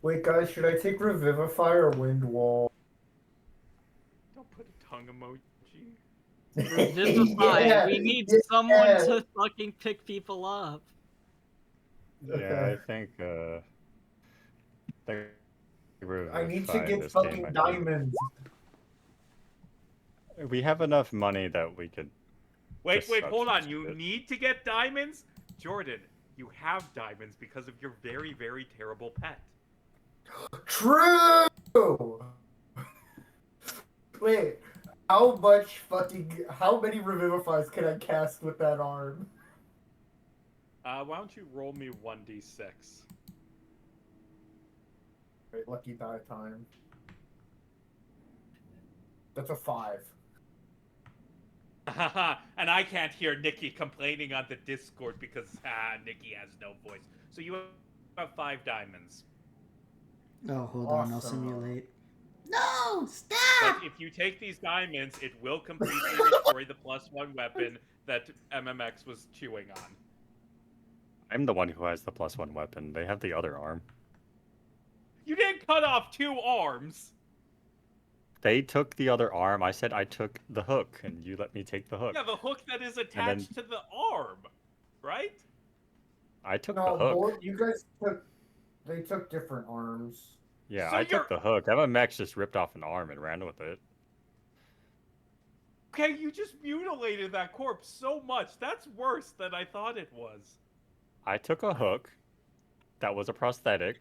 Wait, guys, should I take Revivify or Wind Wall? Don't put a tongue emoji. Revivify. Yeah, We need yeah. someone to fucking pick people up. Yeah, I think I need to Revivify in get this game fucking might be. diamonds. We have enough money that we could. Wait, Just hold on. substitute You it. need to get diamonds? Jordan, you have diamonds because of your very, very terrible pet. True! Wait, how many Revivifies can I cast with that arm? Why don't you roll me 1d6? Wait, lucky die time. That's a 5. And I can't hear Nikki complaining on the Discord because Nikki has no voice. So you have 5 diamonds. Oh, hold on, I'll Awesome. simulate. No, But stop! if you take these diamonds, it will completely destroy the +1 weapon that MMX was chewing on. I'm the one who has the +1 weapon. They have the other arm. You didn't cut off 2 arms! They took the other arm. I said I took the hook, and you let me take the hook. Yeah, the hook that is attached to the arm, right? I took No, the hook. both you guys they took different arms. Yeah, So I took the hook. MMX just ripped off an arm and ran with it. Okay, you just mutilated that corpse so much. That's worse than I thought it was. I took a hook that was a prosthetic.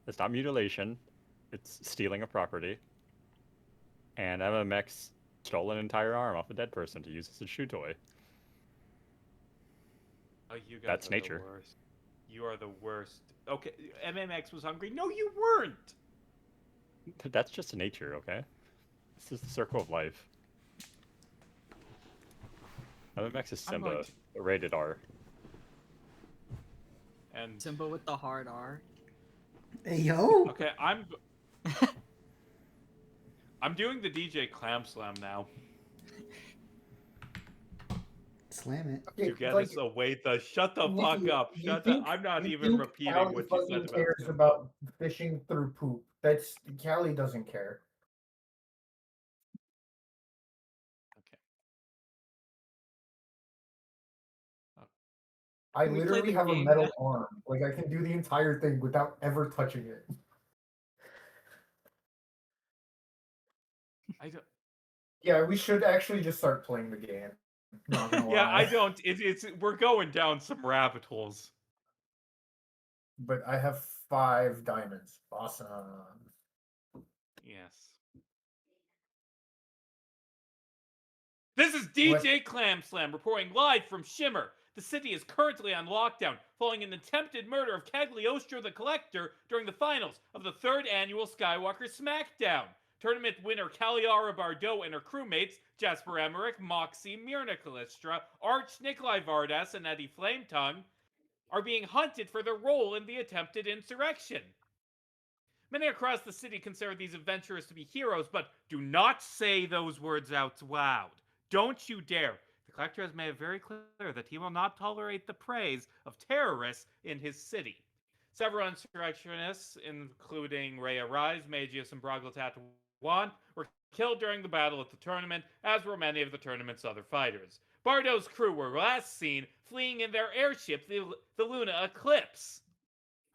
It's not mutilation. It's stealing a property. And MMX stole an entire arm off a dead person to use as a shoe toy. Oh, you guys That's are nature. the worst. You are the worst. Okay, MMX was hungry. No, you weren't! That's just nature, okay? This is the circle of life. MMX is Simba, rated R. And Simba with the hard R. Hey, yo! okay, I'm doing the DJ Clam Slam now. Slam it. Okay, To get like, us away the shut the fuck Nikki, up. you Shut think- the I'm not you even think repeating Callie what you fucking said cares Simba. about fishing through poop. That's Callie doesn't care. Okay. I Can we play literally the have a game metal now? arm. Like I can do the entire thing without ever touching it. I don't Yeah, we should actually just start playing the game. Not gonna Yeah, lie. I don't it's we're going down some rabbit holes. But I have 5 diamonds. Awesome. Yes. This is DJ Clam Slam reporting live from Shimmer. The city is currently on lockdown following an attempted murder of Cagliostro the Collector during the finals of the 3rd annual Skywalker Smackdown. Tournament winner Caliara Bardot and her crewmates, Jasper Emmerich, Moxie, Mirna Callistra, Arch Nikolai Vardas, and Eddie Flametongue, are being hunted for their role in the attempted insurrection. Many across the city consider these adventurers to be heroes, but do not say those words out loud. Don't you dare. The collector has made it very clear that he will not tolerate the praise of terrorists in his city. Several insurrectionists, including Rhea Rise, Magius, and Broglotat were killed during the battle at the tournament, as were many of the tournament's other fighters. Bardot's crew were last seen fleeing in their airship, the Luna Eclipse.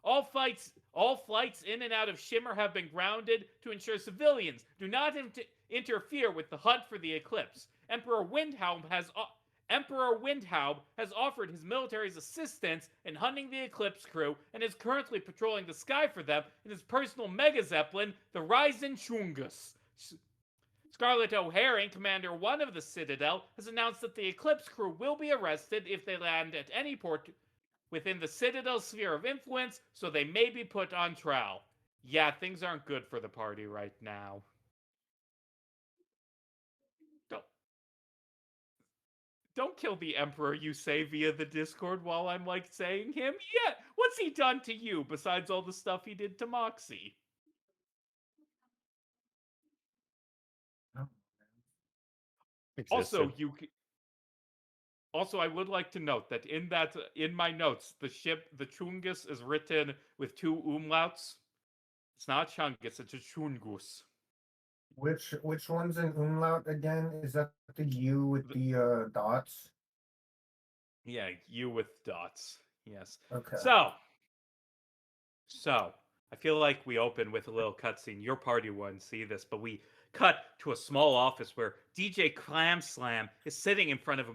All flights in and out of Shimmer have been grounded to ensure civilians do not interfere with the hunt for the eclipse. Emperor Windhaub has offered his military's assistance in hunting the eclipse crew and is currently patrolling the sky for them in his personal mega zeppelin, the Rising Chüngüs. Scarlett O'Haring, Commander 1 of the Citadel, has announced that the eclipse crew will be arrested if they land at any port within the Citadel's sphere of influence, so they may be put on trial. Yeah, things aren't good for the party right now. Don't kill the Emperor, you say via the Discord while I'm saying him. Yeah, what's he done to you besides all the stuff he did to Moxie? Existed. Also, I would like to note that in my notes, the Chüngüs is written with 2 umlauts. It's not Chüngüs, it's a Chüngüs. Which one's an umlaut again? Is that the U with the dots? Yeah, you with dots. Yes. Okay. So, I feel like we open with a little cutscene. Your party won't see this, but we cut to a small office where DJ Clam Slam is sitting in front of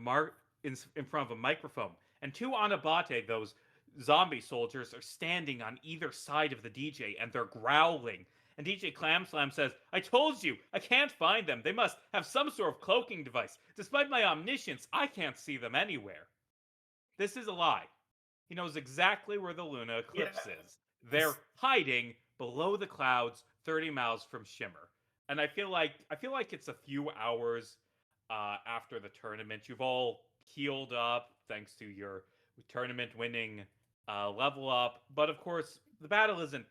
in front of a microphone, and two Anabate, those zombie soldiers, are standing on either side of the DJ, and they're growling. And DJ Clam Slam says, "I told you, I can't find them. They must have some sort of cloaking device. Despite my omniscience, I can't see them anywhere." This is a lie. He knows exactly where the Luna Eclipse is. They're hiding below the clouds 30 miles from Shimmer. And I feel like it's a few hours after the tournament. You've all healed up thanks to your tournament winning level up. But of course, the battle isn't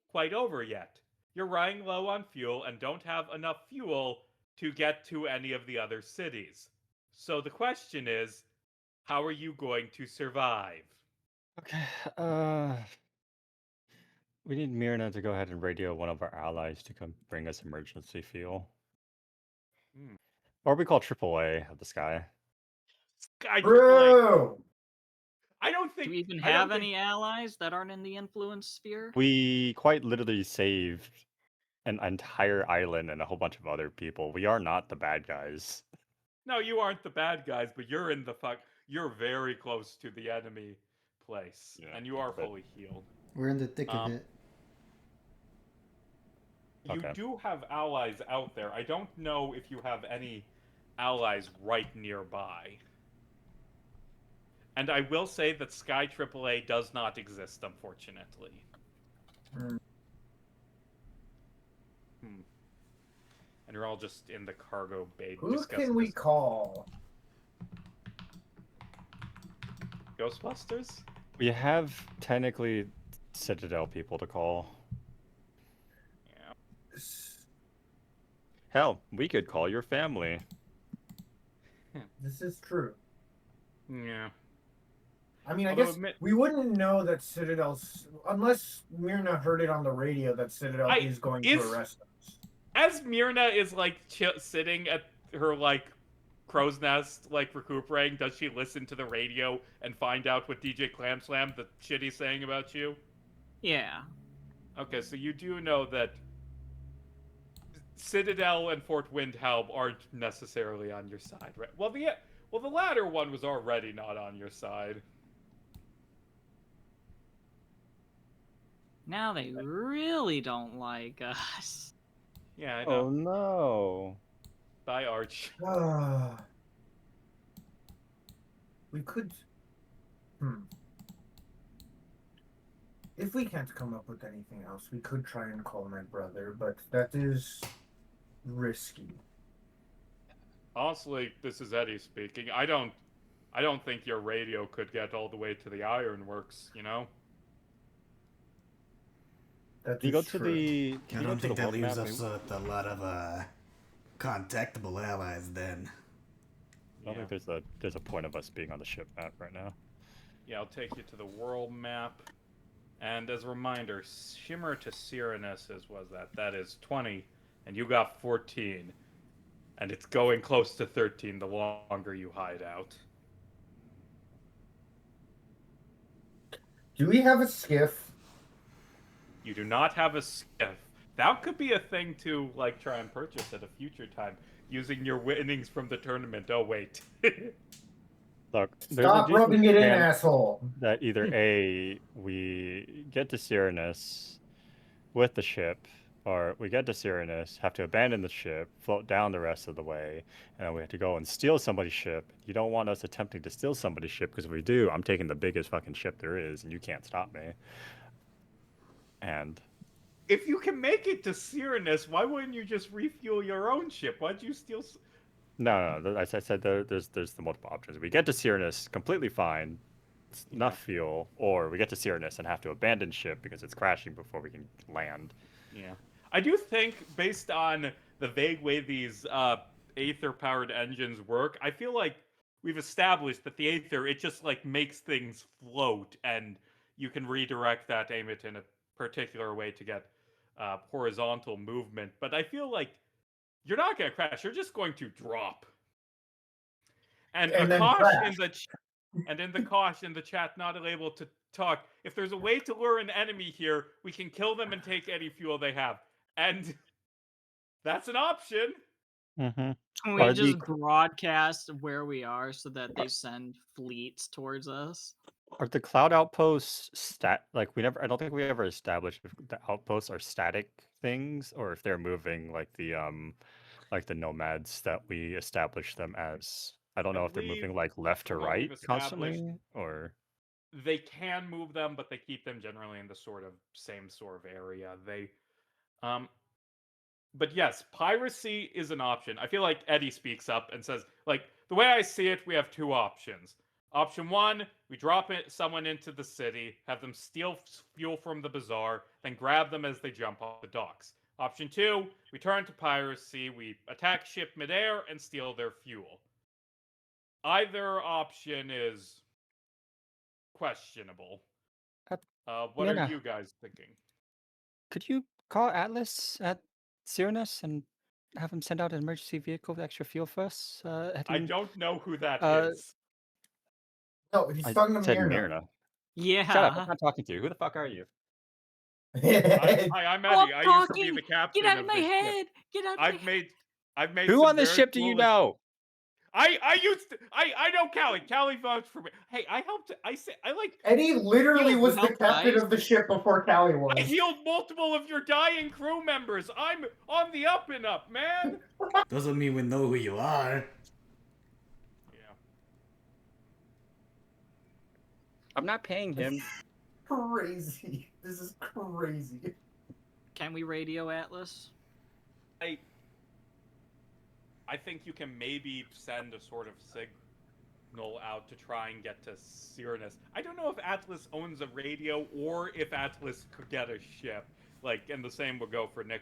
quite over yet. You're running low on fuel and don't have enough fuel to get to any of the other cities. So the question is, how are you going to survive? Okay. We need Myrna to go ahead and radio one of our allies to come bring us emergency fuel. Hmm. Or we call AAA of the sky. Bro! I don't think Do we even I don't have think- any allies that aren't in the influence sphere? We quite literally saved an entire island and a whole bunch of other people. We are not the bad guys. No, you aren't the bad guys, but you're in the You're very close to the enemy place, Yeah, and you are but- fully healed. We're in the thick of it. You Okay. do have allies out there. I don't know if you have any allies right nearby. And I will say that Sky AAA does not exist, unfortunately. Hmm. And you're all just in the cargo bay. Who discussing can we this. call? Ghostbusters? We have technically Citadel people to call. Yeah. Hell, we could call your family. This is true. Yeah. I mean, I Although guess admit- we wouldn't know that Citadel's, unless Myrna heard it on the radio that Citadel is going to arrest us. As Myrna is like sitting at her like crow's nest, like recuperating, does she listen to the radio and find out what DJ Clam Slam, the shit he's saying about you? Yeah. Okay, so you do know that Citadel and Fort Windhelm aren't necessarily on your side, right? Well, the latter one was already not on your side. Now they really don't like us. Yeah, I know. Oh no. Bye, Arch. We could. If we can't come up with anything else, we could try and call my brother, but that is risky. Honestly, this is Eddie speaking. I don't think your radio could get all the way to the ironworks, you know? That You go is to true. the. I you go don't to think the that world leaves map, us with a lot of contactable allies then. I don't think there's a point of us being on the ship map right now. Yeah, I'll take you to the world map. And as a reminder, Shimmer to Cyrenus that is 20, and you got 14. And it's going close to 13 the longer you hide out. Do we have a skiff? You do not have a skiff. That could be a thing to like try and purchase at a future time using your winnings from the tournament. Oh wait. Look, there's a Stop decent rubbing it in, chance asshole. that either A, we get to Cyrenus with the ship, or we get to Cyrenus, have to abandon the ship, float down the rest of the way, and then we have to go and steal somebody's ship. You don't want us attempting to steal somebody's ship, because if we do, I'm taking the biggest fucking ship there is, and you can't stop me. And If you can make it to Cyrenus, why wouldn't you just refuel your own ship? Why'd you steal? no, as I said, there's the multiple options. We get to Cyrenus completely fine, enough fuel, or we get to Cyrenus and have to abandon ship because it's crashing before we can land. Yeah. I do think, based on the vague way these Aether-powered engines work, I feel like we've established that the Aether, it just, like, makes things float, and you can redirect that, aim it in a particular way to get horizontal movement, but I feel like you're not going to crash. You're just going to drop. And And then Akash crash. in the Kosh in the chat not able to talk. If there's a way to lure an enemy here, we can kill them and take any fuel they have. And that's an option. Mm-hmm. Can Are we the- just broadcast where we are so that they send fleets towards us? Are the cloud outposts like we never? I don't think we ever established if the outposts are static things or if they're moving like the nomads that we established them as. I don't know if they're believe moving like left to from what right we've established, constantly or. they can move them, but they keep them generally in the same sort of area. But yes, piracy is an option. I feel like Eddie speaks up and says, like, the way I see it, we have two options. Option one, we drop someone into the city, have them steal fuel from the bazaar, then grab them as they jump off the docks. Option two, we turn to piracy, we attack ship midair and steal their fuel. Either option is questionable. What Lena, are you guys thinking? could you call Atlas at Cyrnus and have him send out an emergency vehicle with extra fuel for us? I don't know who that uh, is. No, he's I talking to said Myrna. Myrna. Yeah. Shut up! I'm not talking to you. Who the fuck are you? Hi, I'm Eddie. Stop I used to be talking! the captain Get out of my this ship. head! Get out of my I've head! made Who some on this very ship do you foolish- know? I know Callie. Callie vouched for me. Hey, I helped. Eddie literally Healed was the help, captain guys. of the ship before Callie was. I healed multiple of your dying crew members. I'm on the up and up, man. Doesn't mean we know who you are. Yeah. I'm not paying him. Crazy. This is crazy. Can we radio Atlas? I think you can maybe send a sort of signal out to try and get to Cyrnus. I don't know if Atlas owns a radio or if Atlas could get a ship. Like, and the same would go for Nick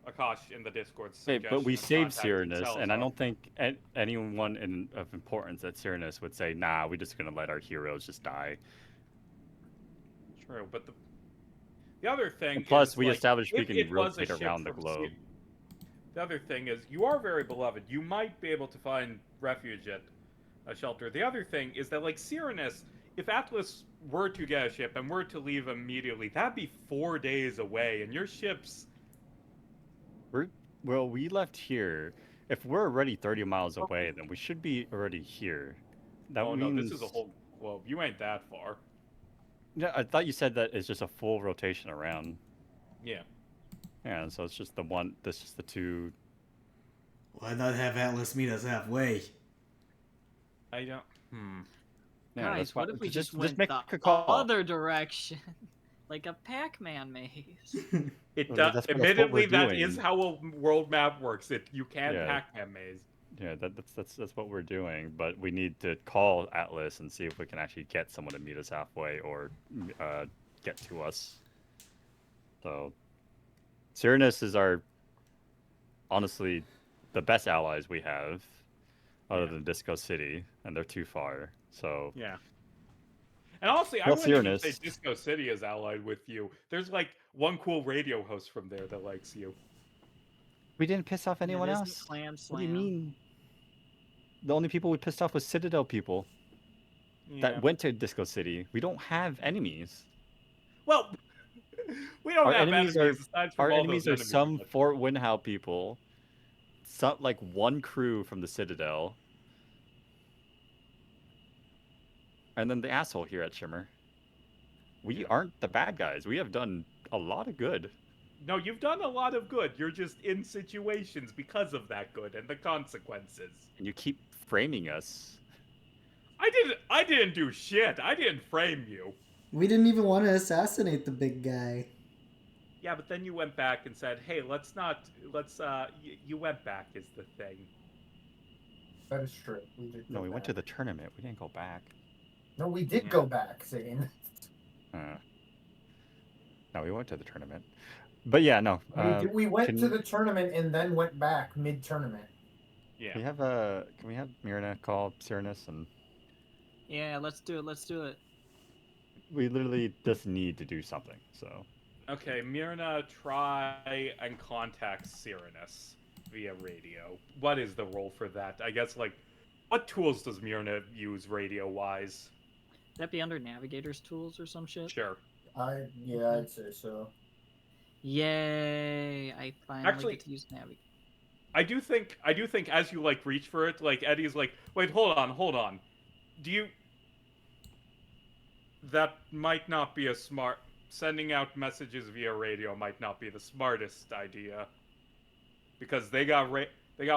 Akash in the Discord. Hey, but we suggestion of saved contacting Cyrnus, and I Salazar. don't think anyone of importance at Cyrnus would say, "Nah, we're just gonna let our heroes just die." True, but the other thing And plus, is, we like, established we if can it was a rotate ship around the from globe. The other thing is, you are very beloved. You might be able to find refuge at a shelter. The other thing is that, like, Cyrnus, if Atlas were to get a ship and were to leave immediately, that'd be 4 days away, and your ship's... Well, we left here. If we're already 30 miles away, then we should be already here. That oh, means... no, this is a whole globe. You ain't that far. Yeah, I thought you said that it's just a full rotation around. Yeah. Yeah, so it's just the one. That's just the two. Why not have Atlas meet us halfway? I don't... Yeah, Guys, that's why- what if we just went make the a call. other direction? Like a Pac-Man maze. It Well, does. that's what Admittedly, we're that doing. is how a world map works. You can Yeah. Pac-Man maze. Yeah, that's what we're doing. But we need to call Atlas and see if we can actually get someone to meet us halfway or get to us. So, Cyrnus is honestly the best allies we have, other Yeah. than Disco City, and they're too far. So Yeah. And honestly, I Well, wouldn't even say Cyrnus. Disco City is allied with you. There's like one cool radio host from there that likes you. we didn't piss off anyone It isn't else. Clan What do you Slam. mean? The only people we pissed off was Citadel people Yeah. that went to Disco City. We don't have enemies. Well, we don't Our have enemies enemies are aside from our all enemies those are enemies. some Fort Windhow people, some like one crew from the Citadel, and then the asshole here at Shimmer. We aren't the bad guys. We have done a lot of good. No, you've done a lot of good. You're just in situations because of that good and the consequences. And you keep framing us. I didn't do shit. I didn't frame you. We didn't even want to assassinate the big guy. Yeah, but then you went back and said, "Hey, you went back is the thing." That is true. We did. No, go we went to back. the tournament. We didn't go back. No, we did Yeah. go back, Zane. No, we went to the tournament. But yeah, no. We went can- to the tournament and then went back mid-tournament. Yeah. Can we have Myrna call Cyrnus, and Yeah, let's do it. Let's do it. we literally just need to do something. So Okay, Myrna, try and contact Cyrenus via radio. What is the role for that? I guess, like, what tools does Myrna use radio-wise? That be under navigator's tools or some shit? Sure. Yeah, I'd say so. Yay! I finally Actually, get to use navigator. I do think as you, like, reach for it, like, Eddie's like, wait, hold on. Do you... That might not be a smart... Sending out messages via radio might not be the smartest idea. Because they got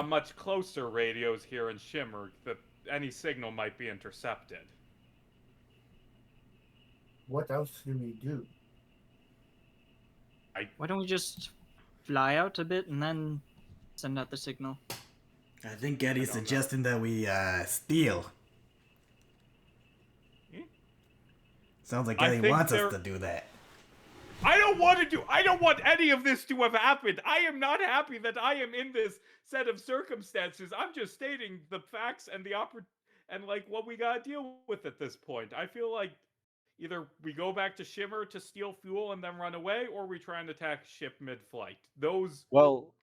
much closer radios here in Shimmer that any signal might be intercepted. What else do we do? Why don't we just fly out a bit and then send out the signal? I think Eddie's I don't know. suggesting that we steal. Hmm? Sounds like I Eddie think wants they're- us to do that. I don't want any of this to have happened. I am not happy that I am in this set of circumstances. I'm just stating the facts and and like what we gotta deal with at this point. I feel like either we go back to Shimmer to steal fuel and then run away, or we try and attack ship mid-flight. Those... Well,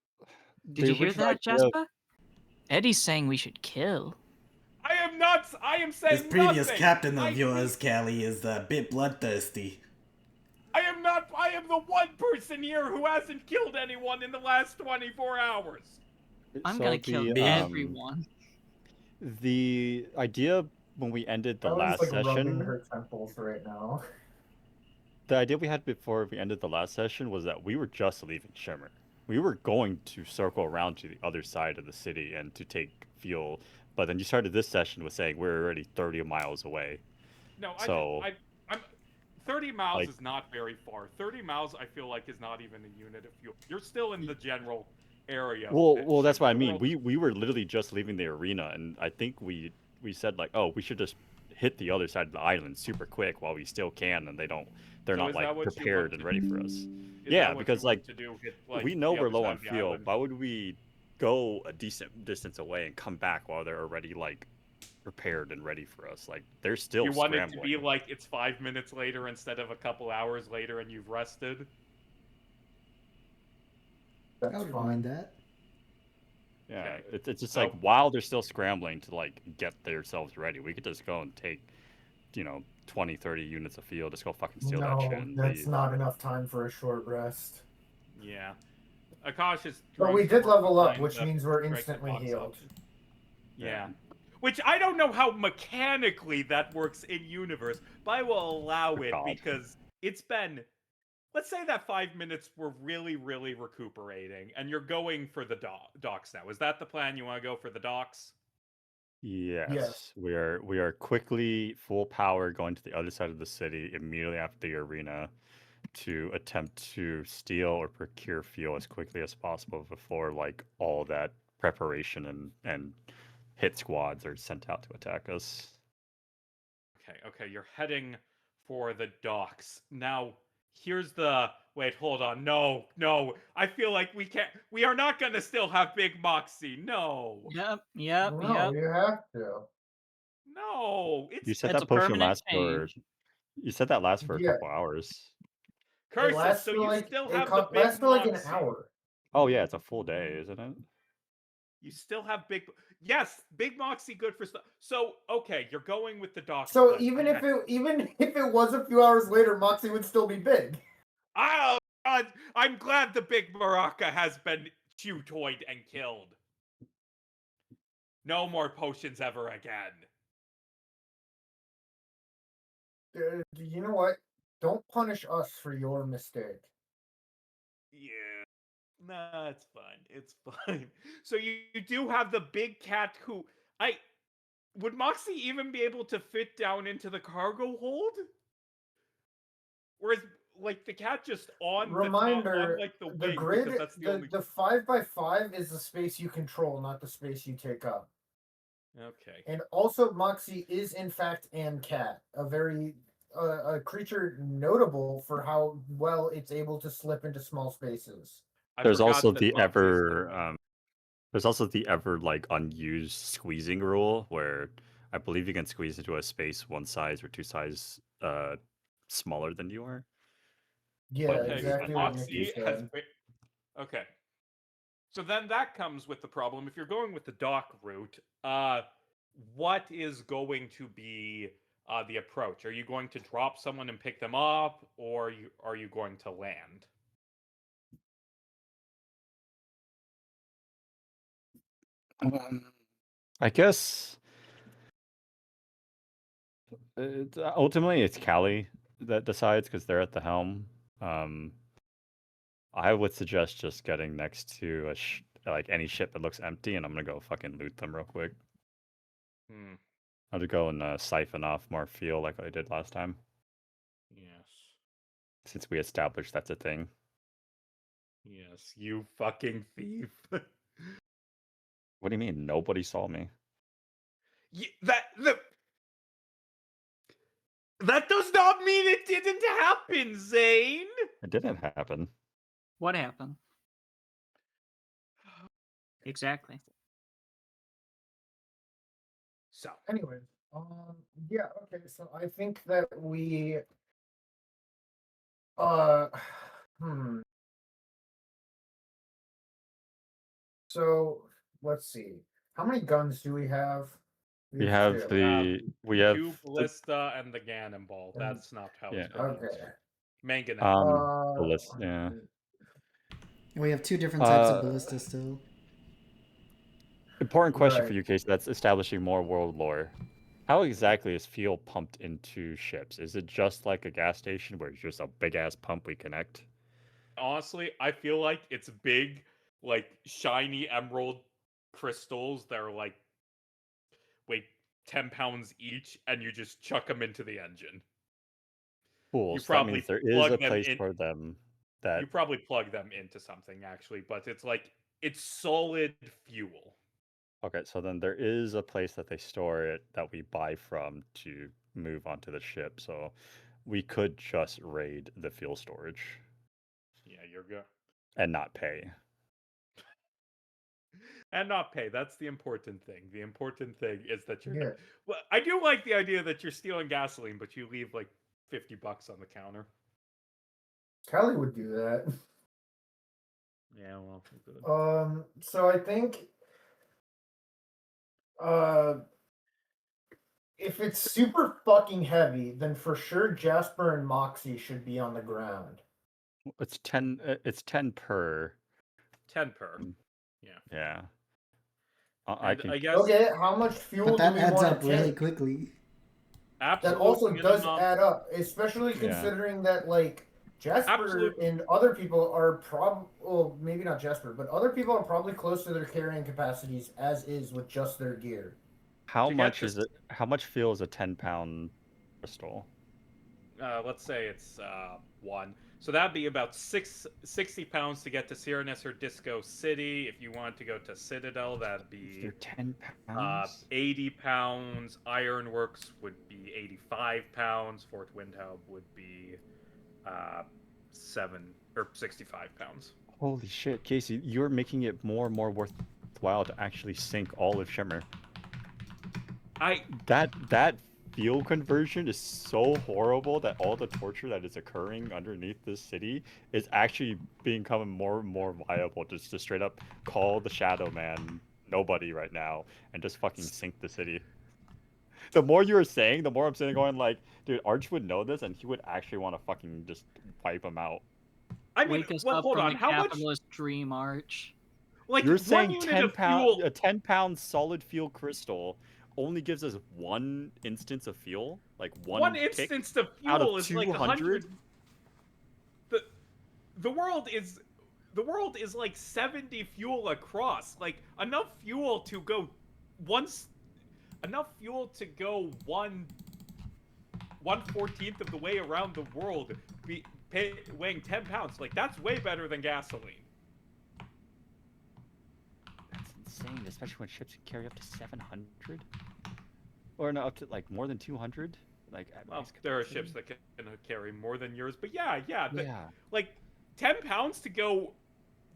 Did the you hear original that, idea of- Jasper? Eddie's saying we should kill. I am not. I am saying This previous nothing. captain I of yours, Callie, is a bit bloodthirsty. I am not. I am the one person here who hasn't killed anyone in the last 24 hours. I'm so gonna kill the, everyone. The idea when we ended the last like rubbing session, her temples right now. the idea we had before we ended the last session was that we were just leaving Shimmer. We were going to circle around to the other side of the city and to take fuel, but then you started this session with saying we're already 30 miles away. No, So- I'm 30 miles Like- is not very far. 30 miles, I feel like, is not even a unit of fuel. You're still in the general area. Well, that's what I The mean. world- We were literally just leaving the arena, and I think we said like, oh, we should just hit the other side of the island super quick while we still can, and they're So not is that like what you prepared want and to ready for us. Is Yeah, that what because, you want like, to do? Hit, like, we know the we're other low side on of the fuel. island? Why would we go a decent distance away and come back while they're already like prepared and ready for us? Like they're still You want scrambling. it to be like it's 5 minutes later instead of a couple hours later and you've rested? That's I would fine. mind that. Yeah, Okay. it's just So- like while they're still scrambling to like get themselves ready, we could just go and take, 20, 30 units of fuel, just go fucking steal that shit No, and that's leave. not enough time for a short rest. Yeah. Akash is. But we trying to did level up, find which the means we're strike the instantly box healed. option. Yeah. Which I don't know how mechanically that works in universe, but I will allow it God. because it's been. Let's say that 5 minutes were really, really recuperating, and you're going for the docks now. Is that the plan? You want to go for the docks? Yes, we are quickly full power going to the other side of the city immediately after the arena to attempt to steal or procure fuel as quickly as possible before like all that preparation and hit squads are sent out to attack us. Okay, you're heading for the docks. Now, here's the... Wait, hold on. No. I feel like we are not going to still have Big Moxie. No. Yep. No, you have to. No. You It's said It's that a potion permanent lasts for change. you said that lasts for a Yeah. couple hours. It curses. lasts So for you like still it have the Big lasts for like an Moxie. hour. Oh yeah, it's a full day, isn't it? You still have Big... Yes, Big Moxie good for stuff. So, okay, you're going with the docks. So but even man, if it was a few hours later, Moxie would still be big. Oh, God, I'm glad the Big Baraka has been chew-toyed and killed. No more potions ever again. You know what? Don't punish us for your mistake. Yeah. Nah, it's fine. It's fine. So you do have the big cat who... Would Moxie even be able to fit down into the cargo hold? Or is, like, the cat just on Reminder: on, like, the the wing? grid, Because that's the only... the 5x5 is the space you control, not the space you take up. Okay. And also, Moxie is in fact Cat, a creature notable for how well it's able to slip into small spaces. I There's forgot also that the Moxie's ever there's also the ever like unused squeezing rule where I believe you can squeeze into a space one size or two size smaller than you are. Yeah, Okay, exactly what Moxie Nikki has. said. Okay. So then that comes with the problem. If you're going with the dock route, what is going to be the approach? Are you going to drop someone and pick them up, or are you going to land? I guess ultimately it's Callie that decides because they're at the helm. I would suggest just getting next to like any ship that looks empty, and I'm gonna go fucking loot them real quick. Hmm. I'll just go and siphon off more fuel like I did last time, Yes. since we established that's a thing. Yes. You fucking thief. What do you mean? Nobody saw me. That does not mean it didn't happen, Zane. It didn't happen. What happened? Exactly. So. Anyways, yeah, okay, so I think that we, uh, hmm. So let's see. How many guns do we have? We have two. we have Two ballista and the cannonball. And- That's not how yeah. it's pronounced. Okay. Mangonel. Ballista, yeah. We have two different types of Uh, ballista still. Important question for Right. you, Casey. That's establishing more world lore. How exactly is fuel pumped into ships? Is it just like a gas station where it's just a big ass pump we connect? Honestly, I feel like it's big, like shiny emerald crystals that are like weigh 10 pounds each, and you just chuck them into the engine. Cool. You So that probably means there is a plug them place in. for them that. You probably plug them into something actually, but it's like it's solid fuel. Okay, so then there is a place that they store it that we buy from to move onto the ship. So we could just raid the fuel storage Yeah, you're good. and not pay. And not pay. That's the important thing. The important thing is that you're. Yeah. Well, I do like the idea that you're stealing gasoline, but you leave like $50 on the counter. Kelly would do that. Yeah, well, good. So I think, uh, if it's super fucking heavy, then for sure Jasper and Moxie should be on the ground. It's 10. It's 10 per. 10 per. Mm. Yeah. Yeah. I And can. I guess Okay, how much fuel But do that we adds want up to really take? quickly. That absolute also does minimum. add up, especially Yeah. considering that like Jasper Absolute- and other people are well, maybe not Jasper, but other people are probably close to their carrying capacities as is with just their gear. How to get much this- is it? How much fuel is a 10-pound crystal? let's say it's 1. So that'd be about 60 pounds to get to Cyrenus or Disco City. If you want to go to Citadel, that'd be They're 10 pounds. 80 pounds. Ironworks would be 85 pounds. Fort Windhub would be 65 pounds. Holy shit, Casey! You're making it more and more worthwhile to actually sink all of Shimmer. That fuel conversion is so horrible that all the torture that is occurring underneath this city is actually becoming more and more viable. Just to straight up call the Shadow Man nobody right now and just fucking sink the city. The more you were saying, the more I'm sitting going like, dude, Arch would know this and he would actually want to fucking just wipe him out. I mean, Wake us well, up hold from on. the How much? capitalist dream arch. Like You're 1 saying unit of fuel. a 10-pound solid fuel crystal only gives us one instance of fuel, like One kick instance of out of fuel is like 200. 100. The world is like 70 fuel across. Like enough fuel to go enough fuel to go 1/14th of the way around the world, weighing 10 pounds. Like that's way better than gasoline. That's insane, especially when ships can carry up to 700, or no, up to like more than 200. Like, Well, there are ships that can carry more than yours, but yeah. Yeah. Like 10 pounds to go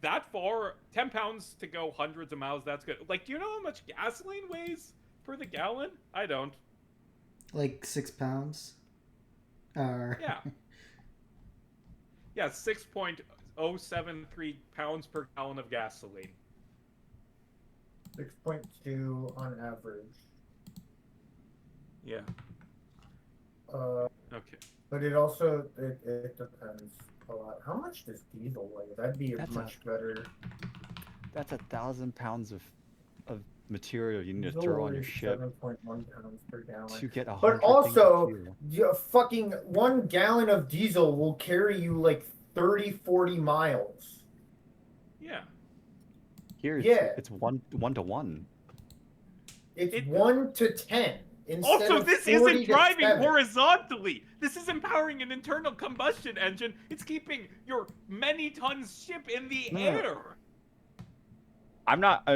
that far, 10 pounds to go hundreds of miles, that's good. Like, do you know how much gasoline weighs per the gallon? I don't. Like 6 pounds. Or Yeah. Yeah, 6.073 pounds per gallon of gasoline. 6.2 on average. Yeah. Okay. But it also it depends a lot. How much does diesel weigh? That'd be That's much better. That's 1,000 pounds of material you need to Diesel throw on your weighs ship 7.1 pounds per gallon. to get 100 But things of also, fuel. fucking 1 gallon of diesel will carry you like 30, 40 miles. Yeah. Here, Yeah. it's one to one. It's 1 to 10 instead Also, of this 40 isn't to driving 7. horizontally. This is empowering an internal combustion engine. It's keeping your many-ton ship in the No. air. I'm not.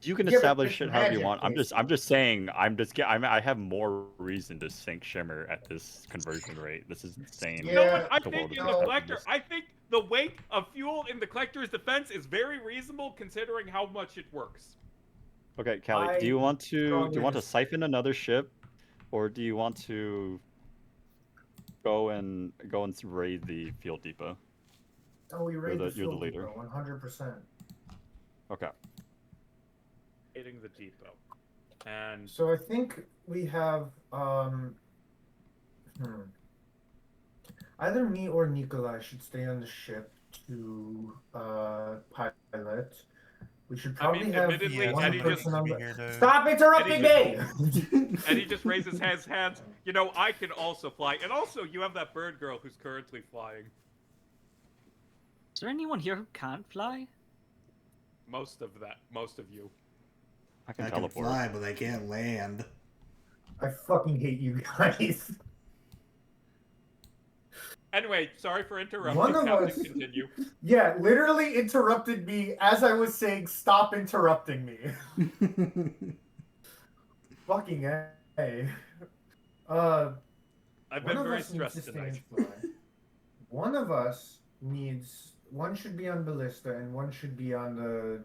You can Yeah, but establish it's shit however you magic, want. I'm just saying. I have more reason to sink Shimmer at this conversion rate. This is insane. You know what? Yeah, I The think world is in the accepting collector, this. I think the weight of fuel in the collector's defense is very reasonable considering how much it works. Okay, Callie, do you want to strongly siphon another ship, or do you want to go and raid the fuel depot? Oh, we raid the you're fuel the leader. depot, 100%. Okay. Hitting the depot. And So I think we have either me or Nikolai should stay on the ship to pilot. We should probably have admittedly, one Eddie person on just, the. Stop interrupting me! Eddie just raises his hands. You know, I can also fly, and also you have that bird girl who's currently flying. Is there anyone here who can't fly? Most of you. I can I can teleport. fly, but I can't land. I fucking hate you guys. Anyway, sorry for interrupting. One of Captain, us- continue. Yeah, literally interrupted me as I was saying, stop interrupting me. Fucking A. I've One been of very us needs stressed to stay tonight. and fly. One of us needs. One should be on ballista, and one should be on the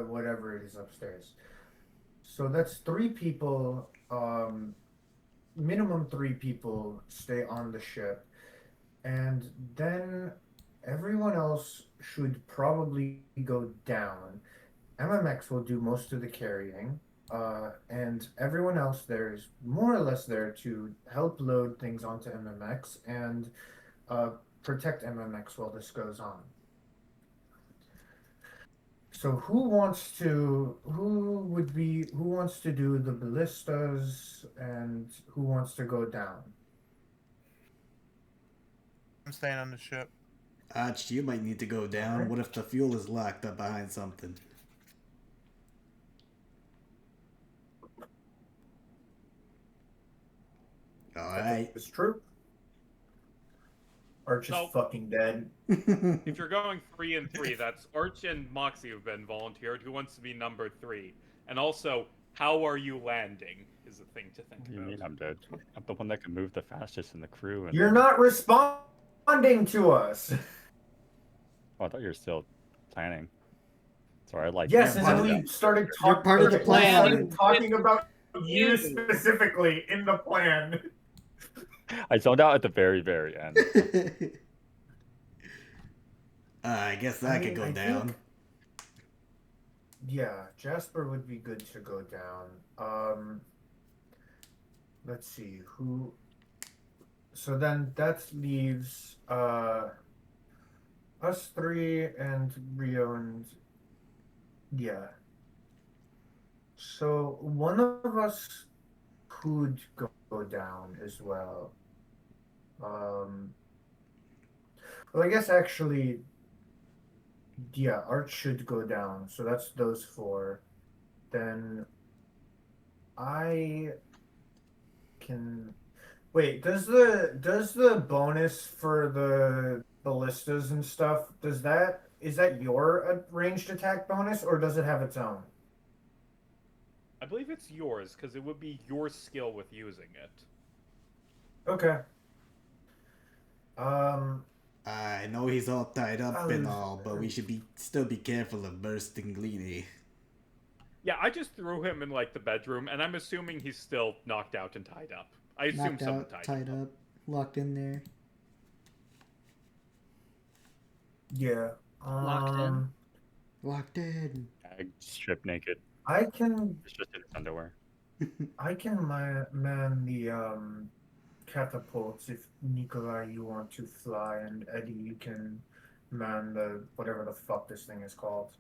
whatever it is upstairs. So that's 3 people. Minimum 3 people stay on the ship, and then everyone else should probably go down. MMX will do most of the carrying. And everyone else there is more or less there to help load things onto MMX and protect MMX while this goes on. So who wants to do the ballistas and who wants to go down? I'm staying on the ship. Arch, you might need to go down. Alright. What if the fuel is locked up behind something? Alright. It's true. Arch is So- fucking dead. If you're going 3 and 3, that's Arch and Moxie have been volunteered. Who wants to be number 3? And also, how are you landing is a thing to think What do you about. mean I'm dead? I'm the one that can move the fastest in the crew. And You're not responding to us. Oh, I thought you were still planning. Sorry, I like. Yes, You're and then part of we started You're talking. part of the plan. Talking about you specifically in the plan. I zoned out at the very end. I guess I could go down. think- Yeah, Jasper would be good to go down. Let's see who. So then that leaves us 3 and Rio and yeah. So one of us could go down as well. Well, I guess actually, yeah, Art should go down. So that's those 4. Then I can wait. Does the bonus for the ballistas and stuff? Is that your ranged attack bonus, or does it have its own? I believe it's yours, because it would be your skill with using it. Okay. I know he's all tied up I'll and use- all, but we should still be careful of bursting Gleany. Yeah, I just threw him in, like, the bedroom, and I'm assuming he's still knocked out and tied up. I assume Knocked someone out, tied tied him up, locked in there. Yeah. Locked in? Locked in. Strip naked. I can It's just in his underwear. man the catapults if Nikolai you want to fly, and Eddie you can man the whatever the fuck this thing is called.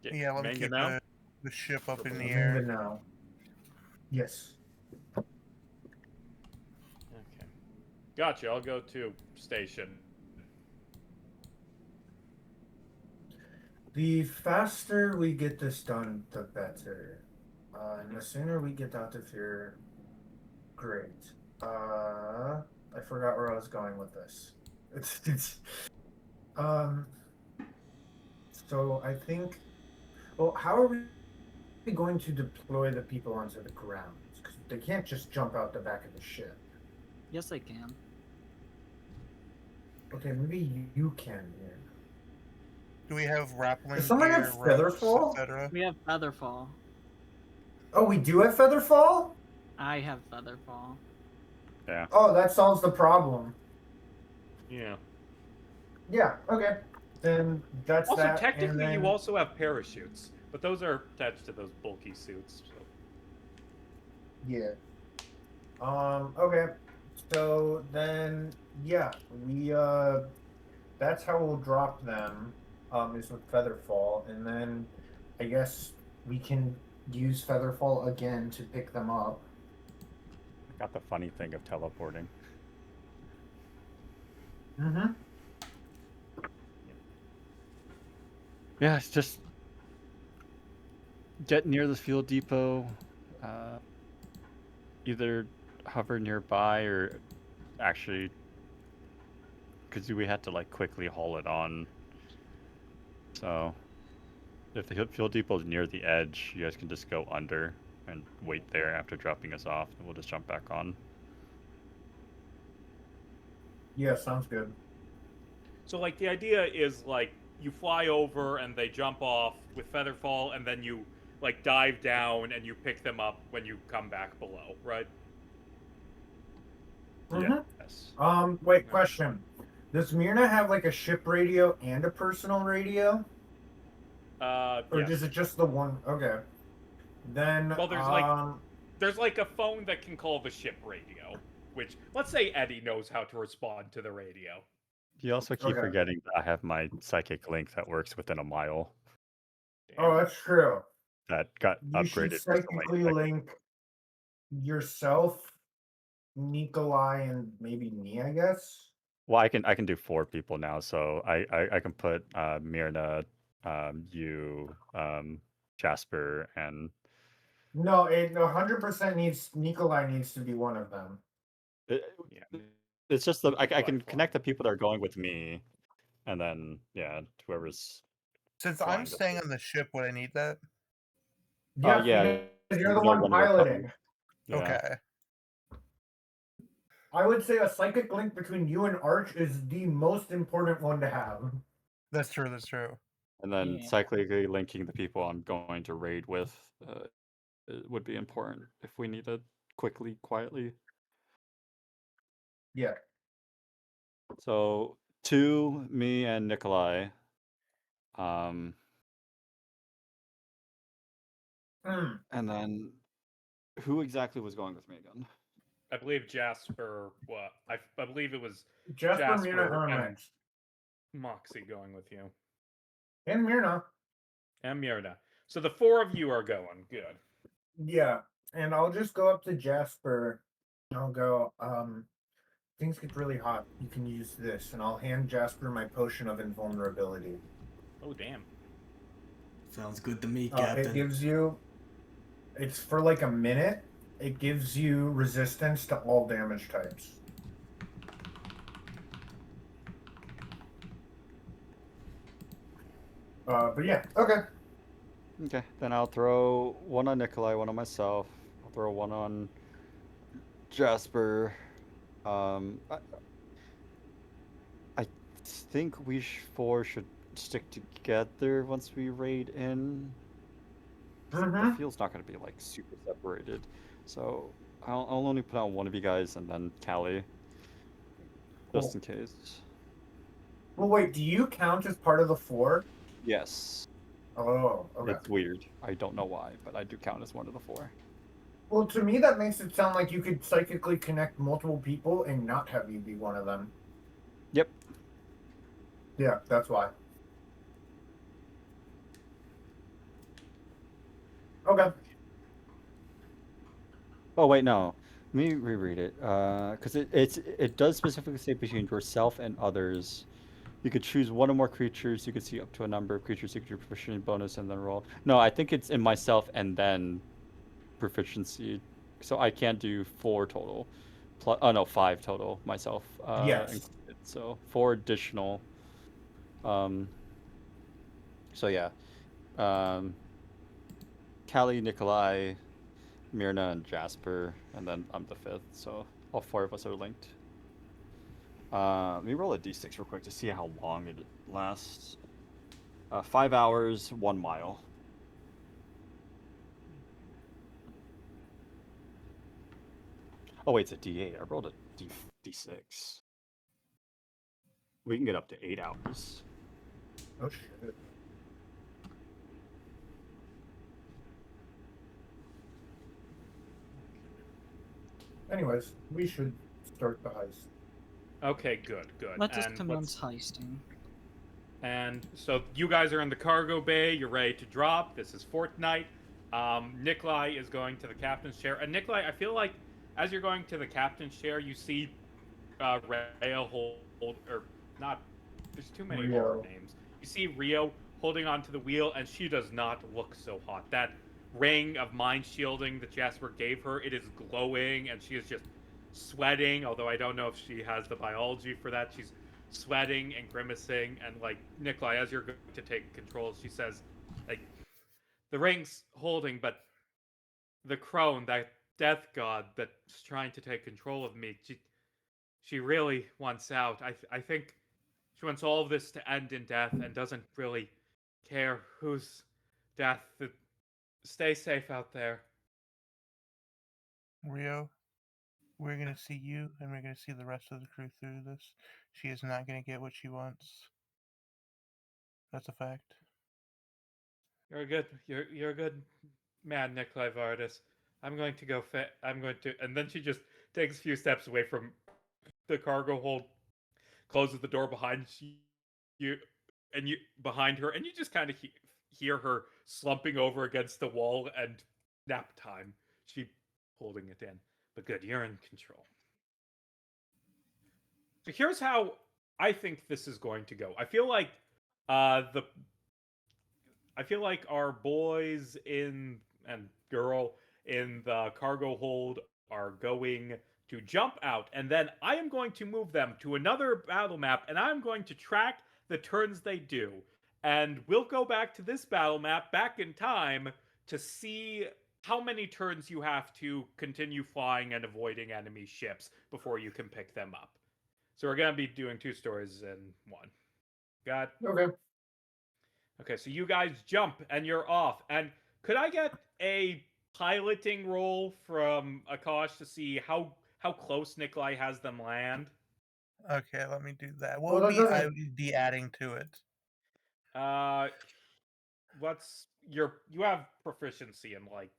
Yeah, let me Manga keep now? the ship up in the Minga air. now. Yes. Okay. Gotcha. I'll go to station. The faster we get this done, the better. And the sooner we get out of here, great. I forgot where I was going with this. It's um. So I think. Well, how are we going to deploy the people onto the ground? Because they can't just jump out the back of the ship. Yes, I can. Okay, maybe you can. Yeah. Do we have rappelling Does someone gear, have ropes, Featherfall? etc.? We have Featherfall. Oh, we do have Featherfall? I have Featherfall. Yeah. Oh, that solves the problem. Yeah. Yeah, okay. Then that's Also, that. And technically, then, you also have parachutes, but those are attached to those bulky suits. So. yeah. Okay. So then, yeah, we, that's how we'll drop them, is with Featherfall. And then I guess we can use Featherfall again to pick them up. I got the funny thing of teleporting. Mm-hmm. Yeah, it's just get near the fuel depot. Either hover nearby or actually, because we had to like quickly haul it on. So if the fuel depot is near the edge, you guys can just go under and wait there after dropping us off, and we'll just jump back on. Yeah, sounds good. So, like, the idea is, like, you fly over and they jump off with Featherfall, and then you, like, dive down and you pick them up when you come back below, right? Mm-hmm. Yes. Wait, question. Does Myrna have like a ship radio and a personal radio? Or Yes. is it just the one? Okay. Then, Well, there's like a phone that can call the ship radio, which, let's say Eddie knows how to respond to the radio. You also keep Okay. forgetting that I have my psychic link that works within a mile. Oh, that's true. That got You should upgraded psychically recently. link yourself, Nikolai, and maybe me, I guess. Well, I can do 4 people now, so I can put Myrna, you, Jasper, and No, it 100% needs Nikolai needs to be one of them. Yeah. it's just I can Fine. connect the people that are going with me, and then yeah, whoever's Since flying I'm the staying boat. on the ship, would I need that? Yeah, Yeah, because you're the no, one one of our piloting. Yeah. Okay. I would say a psychic link between you and Arch is the most important one to have. That's true, that's true. And then Yeah. cyclically linking the people I'm going to raid with it would be important if we need it quickly, quietly. Yeah. So 2, me and Nikolai. And then who exactly was going with me again? I believe Jasper, well, I believe it was Jasper, Myrna, Jasper and Hermit. Moxie going with you. And Myrna. And Myrna. So the 4 of you are going. Good. Yeah. And I'll just go up to Jasper. I'll go, things get really hot. You can use this. And I'll hand Jasper my potion of invulnerability. Oh, damn. Sounds good to me, It Captain. gives you, it's for like a minute. It gives you resistance to all damage types. But yeah, okay. Okay, then I'll throw 1 on Nikolai, 1 on myself. I'll throw 1 on Jasper. I think we 4 should stick together once we raid in. The field's not going to be like super separated, so I'll only put on 1 of you guys and then Callie, just in case. Well, wait. Do you count as part of the 4? Yes. Oh, okay. It's weird. I don't know why, but I do count as one of the 4. Well, to me, that makes it sound like you could psychically connect multiple people and not have you be one of them. Yep. Yeah, that's why. Okay. Oh wait, no. Let me reread it. Because it does specifically say between yourself and others. You could choose one or more creatures. You could see up to a number of creatures. You could do proficiency bonus and then roll. No, I think it's in myself and then proficiency. So I can't do 4 total. Oh no, 5 total myself. Yes. Included. So 4 additional. So yeah. Callie, Nikolai, Myrna, and Jasper, and then I'm the 5th. So all 4 of us are linked. Let me roll a d6 real quick to see how long it lasts. 5 hours, 1 mile. Oh wait, it's a d8. I rolled a d6. We can get up to 8 hours. Oh shit. Anyways, we should start the heist. Okay, good. Let us And commence heisting. And so you guys are in the cargo bay. You're ready to drop. This is Fortnite. Nikolai is going to the captain's chair. And Nikolai, I feel like as you're going to the captain's chair, you see Rio hold or not. There's too many Rio. hard names. You see Rio holding onto the wheel, and she does not look so hot. That ring of mind shielding that Jasper gave her, it is glowing, and she is just sweating. Although I don't know if she has the biology for that. She's sweating and grimacing, and like Nikolai, as you're going to take control, she says, like, the ring's holding, but the crone, that death god that's trying to take control of me, she really wants out. I think she wants all of this to end in death and doesn't really care whose death. Stay safe out there. Rio, we're gonna see you, and we're gonna see the rest of the crew through this. She is not gonna get what she wants. That's a fact. You're a good man, Nikolai Vardis. I'm going to go I'm going to, and then she just takes a few steps away from the cargo hold, closes the door behind you, and you behind her, and you just kind of hear her slumping over against the wall and nap time. She holding it in, but good, you're in control. So here's how I think this is going to go. The I feel like our boys in and girl in the cargo hold are going to jump out, and then I am going to move them to another battle map, and I'm going to track the turns they do. And we'll go back to this battle map back in time to see how many turns you have to continue flying and avoiding enemy ships before you can pick them up. So we're going to be doing 2 stories in one. Got Okay. Okay, so you guys jump and you're off. And could I get a piloting roll from Akash to see how close Nikolai has them land? Okay, let me do that. Well, that I doesn't. would be adding to it? Uh what's you have proficiency in like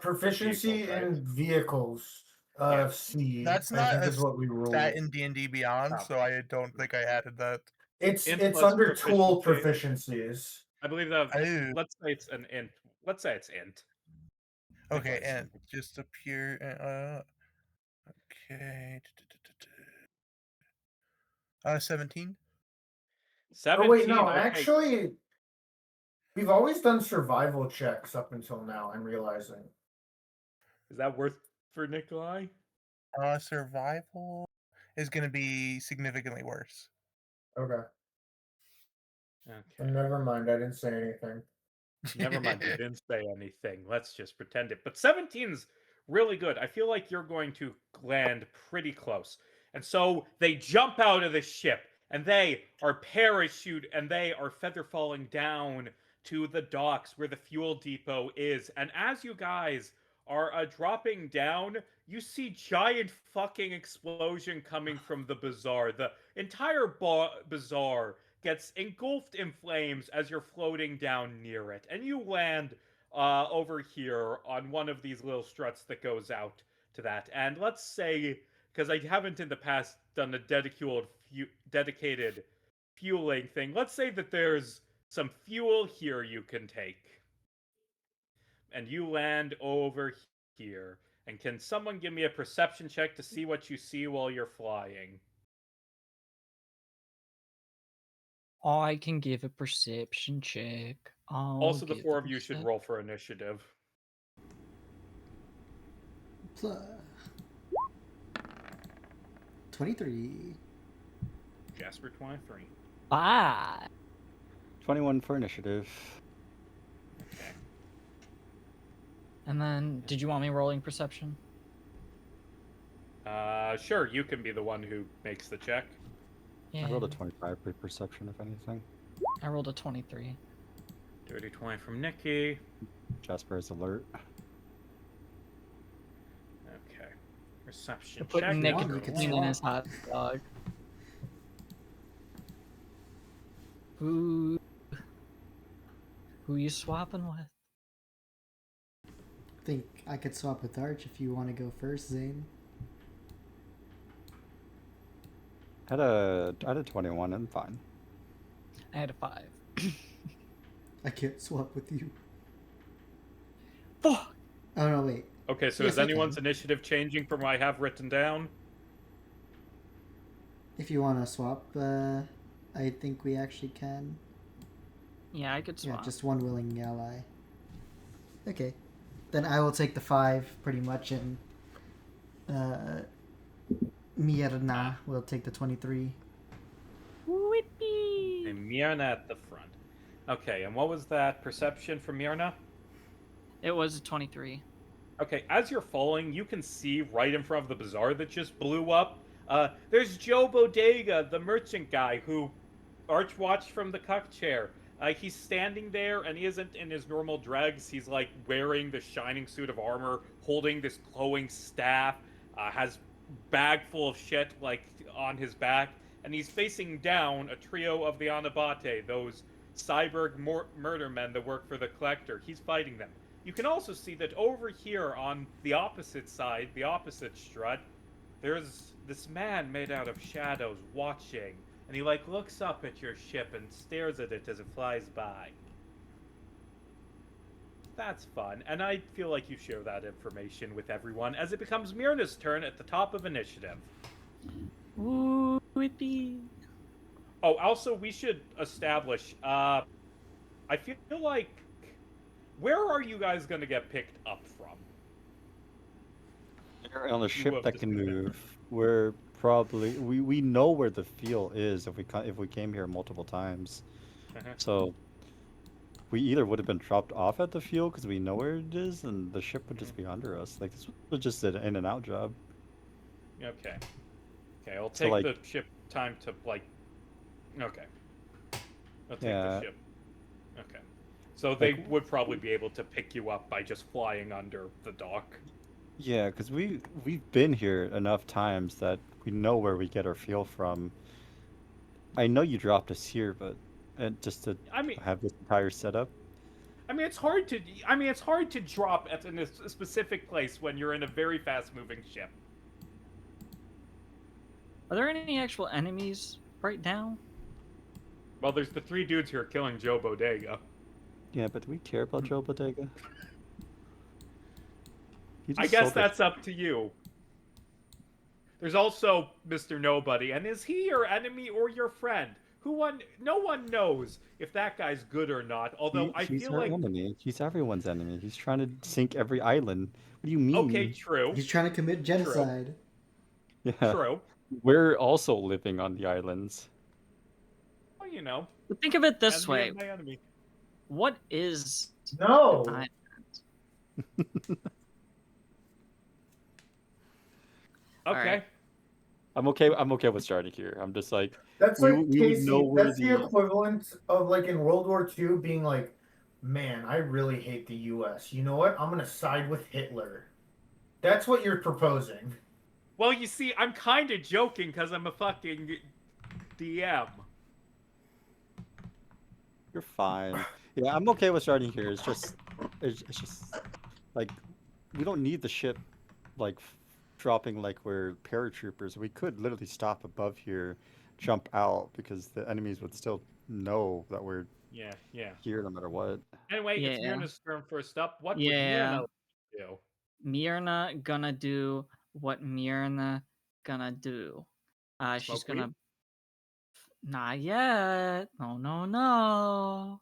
Proficiency vehicles, right? in vehicles. Yeah. C. That's I not think a is what we stat rolled. in D&D Beyond, Oh. so I don't think I added that. Int It's plus under tool proficiency. proficiencies. I believe Oh, let's say it's an int. Let's say it's int. okay, Nikolai's and just a pure. Okay. 17. Oh wait, 17. no. Okay. Actually, we've always done survival checks up until now. I'm realizing. Is that worth for Nikolai? Survival is going to be significantly worse. Okay. Okay. Never mind. I didn't say anything. Never mind, you didn't say anything. Let's just pretend it. But 17's really good. I feel like you're going to land pretty close. And so they jump out of the ship and they are parachute and they are feather falling down to the docks where the fuel depot is. And as you guys are dropping down, you see giant fucking explosion coming from the bazaar. The entire bazaar gets engulfed in flames as you're floating down near it, and you land over here on one of these little struts that goes out to that. And let's say, because I haven't in the past done a dedicated fueling thing, let's say that there's some fuel here you can take. And you land over here. And can someone give me a perception check to see what you see while you're flying? I can give a perception check. Also, the four of you should roll for initiative. Plus 23. Jasper 23. 5. 21 for initiative. Okay. And then, did you want me rolling perception? Sure, you can be the one who makes the check. Yeah. I rolled a 25 for perception, if anything. I rolled a 23. Dirty 20 from Nikki. Jasper is alert. Okay. Perception Put check. Nick One, you can in swap. his hot dog. Who you swapping with? I think I could swap with Arch if you want to go first, Zane. I had a 21, I'm fine. I had a 5. I can't swap with you. Fuck! Oh no, wait. Okay, so Yes, is I anyone's can. initiative changing from what I have written down? If you want to swap, I think we actually can. Yeah, I could swap. Yeah, just one willing ally. Okay. Then I will take the 5, pretty much, and Mierna will take the 23. Whippy! And Myrna at the front. Okay, and what was that perception from Myrna? It was a 23. Okay, as you're falling, you can see right in front of the bazaar that just blew up. There's Joe Bodega, the merchant guy who Arch watched from the cuck chair. He's standing there, and he isn't in his normal dregs. He's like wearing the shining suit of armor, holding this glowing staff, has bag full of shit like on his back, and he's facing down a trio of the Anabate, those cyborg murder men that work for the Collector. He's fighting them. You can also see that over here on the opposite side, the opposite strut, there's this man made out of shadows watching, and he like looks up at your ship and stares at it as it flies by. That's fun, and I feel like you share that information with everyone as it becomes Myrna's turn at the top of initiative. Ooh, whippy! Oh, also we should establish, I feel like, where are you guys going to get picked up from? We're on a ship have that can decided. move. We're probably we know where the fuel is if we came here multiple times. Uh-huh. So we either would have been dropped off at the fuel because we know where it is, and the ship would just be under us. Like this was just an in and out job. Okay. Okay, I'll So, take like- the ship time to, like... Okay. I'll take Yeah. the ship. Okay. So they Like- would probably be able to pick you up by just flying under the dock. Yeah, because we've been here enough times that we know where we get our fuel from. I know you dropped us here, but just to I mean, have this entire setup. it's hard to drop at a specific place when you're in a very fast-moving ship. Are there any actual enemies right now? Well, there's the 3 dudes who are killing Joe Bodega. Yeah, but do we care about Joe Bodega? He I just guess sold us- that's up to you. There's also Mr. Nobody, and is he your enemy or your friend? No one knows if that guy's good or not, although I he's feel our like... enemy. He's everyone's enemy. He's trying to sink every island. What do you mean? Okay, true. He's trying to commit genocide. Yeah. True. We're also living on the islands. Well, you know. But think of it this enemy way: of my enemy. what is No. an island? Okay. Alright. I'm okay with starting here. I'm just like That's we like would Casey. know where That's the equivalent of like in World War II being like, Man, I really hate the U.S. You know what? I'm gonna side with Hitler. That's what you're proposing. Well, you see, I'm kind of joking because I'm a fucking DM. You're fine. Yeah, I'm okay with starting here. It's just like we don't need the ship like dropping like we're paratroopers. We could literally stop above here, jump out because the enemies would still know that we're Yeah, yeah. here no matter what. Anyway, it's Yeah. Myrna's turn first up. What would Yeah. Myrna do? Myrna gonna do what Myrna gonna do. She's Smoke weed? gonna. Not yet. No, no, no.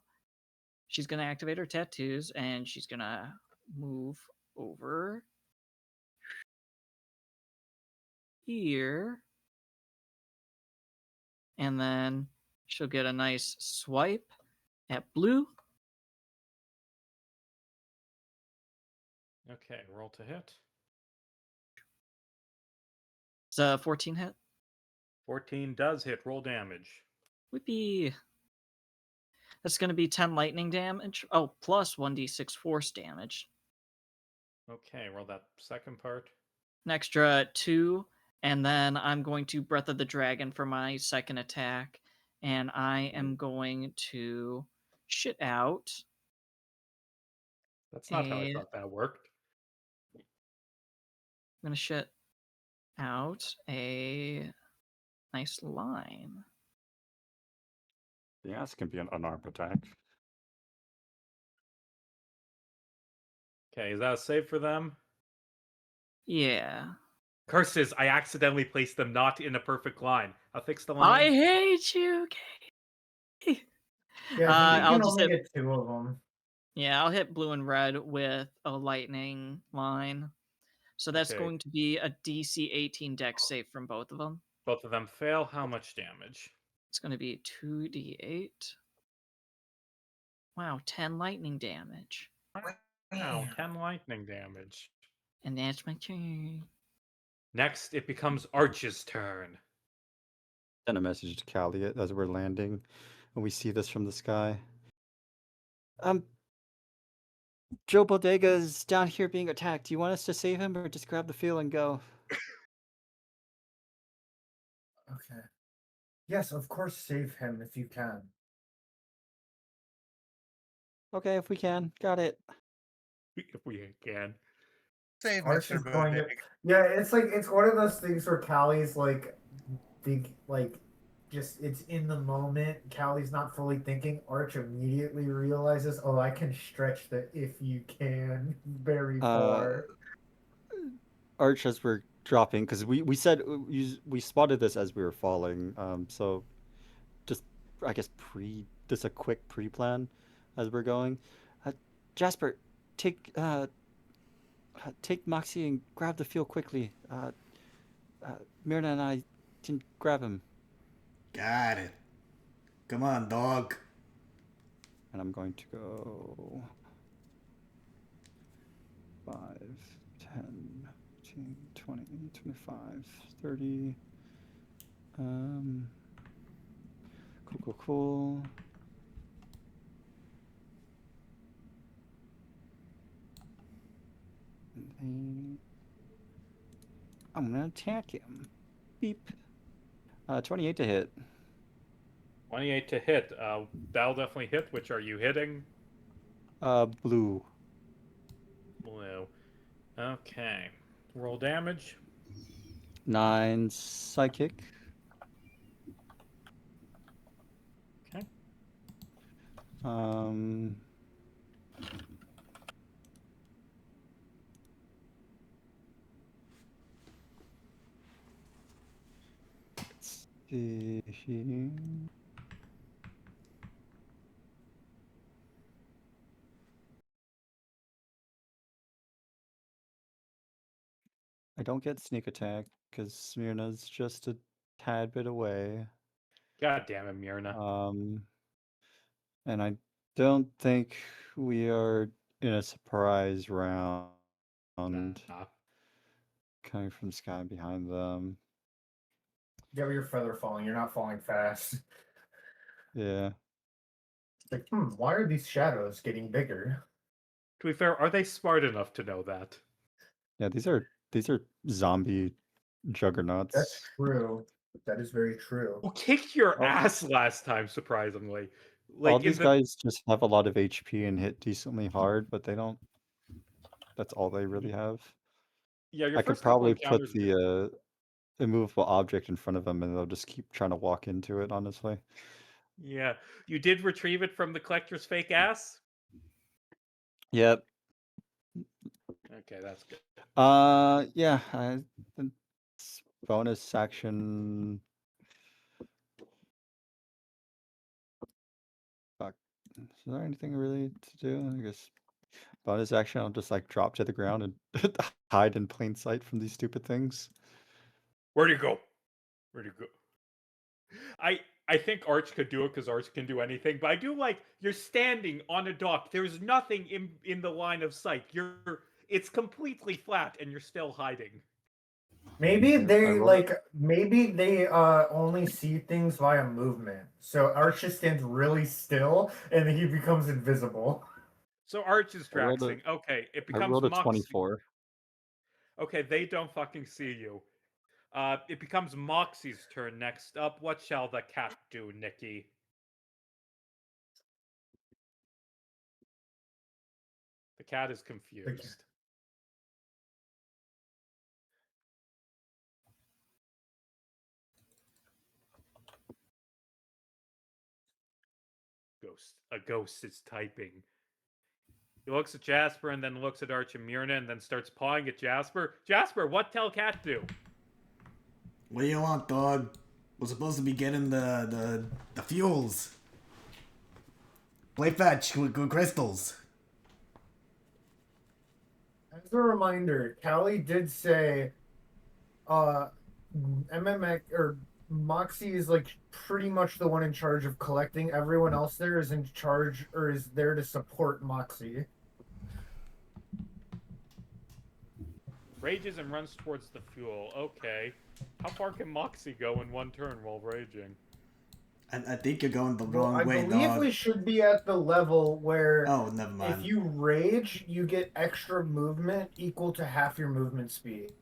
She's gonna activate her tattoos and she's gonna move over here. And then she'll get a nice swipe at blue. Okay, roll to hit. It's a 14 hit. 14 does hit. Roll damage. Whippy. That's going to be 10 lightning damage. Oh, plus 1d6 force damage. Okay, roll that second part. An extra 2. And then I'm going to Breath of the Dragon for my second attack. And I am going to shit out. That's not how I a- thought that worked. I'm going to shit out a nice line. Yeah, this can be an unarmed attack. Okay, is that a save for them? Yeah. Curses, I accidentally placed them not in a perfect line. I'll fix the I line. hate you. Yeah, I think you I'll can just only hit. get 2 of them. Yeah, I'll hit blue and red with a lightning line. So that's Okay. going to be a DC 18 dex save from both of them. Both of them fail. How much damage? It's going to be 2d8. Wow, 10 lightning damage. Wow, 10 lightning damage. And that's my turn. Next, it becomes Arch's turn. Send a message to Callie as we're landing, and we see this from the sky. Joe Bodega's down here being attacked. Do you want us to save him or just grab the fuel and go? Okay. Yes, of course, save him if you can. Okay, if we can. Got it. If we can. Save Arch Mr. is going to. Bodega. Yeah, it's like it's one of those things where Callie's like big, like just it's in the moment. Callie's not fully thinking. Arch immediately realizes, oh, I can stretch the if you can very far. Arch, as we're dropping, because we said we spotted this as we were falling. So just I guess just a quick pre-plan as we're going. Jasper, take Moxie and grab the fuel quickly. Myrna and I can grab him, Got it. Come on, dog. and I'm going to go 5, 10, 15, 20, 25, 30. Cool. And then I'm gonna attack him. Beep. 28 to hit. 28 to hit. That'll definitely hit. Which are you hitting? Blue. Blue. Okay. Roll damage. 9 psychic. Okay. Let's see here. I don't get sneak attack because Smyrna's just a tad bit away. God damn it, Myrna. And I don't think we are in a surprise round Nah. coming from sky behind them. Yeah, but you're feather falling. You're not falling fast. Yeah. Like, why are these shadows getting bigger? To be fair, are they smart enough to know that? Yeah, these are zombie That's juggernauts. true. That is very true. Who kicked your Oh. ass last time, surprisingly? All Like, these guys just have a lot of HP and hit decently hard, but they don't. That's all they really have. Yeah, your I could first couple probably put encounters. the immovable object in front of them, and they'll just keep trying to walk into it. Honestly. Yeah, you did retrieve it from the collector's fake ass. Yep. Okay, that's good. Yeah. It's bonus action. Fuck. Is there anything really to do? I guess bonus action. I'll just like drop to the ground and hide in plain sight from these stupid things. Where'd you go? Where'd you go? I think Arch could do it because Arch can do anything, but I do like you're standing on a dock. There's nothing in the line of sight. It's completely flat and you're still hiding. Maybe I they rolled maybe they only see things via movement. So Arch just stands really still and he becomes invisible. So Arch is I rolled Draxing. Okay, it I becomes rolled a Moxie. 24. Okay, they don't fucking see you. It becomes Moxie's turn next up. What shall the cat do, Nikki? The cat is confused. A ghost is typing. He looks at Jasper and then looks at Arch and Myrna and then starts pawing at Jasper. Jasper, what tell cat do? What do you want, dog? We're supposed to be getting the fuels. Play fetch with crystals. As a reminder, Callie did say MMX or Moxie is like pretty much the one in charge of collecting. Everyone else there is in charge or is there to support Moxie. Rages and runs towards the fuel. Okay. How far can Moxie go in one turn while raging? I think you're going the wrong way, I believe dog. we should be at the level where Oh, never mind. if you rage, you get extra movement equal to half your movement speed.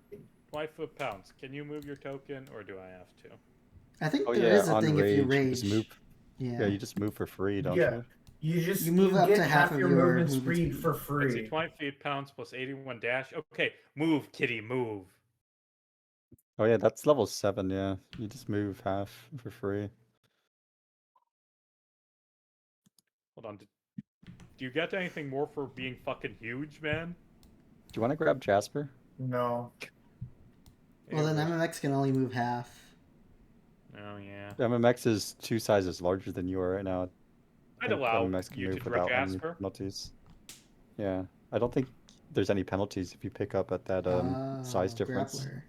5 foot pounds. Can you move your token, or do I have to? I think Oh there yeah, is a on thing rage, if you you rage. just move. Yeah. Yeah, you just move for free, don't Yeah. you? You move up get to half of your your movement movement speed speed. for Let's see, free. 20 feet pounds plus 81 dash. Okay, move, kitty, move. Oh yeah, that's level 7. Yeah, you just move half for free. Hold on. Do you get anything more for being fucking huge, man? Do you want to grab Jasper? No. Well, then MMX can only move half. Oh, yeah. MMX is 2 sizes larger than you are right now. I'd think allow MMX can you to move draw without any Jasper. penalties. Yeah, I don't think there's any penalties if you pick up at that size difference. Grappler.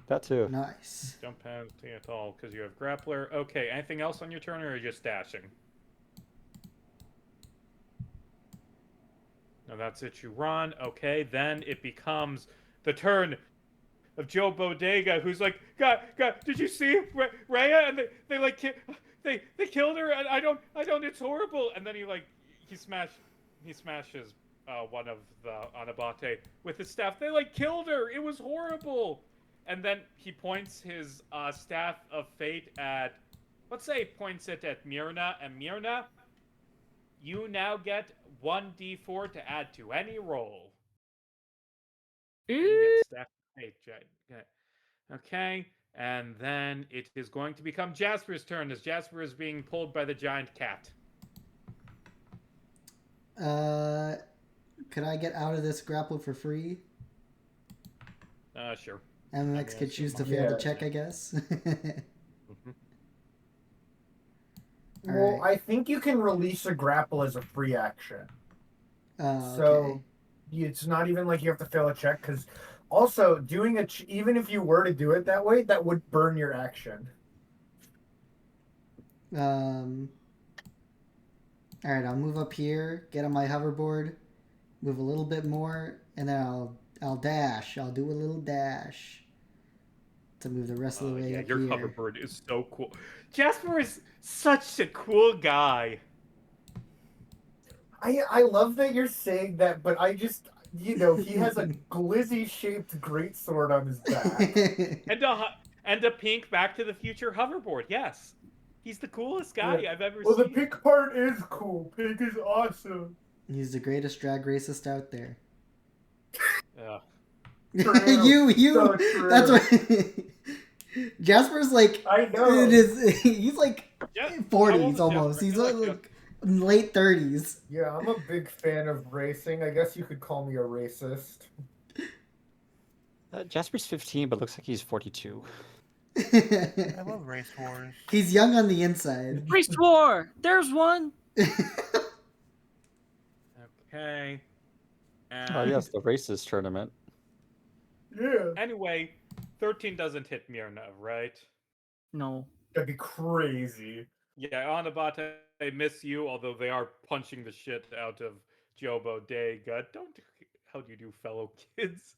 That too. Nice. Jump penalty at all, because you have Grappler. Okay, anything else on your turn, or are you just dashing? No, that's it. You run. Okay, then it becomes the turn of Joe Bodega, who's like, God, did you see Rhea? And they like, they killed her, and I don't, it's horrible. And then he smashes one of the Anabate with his staff. They like killed her. It was horrible. And then he points his staff of fate at, let's say, points it at Myrna, and Myrna, you now get 1d4 to add to any roll. You get staff of fate. Okay, and then it is going to become Jasper's turn as Jasper is being pulled by the giant cat. Could I get out of this grapple for free? Sure. MMX could choose to fail the check, I guess. Well, Alright. I think you can release a grapple as a free action. Oh, So okay. it's not even like you have to fail a check, because also doing even if you were to do it that way, that would burn your action. Alright, I'll move up here, get on my hoverboard, move a little bit more, and then I'll dash. I'll do a little dash to move the rest of the way up your here. hoverboard is so cool. Jasper is such a cool guy. I love that you're saying that, but I just, he has a glizzy-shaped greatsword on his back. And a pink Back to the Future hoverboard. Yes, he's the coolest guy Yeah. I've ever Well, the seen. pink part is cool. Pink is awesome. He's the greatest drag racist out there. Ugh. True. So That's true. what Jasper's like. I know. It is. He's like Yeah, how old 40s is almost. Jasper? I He's feel like like late 30s. Yeah, I'm a big fan of racing. I guess you could call me a racist. Jasper's 15, but looks like he's 42. I love race wars. He's young on the inside. Race war. There's one. Okay. Oh yes, the races tournament. Yeah. Anyway, 13 doesn't hit Mirna, right? No. That'd be crazy. Yeah, Anabata, I miss you, although they are punching the shit out of Jobo Dega. How do you do, fellow kids?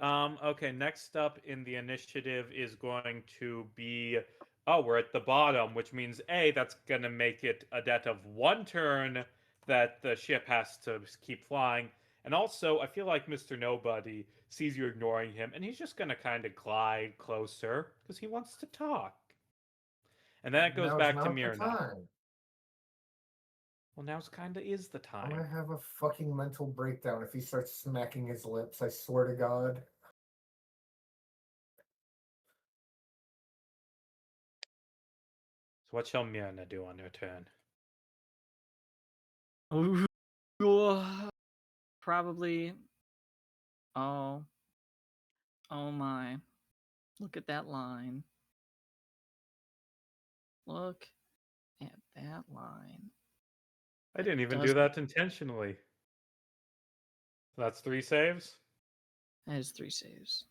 Okay, next up in the initiative is going to be, we're at the bottom, which means that's gonna make it a debt of 1 turn that the ship has to keep flying. And also, I feel like Mr. Nobody sees you ignoring him, and he's just gonna kind of glide closer because he wants to talk. And then it goes Now's back to not the Mirna. time. Well, now's kind of is the I'm time. gonna have a fucking mental breakdown if he starts smacking his lips. I swear to God. So what shall Mirna do on her turn? Probably. Oh. Oh my. Look at that line. Look at that line. I didn't even do Doesn't- that intentionally. So that's 3 saves? That is 3 saves.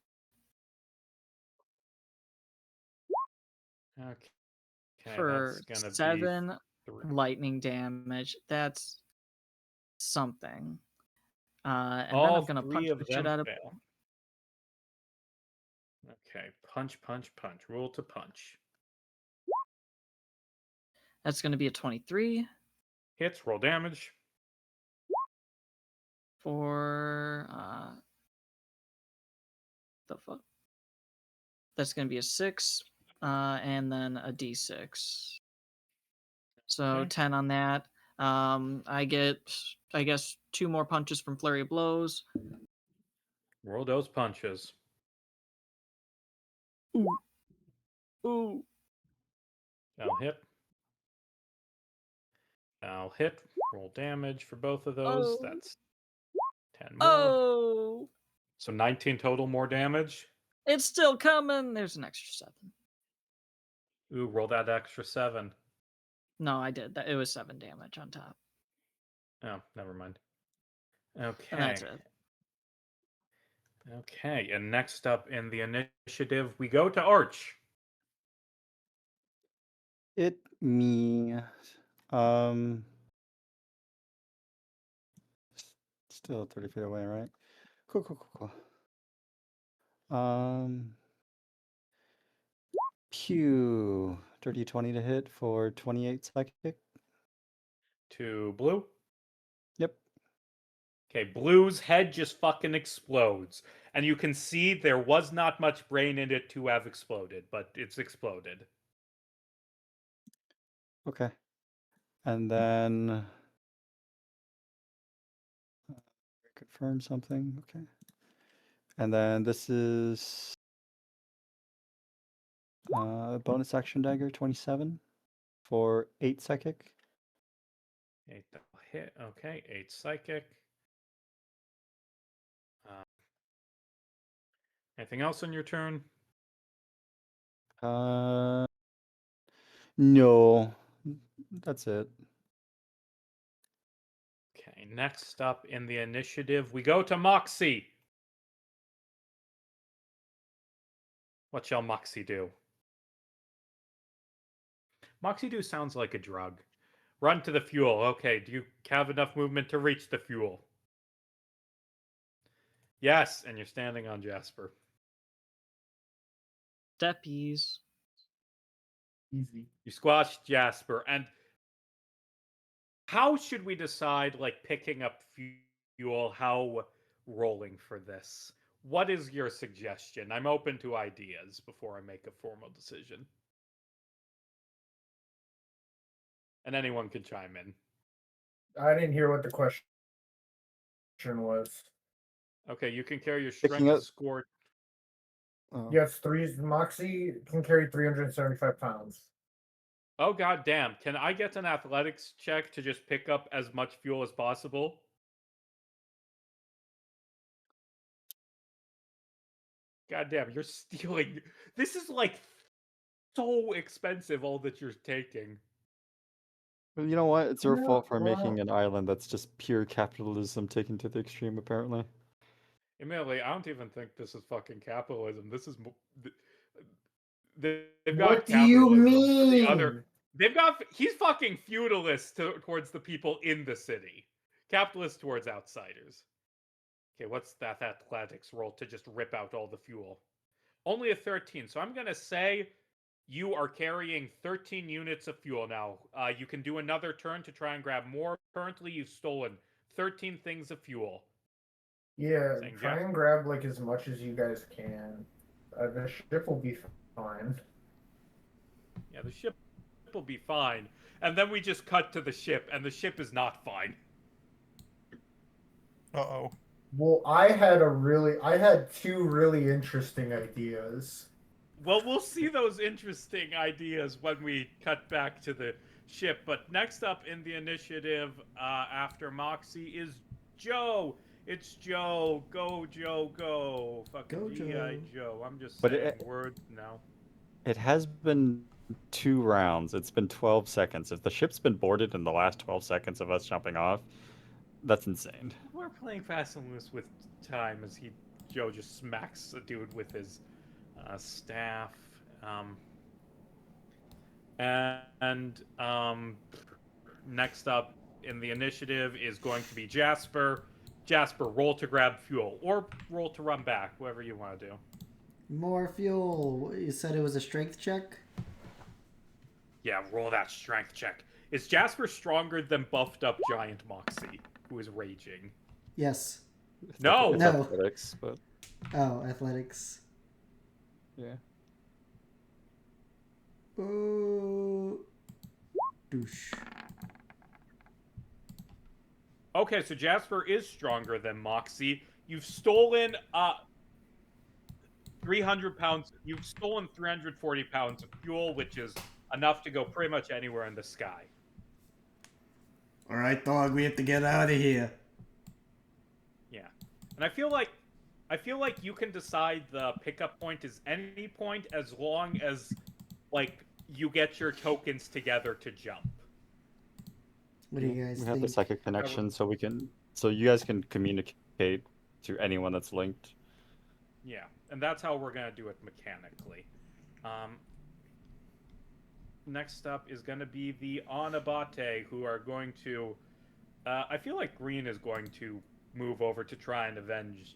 Okay, For that's gonna 7 be 3. lightning damage. That's something. And then All I'm gonna 3 punch of the shit them out of. fail. Okay, punch, punch, punch. Rule to punch. That's gonna be a 23 Hits, roll damage. for the fuck. That's gonna be a 6, and then a d6. So Okay. 10 on that. I get, I guess, 2 more punches from flurry of blows. Roll those punches. Ooh. I'll hit. I'll hit. Roll damage for both of those. Oh. That's 10 more. Oh. So 19 total more damage. It's still coming. There's an extra 7. Ooh, roll that extra 7. No, I did. It was 7 damage on top. Oh, never mind. And Okay. that's it. Okay, and next up in the initiative, we go to Arch. Me. Um. Still 30 feet away, right? Cool. Pew. Dirty 20 to hit for 28 psychic. To Blue. Yep. Okay, Blue's head just fucking explodes. And you can see there was not much brain in it to have exploded, but it's exploded. Okay. And then confirm something. Okay. And then this is bonus action dagger 27 for 8 psychic. 8 that'll hit. Okay, 8 psychic. Anything else on your turn? No. That's it. Okay, next up in the initiative, we go to Moxie. What shall Moxie do? Moxie do sounds like a drug. Run to the fuel. Okay, do you have enough movement to reach the fuel? Yes, and you're standing on Jasper. Steppies. Easy. You squashed Jasper, and how should we decide, like, picking up fuel, how rolling for this? What is your suggestion? I'm open to ideas before I make a formal decision. And anyone can chime in. I didn't hear what the question was. Okay, you can carry your Picking strength up- score. Oh. Yes, Moxie can carry 375 pounds. Oh, god damn. Can I get an athletics check to just pick up as much fuel as possible? God damn, you're stealing. This is like so expensive, all that you're taking. Well, you know what? It's our Yeah, fault for well- making an island that's just pure capitalism taken to the extreme, apparently. Admittedly, I don't even think this is fucking capitalism. This is they've got What do you capitalism for the other. mean? They've got he's fucking feudalist towards the people in the city, capitalist towards outsiders. Okay, what's that athletics roll to just rip out all the fuel? Only a 13. So I'm gonna say you are carrying 13 units of fuel now. You can do another turn to try and grab more. Currently, you've stolen 13 things of fuel. Yeah, Saying try Jeff? and grab like as much as you guys can. The ship will be fine. Yeah, the ship will be fine. And then we just cut to the ship, and the ship is not fine. Uh-oh. Well, I had two really interesting ideas. Well, we'll see those interesting ideas when we cut back to the ship. But next up in the initiative, after Moxie, is Joe. It's Joe. Go, Joe, go. Fucking Go, G.I. Joe. Joe. I'm just But saying words now. It has been 2 rounds. It's been 12 seconds. If the ship's been boarded in the last 12 seconds of us jumping off, that's insane. We're playing fast and loose with time as Joe just smacks a dude with his staff. Next up in the initiative is going to be Jasper. Jasper, roll to grab fuel or roll to run back, whatever you want to do. More fuel. You said it was a strength check? Yeah, roll that strength check. Is Jasper stronger than buffed up giant Moxie, who is raging? Yes. No! It's No. athletics, but Oh, athletics. yeah. Oh. Douche. Okay, so Jasper is stronger than Moxie. You've stolen 300 pounds. You've stolen 340 pounds of fuel, which is enough to go pretty much anywhere in the sky. All right, dog, we have to get out of here. Yeah, and I feel like you can decide the pickup point is any point as long as like you get your tokens together to jump. What do you guys We have the think? psychic connection, so you guys can communicate to anyone that's linked. Yeah, and that's how we're gonna do it mechanically. Next up is gonna be the Anabate, who are going to. I feel like Green is going to move over to try and avenge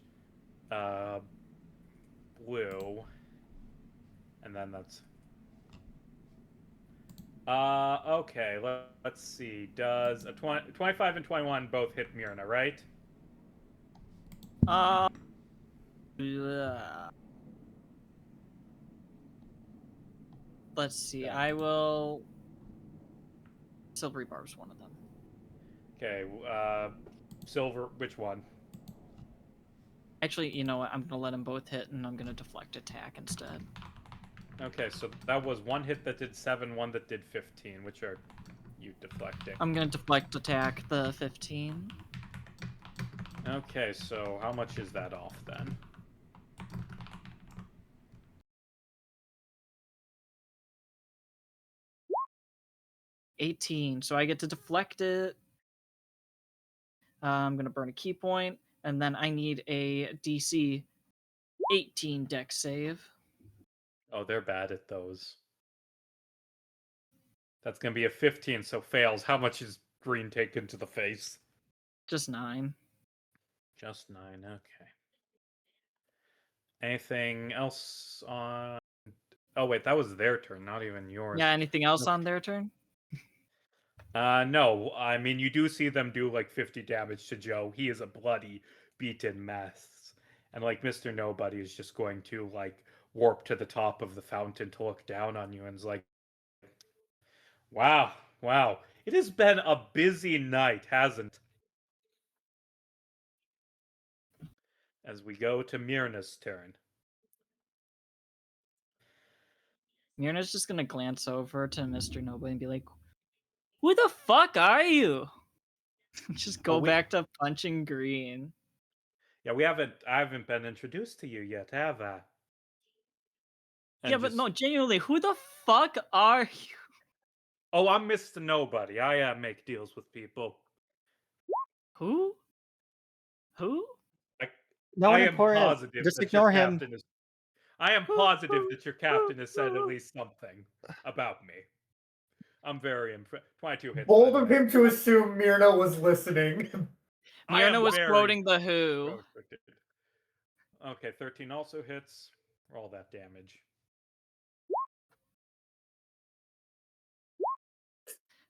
Blue, and then that's. Okay. Let's see. Does a 25 and 21 both hit Myrna, right? Yeah. Let's see. Okay. I will. Silvery Barb's one of them. Okay. Silver. Which one? Actually, you know what? I'm gonna let them both hit, and I'm gonna deflect attack instead. Okay, so that was one hit that did 7, one that did 15. Which are you deflecting? I'm gonna deflect attack the 15. Okay, so how much is that off then? $18. So I get to deflect it. I'm gonna burn a key point, and then I need a DC 18 dex save. Oh, they're bad at those. That's gonna be a 15, so fails. How much is Green taken to the face? Just 9. Just 9, okay. Anything else on... Oh, wait, that was their turn, not even yours. Yeah, anything else on their turn? No, I mean, you do see them do like 50 damage to Joe. He is a bloody, beaten mess. And like Mr. Nobody is just going to like warp to the top of the fountain to look down on you and is like, wow, wow. It has been a busy night, hasn't it? As we go to Myrna's turn. Myrna's just gonna glance over to Mr. Nobody and be like, "Who the fuck are you?" Just go back to punching green. Yeah, I haven't been introduced to you yet, have I? And Yeah, but just, no, genuinely, who the fuck are you? oh, I'm Mr. Nobody. I make deals with people. Who? Who? I, No I one am important. positive Just that your ignore him. captain is. I am positive that your captain has said at least something about me. I'm very impressed. 22 hits. Bold by the of way. him to assume Myrna was listening. I Myrna am was very quoting the Who. well-restricted. Okay, 13 also hits. Roll that damage.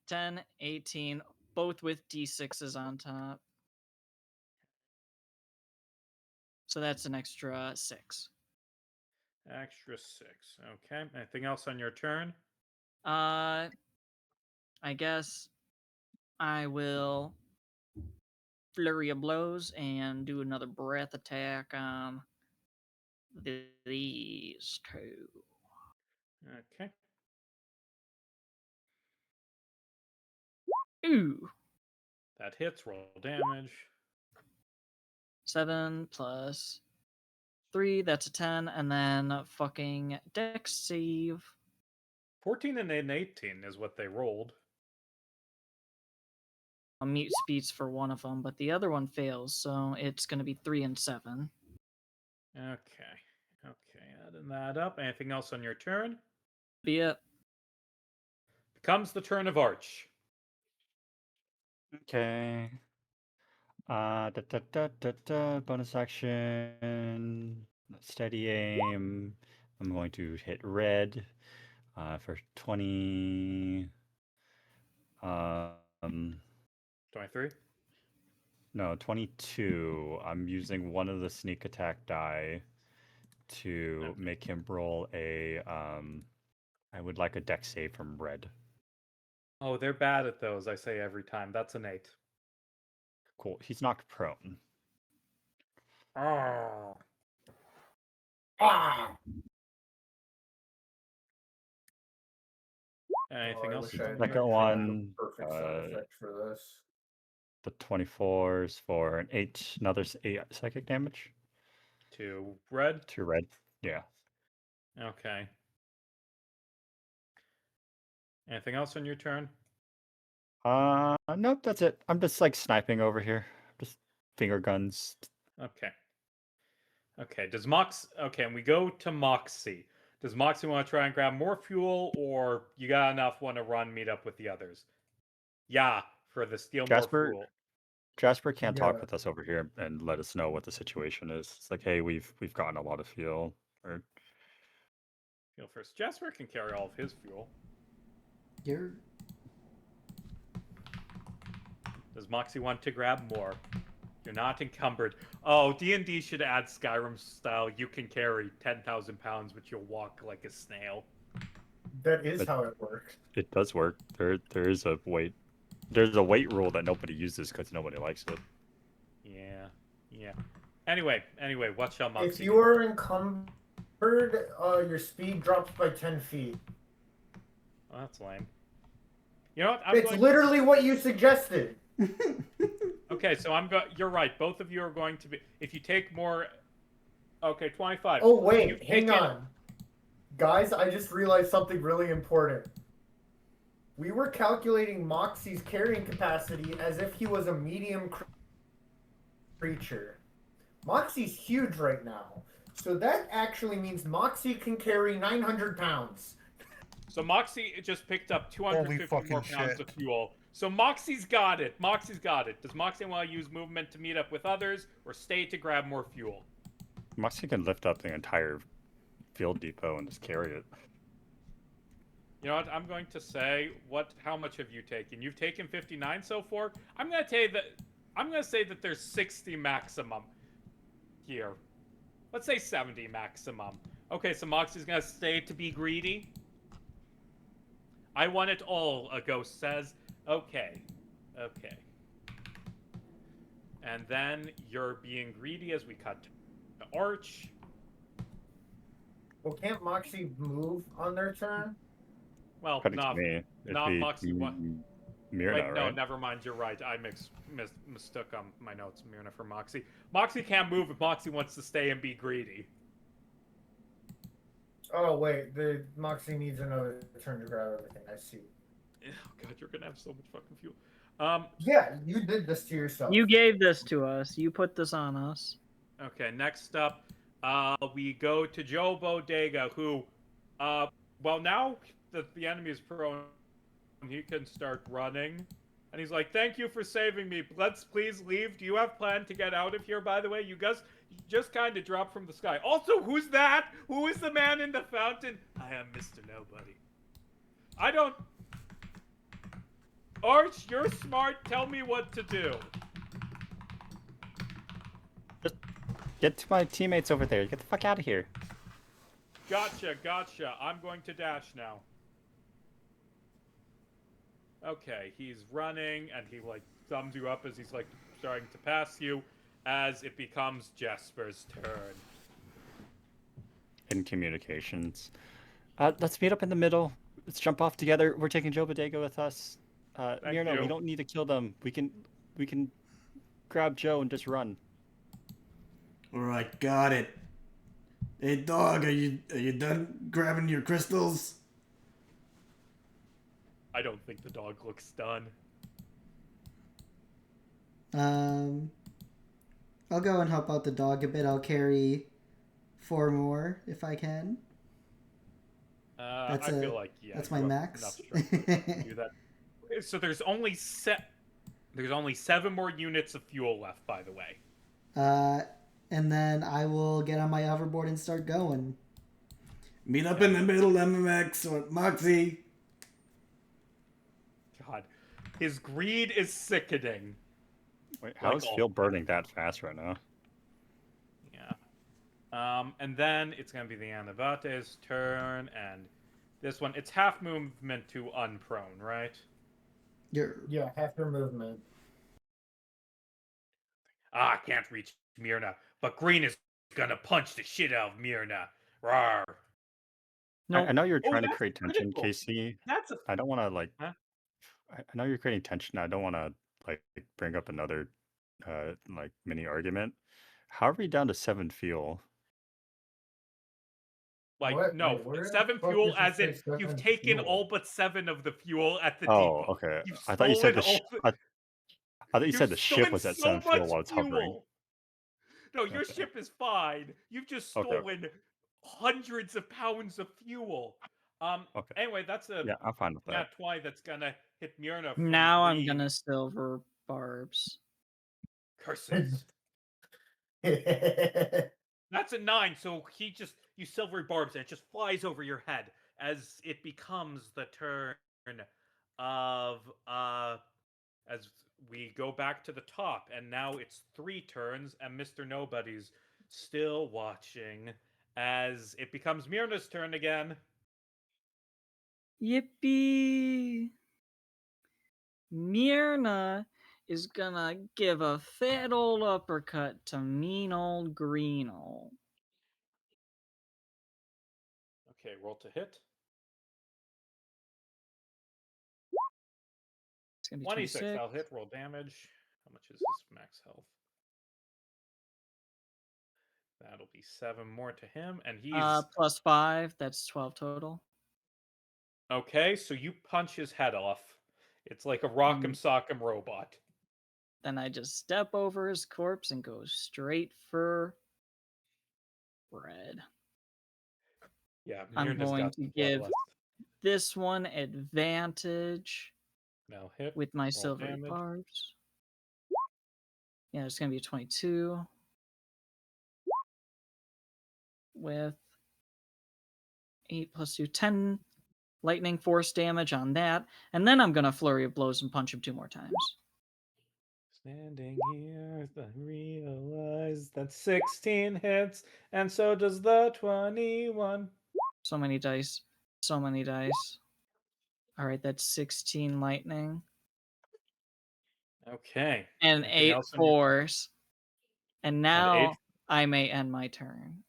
10, 18, both with d6s on top. So that's an extra 6. Extra 6. Okay. Anything else on your turn? I guess I will flurry of blows and do another breath attack on these two. Okay. Ooh. That hits. Roll damage. 7 plus 3, that's a 10, and then fucking dex save. 14 and an 18 is what they rolled. I'll mute speeds for one of them, but the other one fails, so it's going to be 3 and 7. Okay. Okay, adding that up. Anything else on your turn? Be it. Becomes the turn of Arch. Okay. Bonus action. Steady aim. I'm going to hit red for 20. 23. No, 22. I'm using one of the sneak attack die to make him roll a. I would like a dex save from red. Oh, they're bad at those, I say every time. That's an 8. Cool. He's knocked prone. Oh. Ah! Anything I else? wish I had Second the one, perfect sound effect for this. the 24s for an 8, another 8 psychic damage. To red? To red. Yeah. Okay. Anything else on your turn? Nope, that's it. I'm just like sniping over here. Just finger guns. Okay. Okay, okay, and we go to Moxie. Does Moxie want to try and grab more fuel, or you got enough, want to run, meet up with the others? Yeah, for the steal more fuel. Jasper can't talk Yeah. with us over here and let us know what the situation is. It's like, hey, we've gotten a lot of fuel. Or Fuel first. Jasper can carry all of his fuel. You're Does Moxie want to grab more? You're not encumbered. Oh, D&D should add Skyrim style. You can carry 10,000 pounds, but you'll walk like a snail. That is But- how it works. it does work. There is a weight. There's a weight rule that nobody uses because nobody likes it. Yeah, yeah. Anyway, what shall Moxie If you do? are encumbered, your speed drops by 10 feet. Oh, that's lame. You know what? It's literally what you suggested. Okay, so you're right. Both of you are going to be. If you take more. Okay, 25. Oh, You've wait, hang taken- on. Guys, I just realized something really important. We were calculating Moxie's carrying capacity as if he was a medium creature. Moxie's huge right now. So that actually means Moxie can carry 900 pounds. So Moxie just picked up 250 more fucking pounds shit. of fuel. So Moxie's got it. Moxie's got it. Does Moxie want to use movement to meet up with others, or stay to grab more fuel? Moxie can lift up the entire field depot and just carry it. You know what? I'm going to say how much have you taken? You've taken 59 so far. I'm going to say that there's 60 maximum here. Let's say 70 maximum. Okay, so Moxie's going to stay to be greedy. I want it all, a ghost says. Okay. Okay. And then you're being greedy as we cut to Arch. Well, can't Moxie move on their turn? Well, According to me, it'd not be Moxie. Myrna, Wait, no, right? never mind. You're right. I mistook my notes. Myrna for Moxie. Moxie can't move if Moxie wants to stay and be greedy. Oh wait, the Moxie needs another turn to grab everything. I see. Oh god, you're gonna have so much fucking fuel. Yeah, you did this to yourself. You gave this to us. You put this on us. Okay, next up, we go to Joe Bodega, who, well, now that the enemy is prone, he can start running. And he's like, thank you for saving me. Let's please leave. Do you have plan to get out of here, by the way? You guys just kind of dropped from the sky. Also, who's that? Who is the man in the fountain? I am Mr. Nobody. I don't... Arch, you're smart. Tell me what to do. Just get to my teammates over there. Get the fuck out of here. Gotcha. I'm going to dash now. Okay, he's running, and he, like, thumbs you up as he's, like, starting to pass you, as it becomes Jesper's turn. In communications. Let's meet up in the middle. Let's jump off together. We're taking Joe Bodega with us. Myrna, you. we don't need to kill them. We can grab Joe and just run. Alright, got it. Hey dog, are you done grabbing your crystals? I don't think the dog looks done. I'll go and help out the dog a bit. I'll carry 4 more if I can. I feel like, yeah. That's you my have max. enough strength to do that. So there's only 7 more units of fuel left, by the way. And then I will get on my hoverboard and start going. Meet up in the middle, MMX or Moxie. God. His greed is sickening. Wait, how is fuel burning that fast right now? Yeah. And then it's going to be the Anabate's turn, and this one, it's half movement to unprone, right? Yeah, half your movement. I can't reach Myrna, but Green is going to punch the shit out of Myrna. Rawr. No, I know you're trying to that's create tension, critical. Casey. That's a... I don't want to like. Huh? I know you're creating tension. I don't want to like bring up another like mini argument. How are we down to 7 fuel? Like, What? no, Wait, where the 7 fuck fuel does it as say in you've 7 taken fuel? all but 7 of the fuel at the Oh, depot. okay. You've I thought you said stolen I thought you said the You've ship stolen was at so 7 fuel much while it's hovering. fuel. No, your Okay. ship is fine. You've just Okay. stolen hundreds of pounds of fuel. Okay. Anyway, that's a Yeah, I'm fine with that. nat 20 that's gonna hit Myrna from now I'm Green. gonna silver barbs. Curses. That's a 9, so you silver barbs and it just flies over your head as it becomes the turn of as we go back to the top, and now it's 3 turns, and Mr. Nobody's still watching as it becomes Myrna's turn again. Yippee! Myrna is gonna give a fat old uppercut to mean old Greeno. Okay, roll to hit. It's gonna be 26. 26. I'll hit. Roll damage. How much is his max health? That'll be 7 more to him, and he's Plus 5. That's 12 total. okay. So you punch his head off. It's like a rock'em sock'em robot. Then I just step over his corpse and go straight for bread. Yeah, I'm Myrna's going got to some give bloodlust. this one advantage Now hit with my roll silver damage. barbs. Yeah, it's gonna be 22 with 8 plus 2, 10 lightning force damage on that, and then I'm gonna flurry of blows and punch him 2 more times. Standing here, I realize that 16 hits, and so does the 21. So many dice. So many dice. All right, that's 16 lightning Okay. and Anything 8 else on your force. And and now 8? I may end my turn.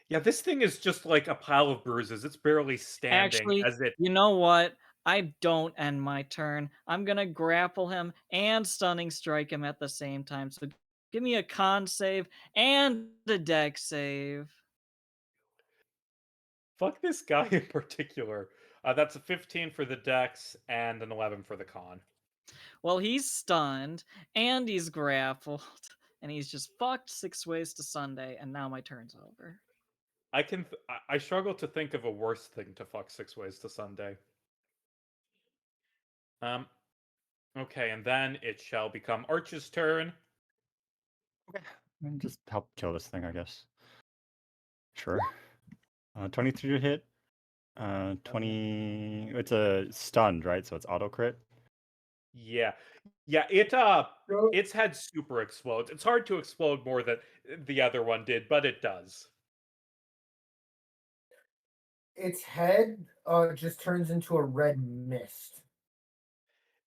Yeah, this thing is just like a pile of bruises. It's barely standing Actually, as it. you know what? I don't end my turn. I'm gonna grapple him and stunning strike him at the same time. So give me a con save and a dex save. Fuck this guy in particular. That's a 15 for the dex and an 11 for the con. Well, he's stunned and he's grappled, and he's just fucked 6 ways to Sunday, and now my turn's over. I struggle to think of a worse thing to fuck 6 ways to Sunday. Okay, and then it shall become Arch's turn. And just help kill this thing, I guess. Sure. 23 to hit. 20. It's a stunned, right? So it's auto crit. Yeah. Yeah, its head super explodes. It's hard to explode more than the other one did, but it does. Its head just turns into a red mist.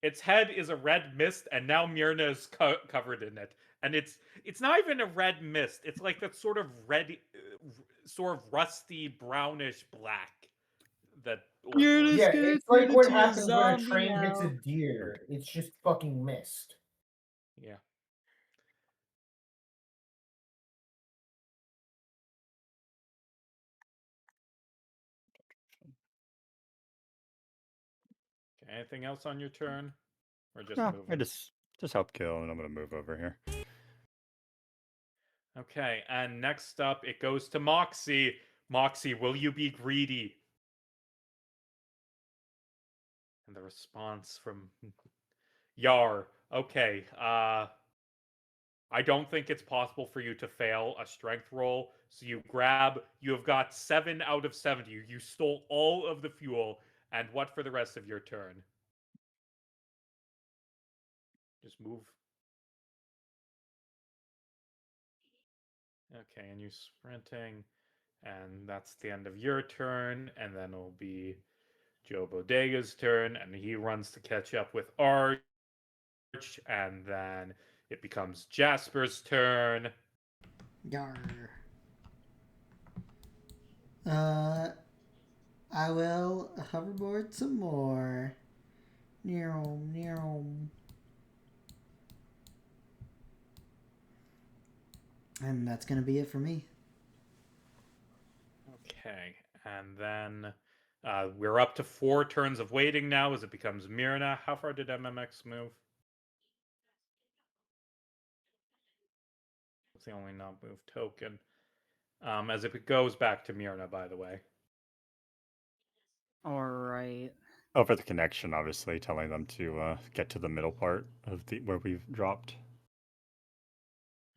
Its head is a red mist, and now Myrna is covered in it. And it's not even a red mist. It's like that sort of red, sort of rusty brownish black. That Myrna's Yeah, gonna it's like turn what into a happens when a zombie train hits a now. deer. It's just fucking mist. Yeah. Okay, anything else on your turn? Or just No, I moving? just help kill, and I'm gonna move over here. Okay, and next up it goes to Moxie. Moxie, will you be greedy? And the response from Yar. Okay, I don't think it's possible for you to fail a strength roll. So you have got 7 out of 70. You stole all of the fuel. And what for the rest of your turn? Just move. Okay, and you're sprinting. And that's the end of your turn. And then it'll be Joe Bodega's turn. And he runs to catch up with Arch. And then it becomes Jasper's turn. Yar. I will hoverboard some more. And that's gonna be it for me. Okay, and then we're up to 4 turns of waiting now as it becomes Myrna. How far did MMX move? It's the only not move token. As if it goes back to Myrna, by the way. All right. Oh, for the connection, obviously, telling them to get to the middle part of the where we've dropped.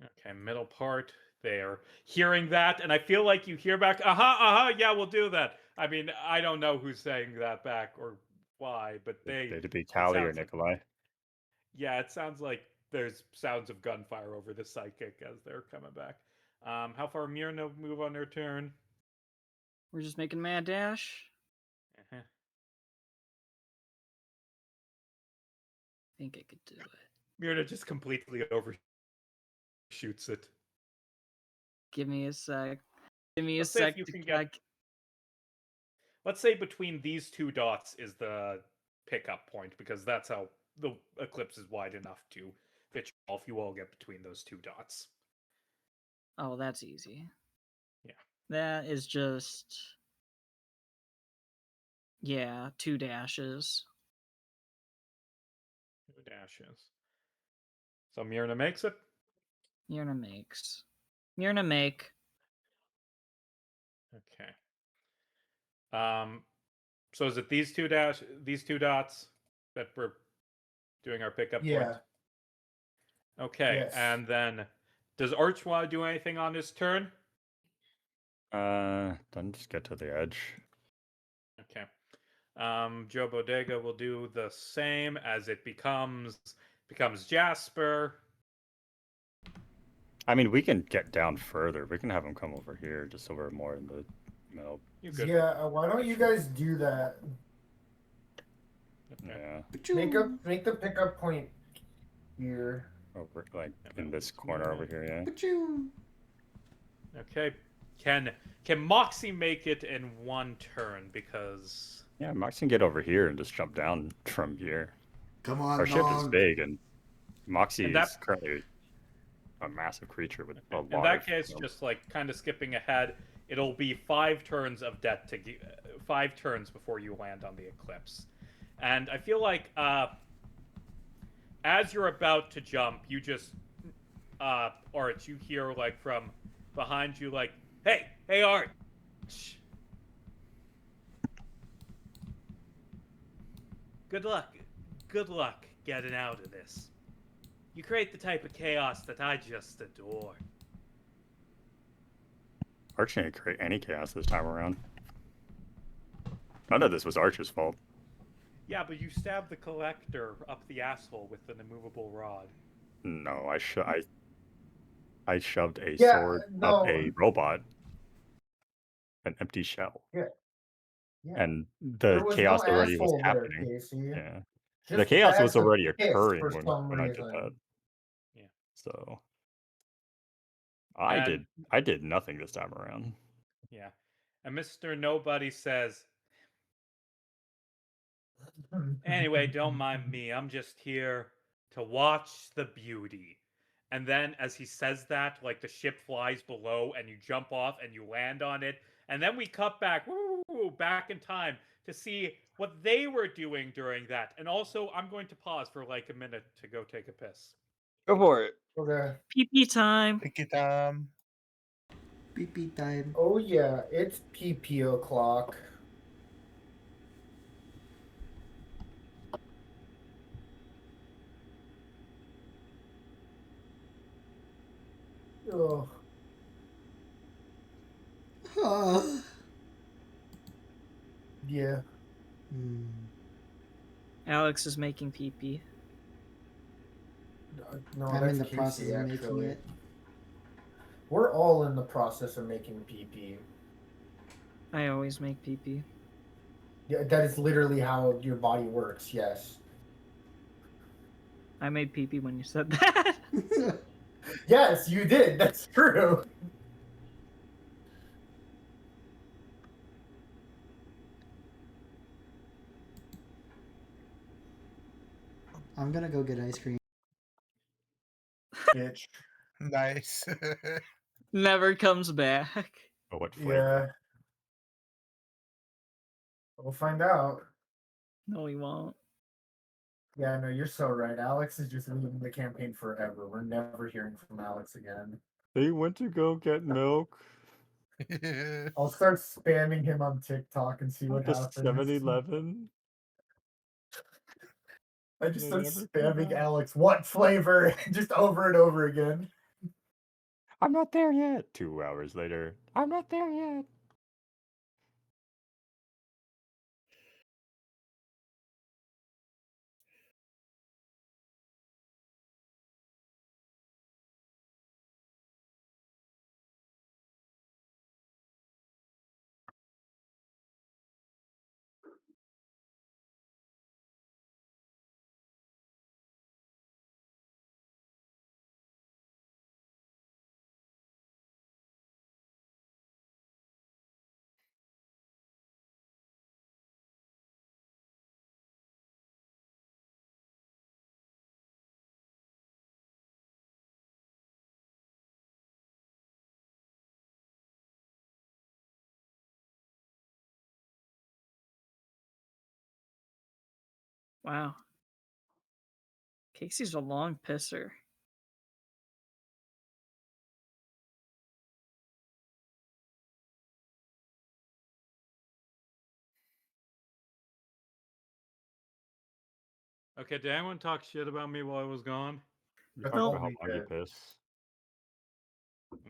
Okay, middle part. They're hearing that, and I feel like you hear back, aha, yeah, we'll do that. I mean, I don't know who's saying that back or why, but It'd be it Callie or sounds like, Nikolai. yeah, it sounds like there's sounds of gunfire over the psychic as they're coming back. How far Myrna move on their turn? We're just making mad dash. Uh-huh. I think I could do it. Myrna just completely overshoots it. Give me a sec. Give me a Let's say if sec you to can get. Let's say between these 2 dots is the pickup point, because that's how the eclipse is wide enough to fit you all if you all get between those 2 dots. Oh, that's easy. Yeah. That is just. Yeah, 2 dashes. 2 dashes. So Myrna makes it. Myrna makes. Myrna make. Okay. So is it these two dots that we're doing our pickup Yeah. point? Okay, Yes. and then does Arch want to do anything on his turn? Then just get to the edge. Okay. Joe Bodega will do the same as it becomes Jasper. I mean, we can get down further. We can have him come over here, just so we're more in the middle. You good? Yeah, why don't you guys do that? Yeah. Make the pickup point here. Over, like, in this corner over here, yeah. Pachoo. Okay. Can Moxie make it in one turn? Because Yeah, Max can get over here and just jump down from here. Come on, Our ship is dog. big, and Moxie And that- is currently a massive creature with a lot in that of, case, you know, just like kind of skipping ahead, it'll be 5 turns of debt to 5 turns before you land on the eclipse. And I feel like as you're about to jump, you just Arch, you hear like from behind you, like, hey, Arch. Good luck getting out of this. You create the type of chaos that I just adore. Arch didn't create any chaos this time around. None of this was Arch's fault. Yeah, but you stabbed the collector up the asshole with an immovable rod. No, I shoved a Yeah, sword no. up a robot. An empty shell. Yeah. And There the was chaos no already was asshole there, happening. Casey. Yeah. Just The chaos was bags of already piss occurring for when some I did that. reason. Yeah. So I did nothing this time around. Yeah. And Mr. Nobody says, anyway, don't mind me. I'm just here to watch the beauty. And then as he says that, like the ship flies below and you jump off and you land on it. And then we cut back in time to see what they were doing during that. And also, I'm going to pause for like a minute to go take a piss. Go for it. Okay. Pee time. Take your time. Beep beep time. Oh yeah, it's PP o'clock. Oh. Yeah. Hmm. Alex is making pee. No, I'm that's in the Casey, process of making actually. it. We're all in the process of making PP. I always make pee. Yeah, that is literally how your body works. Yes. I made pee when you said that. Yes, you did. That's true. I'm gonna go get ice cream. Bitch. Nice. Never comes back. But what flavor? Yeah. We'll find out. No, he won't. Yeah, no, you're so right. Alex is just leaving the campaign forever. We're never hearing from Alex again. They went to go get milk I'll start spamming him on TikTok and see what at the happens. 7-Eleven. I just They start never come spamming back. Alex. What flavor? Just over and over again. I'm not there yet. 2 hours later. I'm not there yet. Wow. Casey's a long pisser. Okay, did anyone talk shit about me while I was gone? You That's talked all about how we long you did. piss.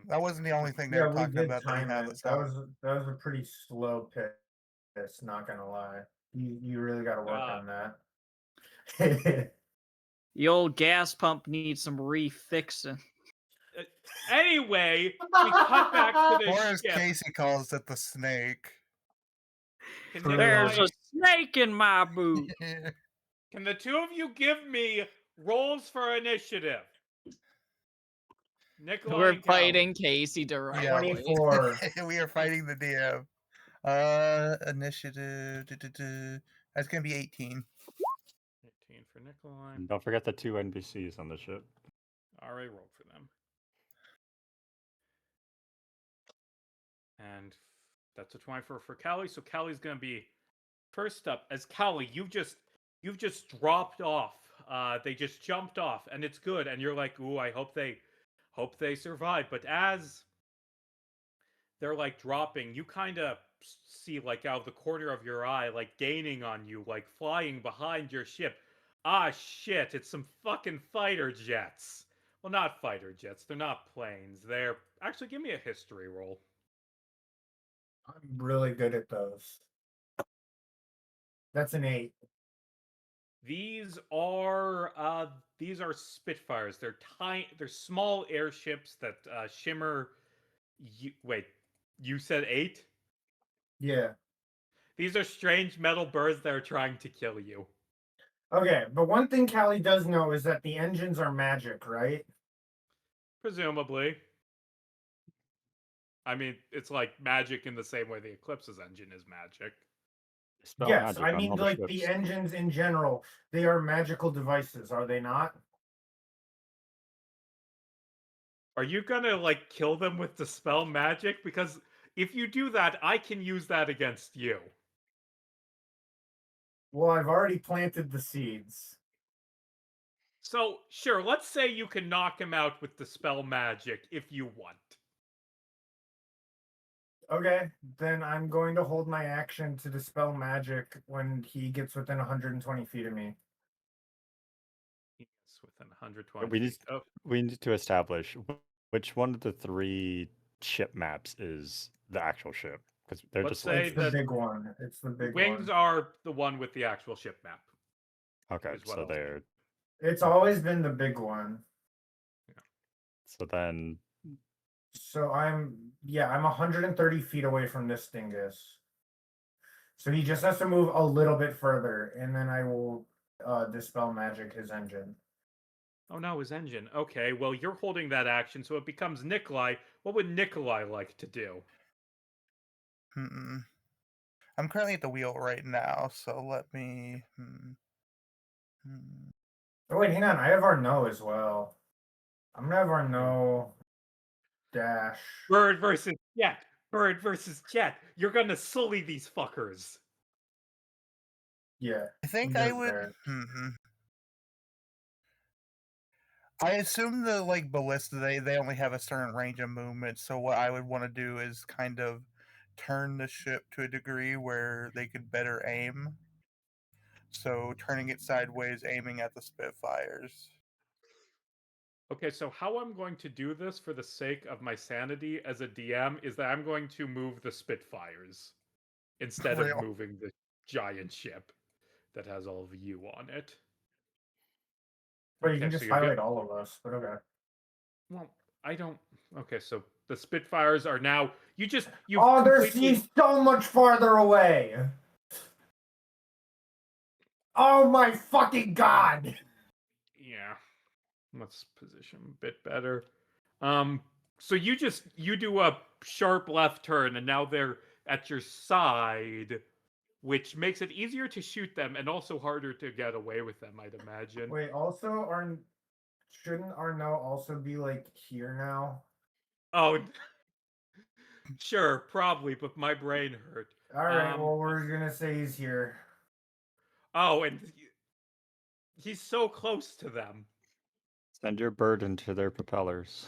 That wasn't the only thing they Yeah, were we talking did about that you time had it. us That out. was a pretty slow piss, not gonna lie. You really got to work Ah. on that. The old gas pump needs some refixing. Anyway, we cut back to the Or as ship. Casey calls it, the snake. Can, True. There's Nikolai, a snake in my boot. can the two of you give me rolls for initiative? Nikolai We're and Callie. fighting Casey directly. 24. We are fighting the DM. Initiative. That's gonna be 18. 18 for Nikolai. And don't forget the 2 NPCs on the ship. I already rolled for them. And that's a 24 for Callie. So Callie's gonna be first up. As Callie, you've just dropped off. They just jumped off, and it's good. And you're like, ooh, I hope they survive. But as they're like dropping, you kind of see like out of the corner of your eye, like gaining on you, like flying behind your ship. Ah, shit! It's some fucking fighter jets. Well, not fighter jets. They're not planes. They're actually, give me a history roll. I'm really good at those. That's an 8. These are Spitfires. They're tiny. They're small airships that shimmer. Wait, you said 8? Yeah. These are strange metal birds that are trying to kill you. Okay, but one thing Callie does know is that the engines are magic, right? Presumably. I mean, it's like magic in the same way the Eclipse's engine is magic. Spell Yes, magic I on mean all the like the ships. engines in general. They are magical devices, are they not? Are you gonna like kill them with dispel magic? Because if you do that, I can use that against you. Well, I've already planted the seeds. So sure, let's say you can knock him out with dispel magic if you want. Okay, then I'm going to hold my action to dispel magic when he gets within 120 feet of me. Yes, within 120 We need, feet. Oh, we need to establish which one of the 3 ship maps is the actual ship. Because they're let's just say It's the that big one. It's the big wings one. are the one with the actual ship map. Okay, is what so I'll do. they're... It's always been the big one. So then... So I'm 130 feet away from this dingus. So he just has to move a little bit further, and then I will dispel magic his engine. Oh no, his engine. Okay, well you're holding that action, so it becomes Nikolai. What would Nikolai like to do? I'm currently at the wheel right now, so let me. Oh wait, hang on. I have Arnaud as well. I'm gonna have Arnaud dash. Bird versus jet. Bird versus jet. You're gonna sully these fuckers. Yeah. I think he I goes would. there. I assume the ballista they only have a certain range of movement, so what I would want to do is kind of turn the ship to a degree where they could better aim. So turning it sideways, aiming at the Spitfires. Okay, so how I'm going to do this for the sake of my sanity as a DM is that I'm going to move the Spitfires instead of Real. moving the giant ship that has all of you on it. But you Okay, can so just you'll highlight get... all of us. But okay. Well, I don't... Okay, so the Spitfires are now... You've Oh, completely... he's so much farther away. Oh my fucking god! Yeah. Let's position a bit better. So you do a sharp left turn, and now they're at your side, which makes it easier to shoot them and also harder to get away with them, I'd imagine. Wait, also, shouldn't Arnaud also be like here now? Oh, sure, probably, but my brain hurt. All right, well, we're gonna say he's here. Oh, and he's so close to them. Send your bird into their propellers.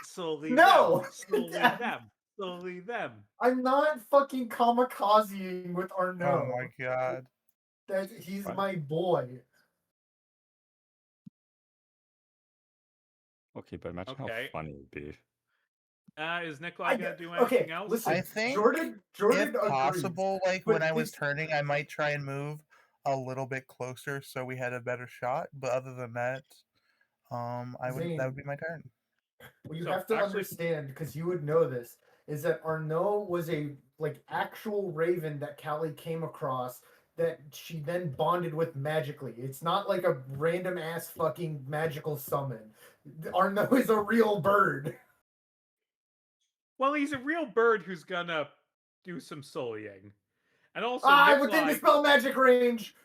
Slowly No! them. Slowly them. Slowly them. I'm not fucking kamikazeing with Oh Arnaud. my god. He's What? my boy. Okay, but imagine Okay. how funny it'd be. Is Nikolai I gonna get- do okay, anything else? listen. I think Jordan if agrees. possible, like but when I was this- turning, I might try and move a little bit closer so we had a better shot. But other than that, that Zane, would be my turn. What you So, have to actually- understand, because you would know this, is that Arnaud was a actual raven that Callie came across that she then bonded with magically. It's not like a random ass fucking magical summon. Arnaud is a real bird. Well, he's a real bird who's gonna do some sullying. And also, Within Nikolai, dispel magic range.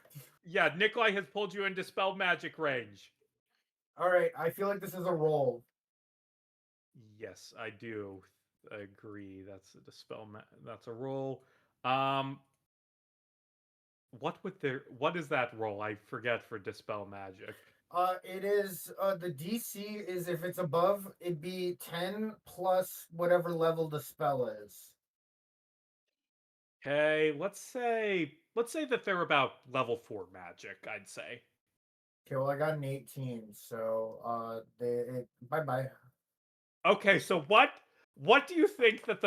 yeah, Nikolai has pulled you in Dispel Magic range. All right, I feel like this is a roll. Yes, I do agree. That's a Dispel that's a roll. What is that roll? I forget for Dispel Magic. It is the DC is if it's above, it'd be 10 plus whatever level the spell is. Okay, let's say that they're about level 4 magic, I'd say. Okay, well I got an 18, so bye bye. Okay, so what do you think that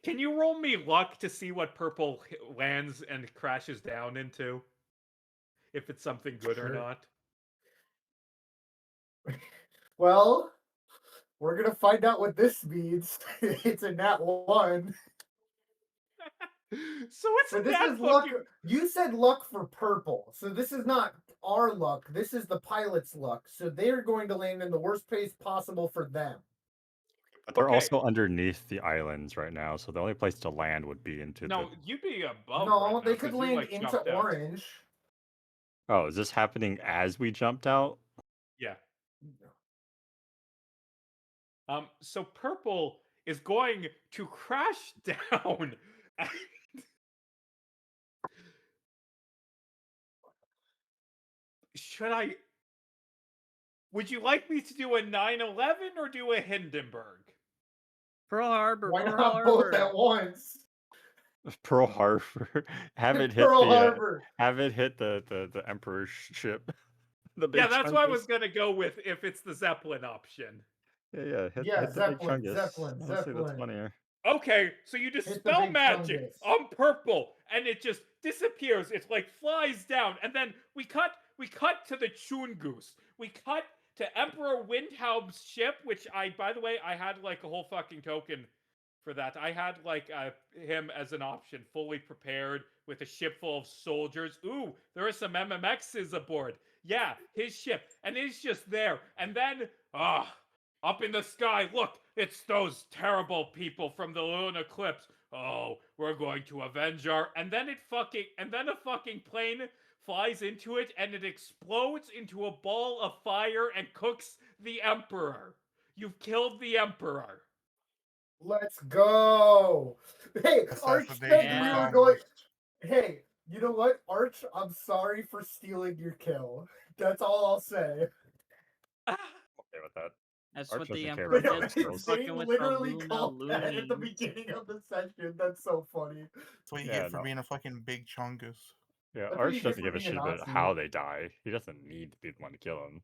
can you roll me luck to see what purple lands and crashes down into? If it's something good or Sure. not. Well, we're gonna find out what this means. It's a nat 1. So it's But this that is luck. fucking... You said luck for purple, so this is not our luck. This is the pilot's luck. So they're going to land in the worst place possible for them. But they're Okay. also underneath the islands right now, so the only place to land would be into No, the... you'd be above. No, right now, they could 'cause you, land like, into jumped out. orange. Oh, is this happening as we jumped out? Yeah. So purple is going to crash down. Would you like me to do a 9/11 or do a Hindenburg? Pearl Harbor. Why Pearl not both Harbor. at once? Pearl Harbor. Have it hit Pearl the Harbor. have it hit the Emperor's ship. The big Yeah, that's what I Chungus. was gonna go with if it's the Zeppelin option. Yeah, hit Yeah, the big Zeppelin, Chungus. Zeppelin, Honestly, that's Zeppelin. funnier. Okay, so you the dispel big magic Chungus. on purple, and it just disappears. It like flies down, and then we cut to the Chüngüs. We cut to Emperor Windhelm's ship, which by the way, I had like a whole fucking token for that. I had like him as an option, fully prepared with a ship full of soldiers. Ooh, there are some MMXs aboard. Yeah, his ship, and he's just there, and then up in the sky, look, it's those terrible people from the lunar eclipse. Oh, we're going to avenge our... And then a fucking plane flies into it, and it explodes into a ball of fire and cooks the Emperor. You've killed the Emperor. Let's go. Hey, Arch Assassination said we were accomplished. going. Hey, you know what, Arch? I'm sorry for stealing your kill. That's all I'll say. Okay with that. That's Arch what the doesn't care Emperor about gets those for skills. fucking Zane with literally the called that at the loonies. beginning of the session. That's so funny. That's what you Yeah, get for no. being a fucking big chungus. Yeah, That's what you Arch get doesn't for give a being a shit about Nazi. how they die. He doesn't need to be the one to kill them.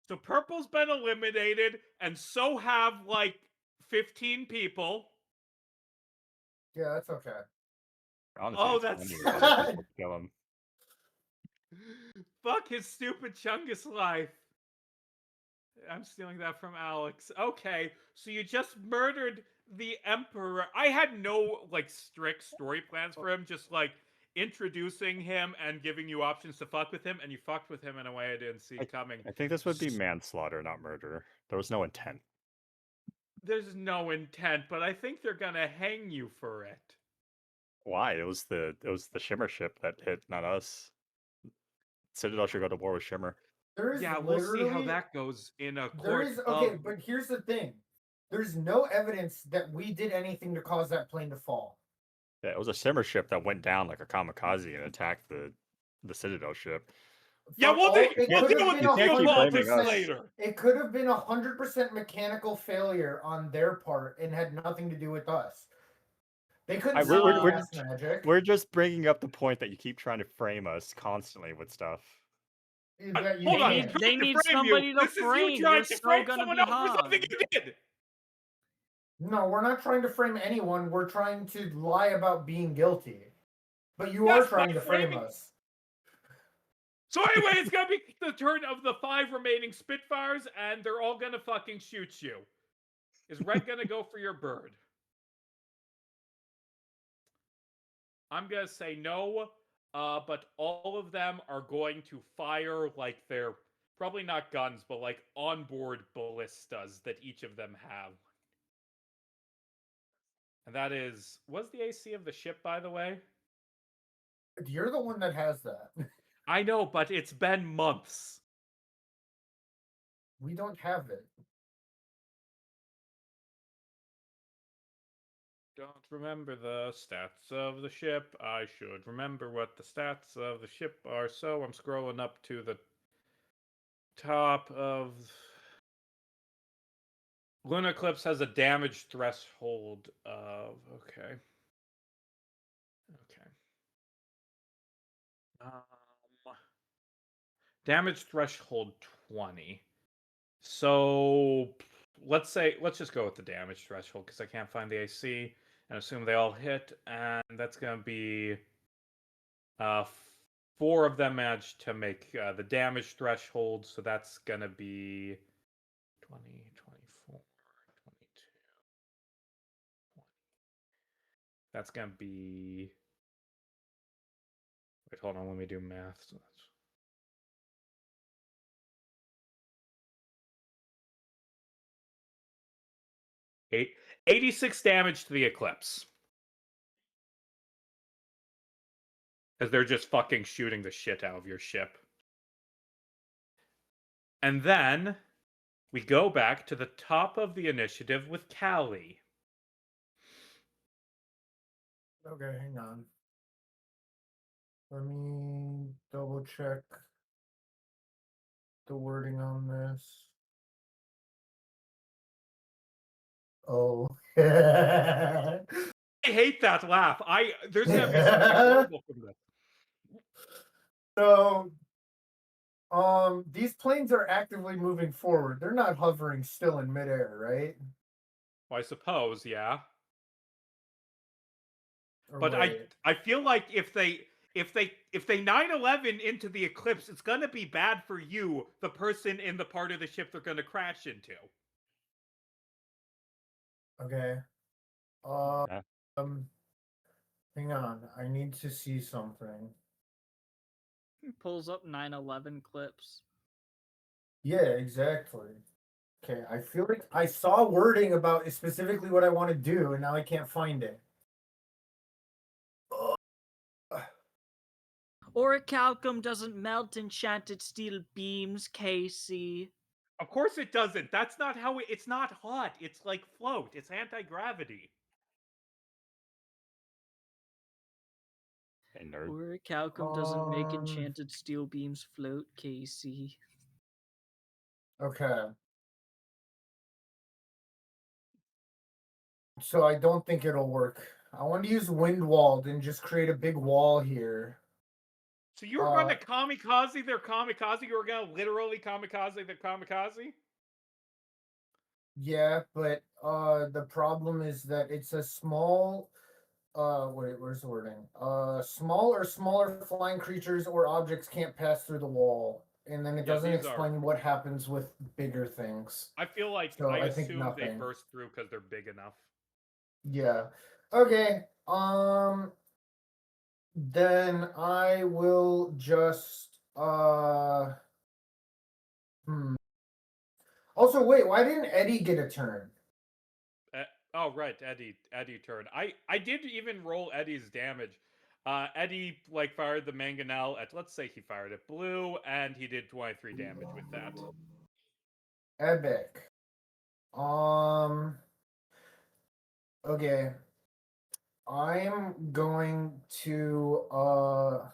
So purple's been eliminated, and so have like 15 people. Yeah, that's okay. Honestly, Oh, it's that's funnier for other people to kill him. Fuck his stupid Chungus life. I'm stealing that from Alex. Okay, so you just murdered the Emperor. I had no like strict story plans for him, just like introducing him and giving you options to fuck with him, and you fucked with him in a way I didn't see coming. I think this would be manslaughter, not murder. There was no intent. There's no intent, but I think they're gonna hang you for it. Why? It was the Shimmer ship that hit, not us. Citadel should go to war with Shimmer. There is Yeah, we'll see how literally- that goes in a There court is okay, of... but here's the thing. There's no evidence that we did anything to cause that plane to fall. Yeah, it was a Shimmer ship that went down like a kamikaze and attacked the Citadel ship. Yeah, we'll deal with the fuel politics 100% later. It could have been 100% mechanical failure on their part and had nothing to do with us. They couldn't see we're gas magic. We're just bringing up the point that you keep trying to frame us constantly with stuff. That you Hold on, can't. They need frame somebody you. to This is frame. you trying You're to so frame gonna someone be else for something hung. you did. No, we're not trying to frame anyone. We're trying to lie about being guilty. But you Yes, are trying by to frame framing- us. So anyway, it's gonna be the turn of the 5 remaining Spitfires, and they're all gonna fucking shoot you. Is Red gonna go for your bird? I'm gonna say no, but all of them are going to fire like they're probably not guns, but like onboard ballistas that each of them have. And that is, what's the AC of the ship, by the way? You're the one that has that. I know, but it's been months. We don't have it. Don't remember the stats of the ship. I should remember what the stats of the ship are. So I'm scrolling up to the top of Lunar Eclipse has a damage threshold of okay. Damage threshold 20. So let's just go with the damage threshold because I can't find the AC and assume they all hit, and that's gonna be 4 of them managed to make the damage threshold, so that's gonna be 20, 24, 22. 20. That's gonna be. Wait, hold on, let me do math. So that's 86 damage to the Eclipse. Because they're just fucking shooting the shit out of your ship. And then we go back to the top of the initiative with Callie. Okay, hang on. Let me double check the wording on this. Oh. I hate that laugh. There's gonna be something horrible from this. So, these planes are actively moving forward. They're not hovering still in midair, right? Well, I suppose, yeah. Or But wait. I feel like if they 9/11 into the Eclipse, it's gonna be bad for you, the person in the part of the ship they're gonna crash into. Okay. Yeah. Hang on. I need to see something. Pulls up 9/11 clips. Yeah, exactly. Okay, I feel like I saw wording about specifically what I want to do, and now I can't find it. Orichalcum doesn't melt enchanted steel beams, Casey. Of course it doesn't. That's not how it's not hot. It's like float. It's anti-gravity. Hey, nerd. Orichalcum doesn't make enchanted steel beams float, Casey. Okay. So I don't think it'll work. I want to use Windwalled and just create a big wall here. So you're gonna kamikaze their kamikaze? You're gonna literally kamikaze their kamikaze? Yeah, but the problem is that it's a small wait, where's the wording? Small or smaller flying creatures or objects can't pass through the wall. And then it Yeah, doesn't these are- explain what happens with bigger things. I feel like So I I think assume they nothing. burst through because they're big enough. Yeah. Okay. Then I will just Also, wait, why didn't Eddie get a turn? Oh right, Eddie turn. I did even roll Eddie's damage. Eddie like fired the mangonel at, let's say he fired at blue, and he did 23 damage with that. Epic. Okay. I'm going to oh,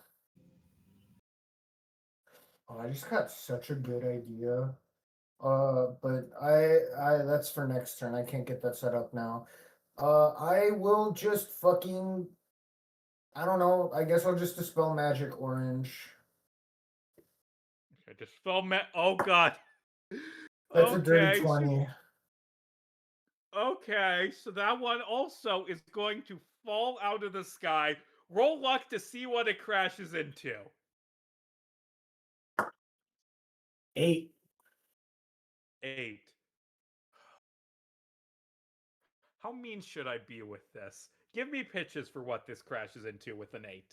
I just got such a good idea. But I that's for next turn. I can't get that set up now. I will just fucking I don't know. I guess I'll just dispel magic orange. Okay, dispel oh god. That's a dirty Okay, 20. Okay, so that one also is going to fall out of the sky. Roll luck to see what it crashes into. 8. 8. How mean should I be with this? Give me pitches for what this crashes into with an 8.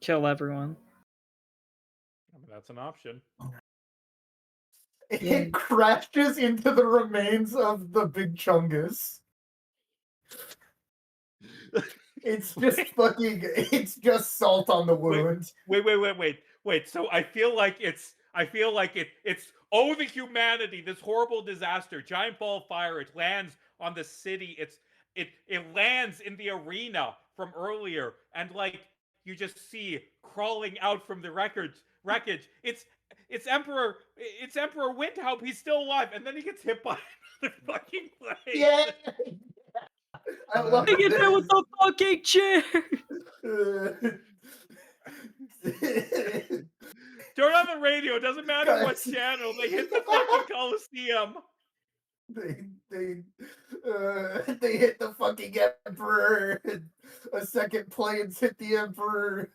Kill everyone. I mean, that's an option. It crashes into the remains of the big Chüngüs. It's just fucking. It's just salt on the wound. Wait. So I feel like it's oh, the humanity, this horrible disaster, giant ball of fire. It lands on the city. It lands in the arena from earlier, and like you just see crawling out from the wreckage. It's Emperor Windhelm. He's still alive, and then he gets hit by another fucking plane. Yeah. I love Get hit this. with the fucking chair. Turn on the radio. It doesn't matter what Guys. channel. They hit the fucking Coliseum. They hit the fucking Emperor. A second plane's hit the Emperor.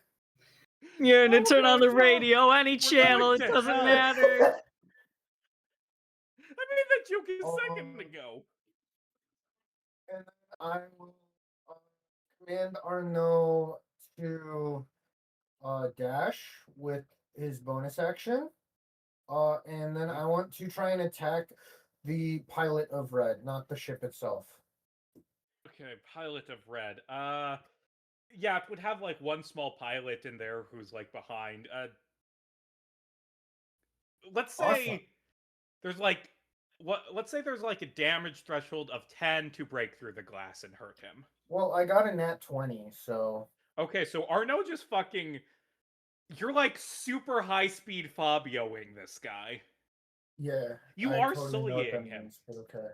Yeah, and Oh, then turn on the God, radio, any we're channel, going it to doesn't hell. matter. I made that joke a second ago. And then I will command Arnaud to dash with his bonus action. And then I want to try and attack the pilot of Red, not the ship itself. Okay, pilot of Red. Yeah, it would have like one small pilot in there who's like behind. Let's say Awesome. there's like let's say there's like a damage threshold of 10 to break through the glass and hurt him. Well, I got a nat 20, so Okay, so Arnaud just fucking you're like super high speed Fabioing this guy. yeah. You I are totally know what that sullying him. means, but okay.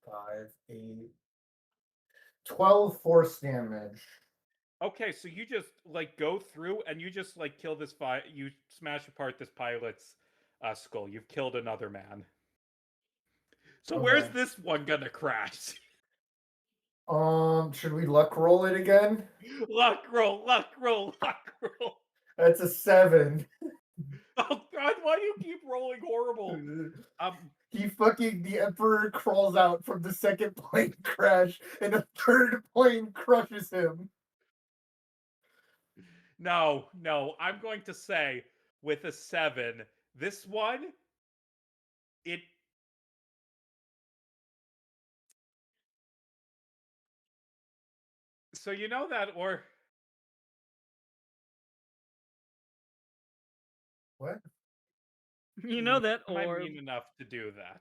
5, 8, 12 force damage. Okay, so you just like go through and you just like kill this you smash apart this pilot's skull. You've killed another man. So where's Okay. this one gonna crash? Should we luck roll it again? Luck roll. That's a 7. Oh God, why do you keep rolling horrible? The Emperor crawls out from the second plane crash, and a third plane crushes him. No, I'm going to say with a 7, this one, it. So you know that, or What? You know that am I orb. mean enough to do that?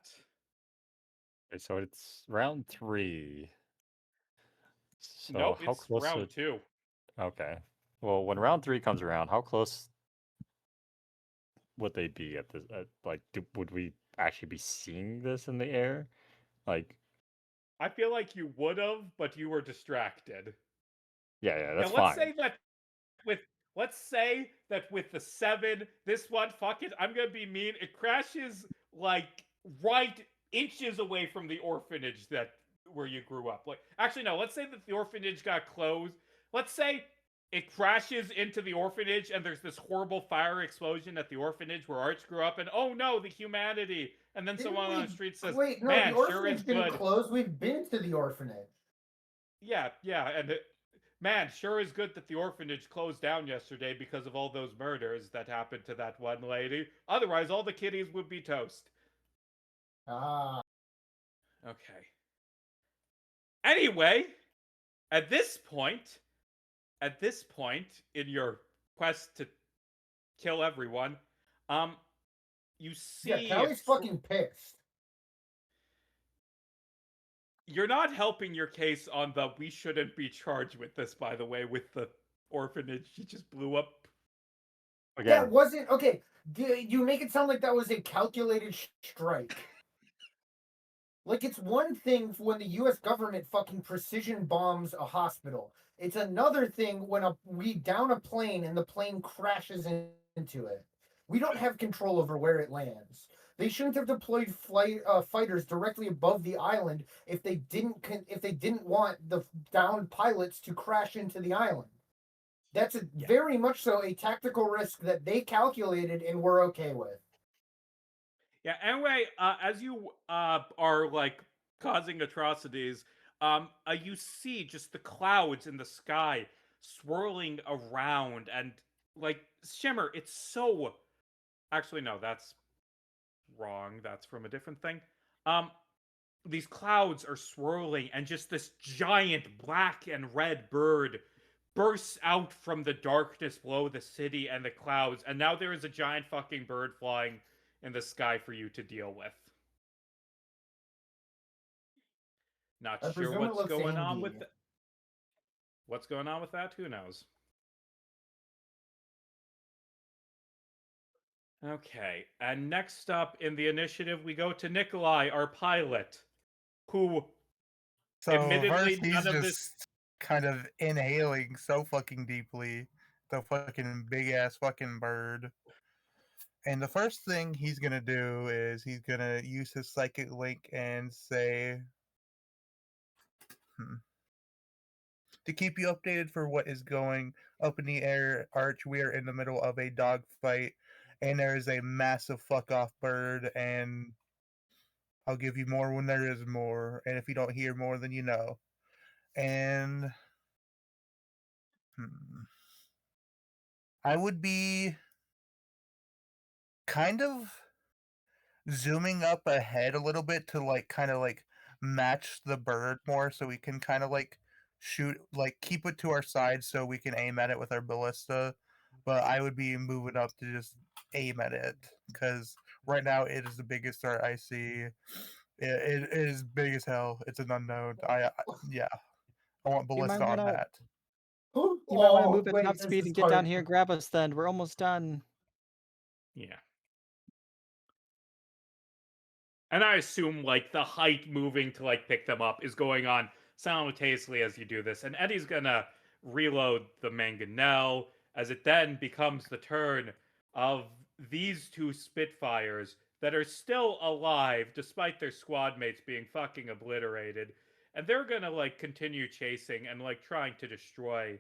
Okay, so it's round 3. So Nope, how it's close? round 2. Okay. Well, when round 3 comes around, how close would they be at this? Like, would we actually be seeing this in the air? Like, I feel like you would have, but you were distracted. yeah, that's let's fine. say that with the 7, this one, fuck it, I'm gonna be mean. It crashes like right inches away from the orphanage where you grew up. Like, actually, no. Let's say that the orphanage got closed. Let's say it crashes into the orphanage, and there's this horrible fire explosion at the orphanage where Arch grew up, and oh no, the humanity. And then someone on the street says, Wait, no, "Man, the sure is orphanage didn't good." close. We've been to the orphanage. Yeah, and man, sure is good that the orphanage closed down yesterday because of all those murders that happened to that one lady. Otherwise, all the kitties would be toast. Ah. Okay. Anyway, at this point in your quest to kill everyone, you see. Yeah, Callie's fucking pissed. You're not helping your case on the we shouldn't be charged with this, by the way, with the orphanage. He just blew up. Again, That wasn't okay. You make it sound like that was a calculated strike. Like, it's one thing when the U.S. government fucking precision bombs a hospital. It's another thing when we down a plane and the plane crashes into it. We don't have control over where it lands. They shouldn't have deployed fighters directly above the island if they didn't want the downed pilots to crash into the island. That's very much so a tactical risk that they calculated and were okay with. Yeah. Anyway, as you are like causing atrocities, you see just the clouds in the sky swirling around, and like Shimmer. It's so. Actually, no, that's wrong. That's from a different thing. Um, these clouds are swirling, and just this giant black and red bird bursts out from the darkness below the city and the clouds, and now there is a giant fucking bird flying in the sky for you to deal with. Not I sure presume it what's looks going on angry. with what's going on with that. Who knows? Okay, and next up in the initiative, we go to Nikolai, our pilot, who So admittedly first he's none of this. just kind of inhaling so fucking deeply the fucking big ass fucking bird. And the first thing he's gonna do is he's gonna use his psychic link and say, hmm, to keep you updated for what is going up in the air, Arch, we are in the middle of a dogfight, and there is a massive fuck off bird, and I'll give you more when there is more, and if you don't hear more, then you know. And I would be kind of zooming up ahead a little bit to like kind of like match the bird more so we can kind of like shoot like keep it to our side so we can aim at it with our ballista, but I would be moving up to just aim at it because right now it is the biggest threat I see. It is big as hell. It's an unknown. Yeah, I want You might ballista on wanna that. you might wanna Oh, move at top wait, this speed is and get down hard. here and grab us then. We're almost done. Yeah. And I assume like the height moving to like pick them up is going on simultaneously as you do this. And Eddie's gonna reload the mangonel as it then becomes the turn of these two Spitfires that are still alive despite their squad mates being fucking obliterated. And they're gonna like continue chasing and like trying to destroy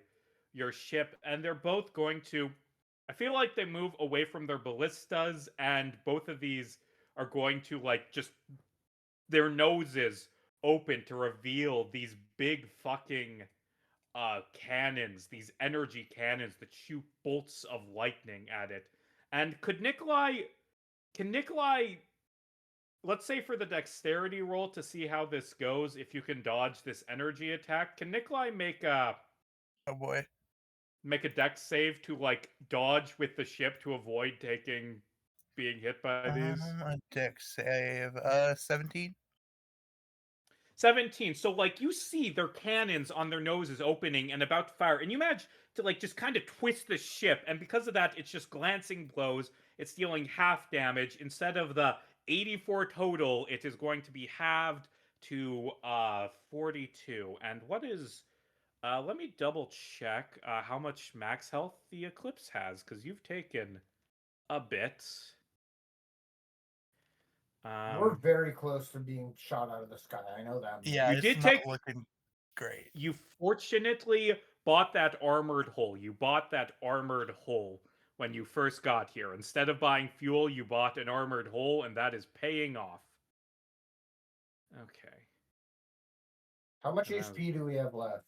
your ship. And they're both going to. I feel like they move away from their ballistas, and both of these are going to like just their noses open to reveal these big fucking cannons, these energy cannons that shoot bolts of lightning at it. And can Nikolai, let's say for the dexterity roll to see how this goes, if you can dodge this energy attack, can Nikolai Oh boy. make a dex save to like dodge with the ship to avoid being hit by these? A dex save. 17. 17. So like you see their cannons on their noses opening and about to fire, and you manage to like just kind of twist the ship, and because of that, it's just glancing blows. It's dealing half damage instead of the 84 total. It is going to be halved to 42. And what is? Let me double check how much max health the Eclipse has, because you've taken a bit. We're very close to being shot out of the sky. I know that. Yeah, You it's did not take. looking great. You fortunately bought that armored hull. You bought that armored hull when you first got here. Instead of buying fuel, you bought an armored hull, and that is paying off. Okay. How much HP do we have left?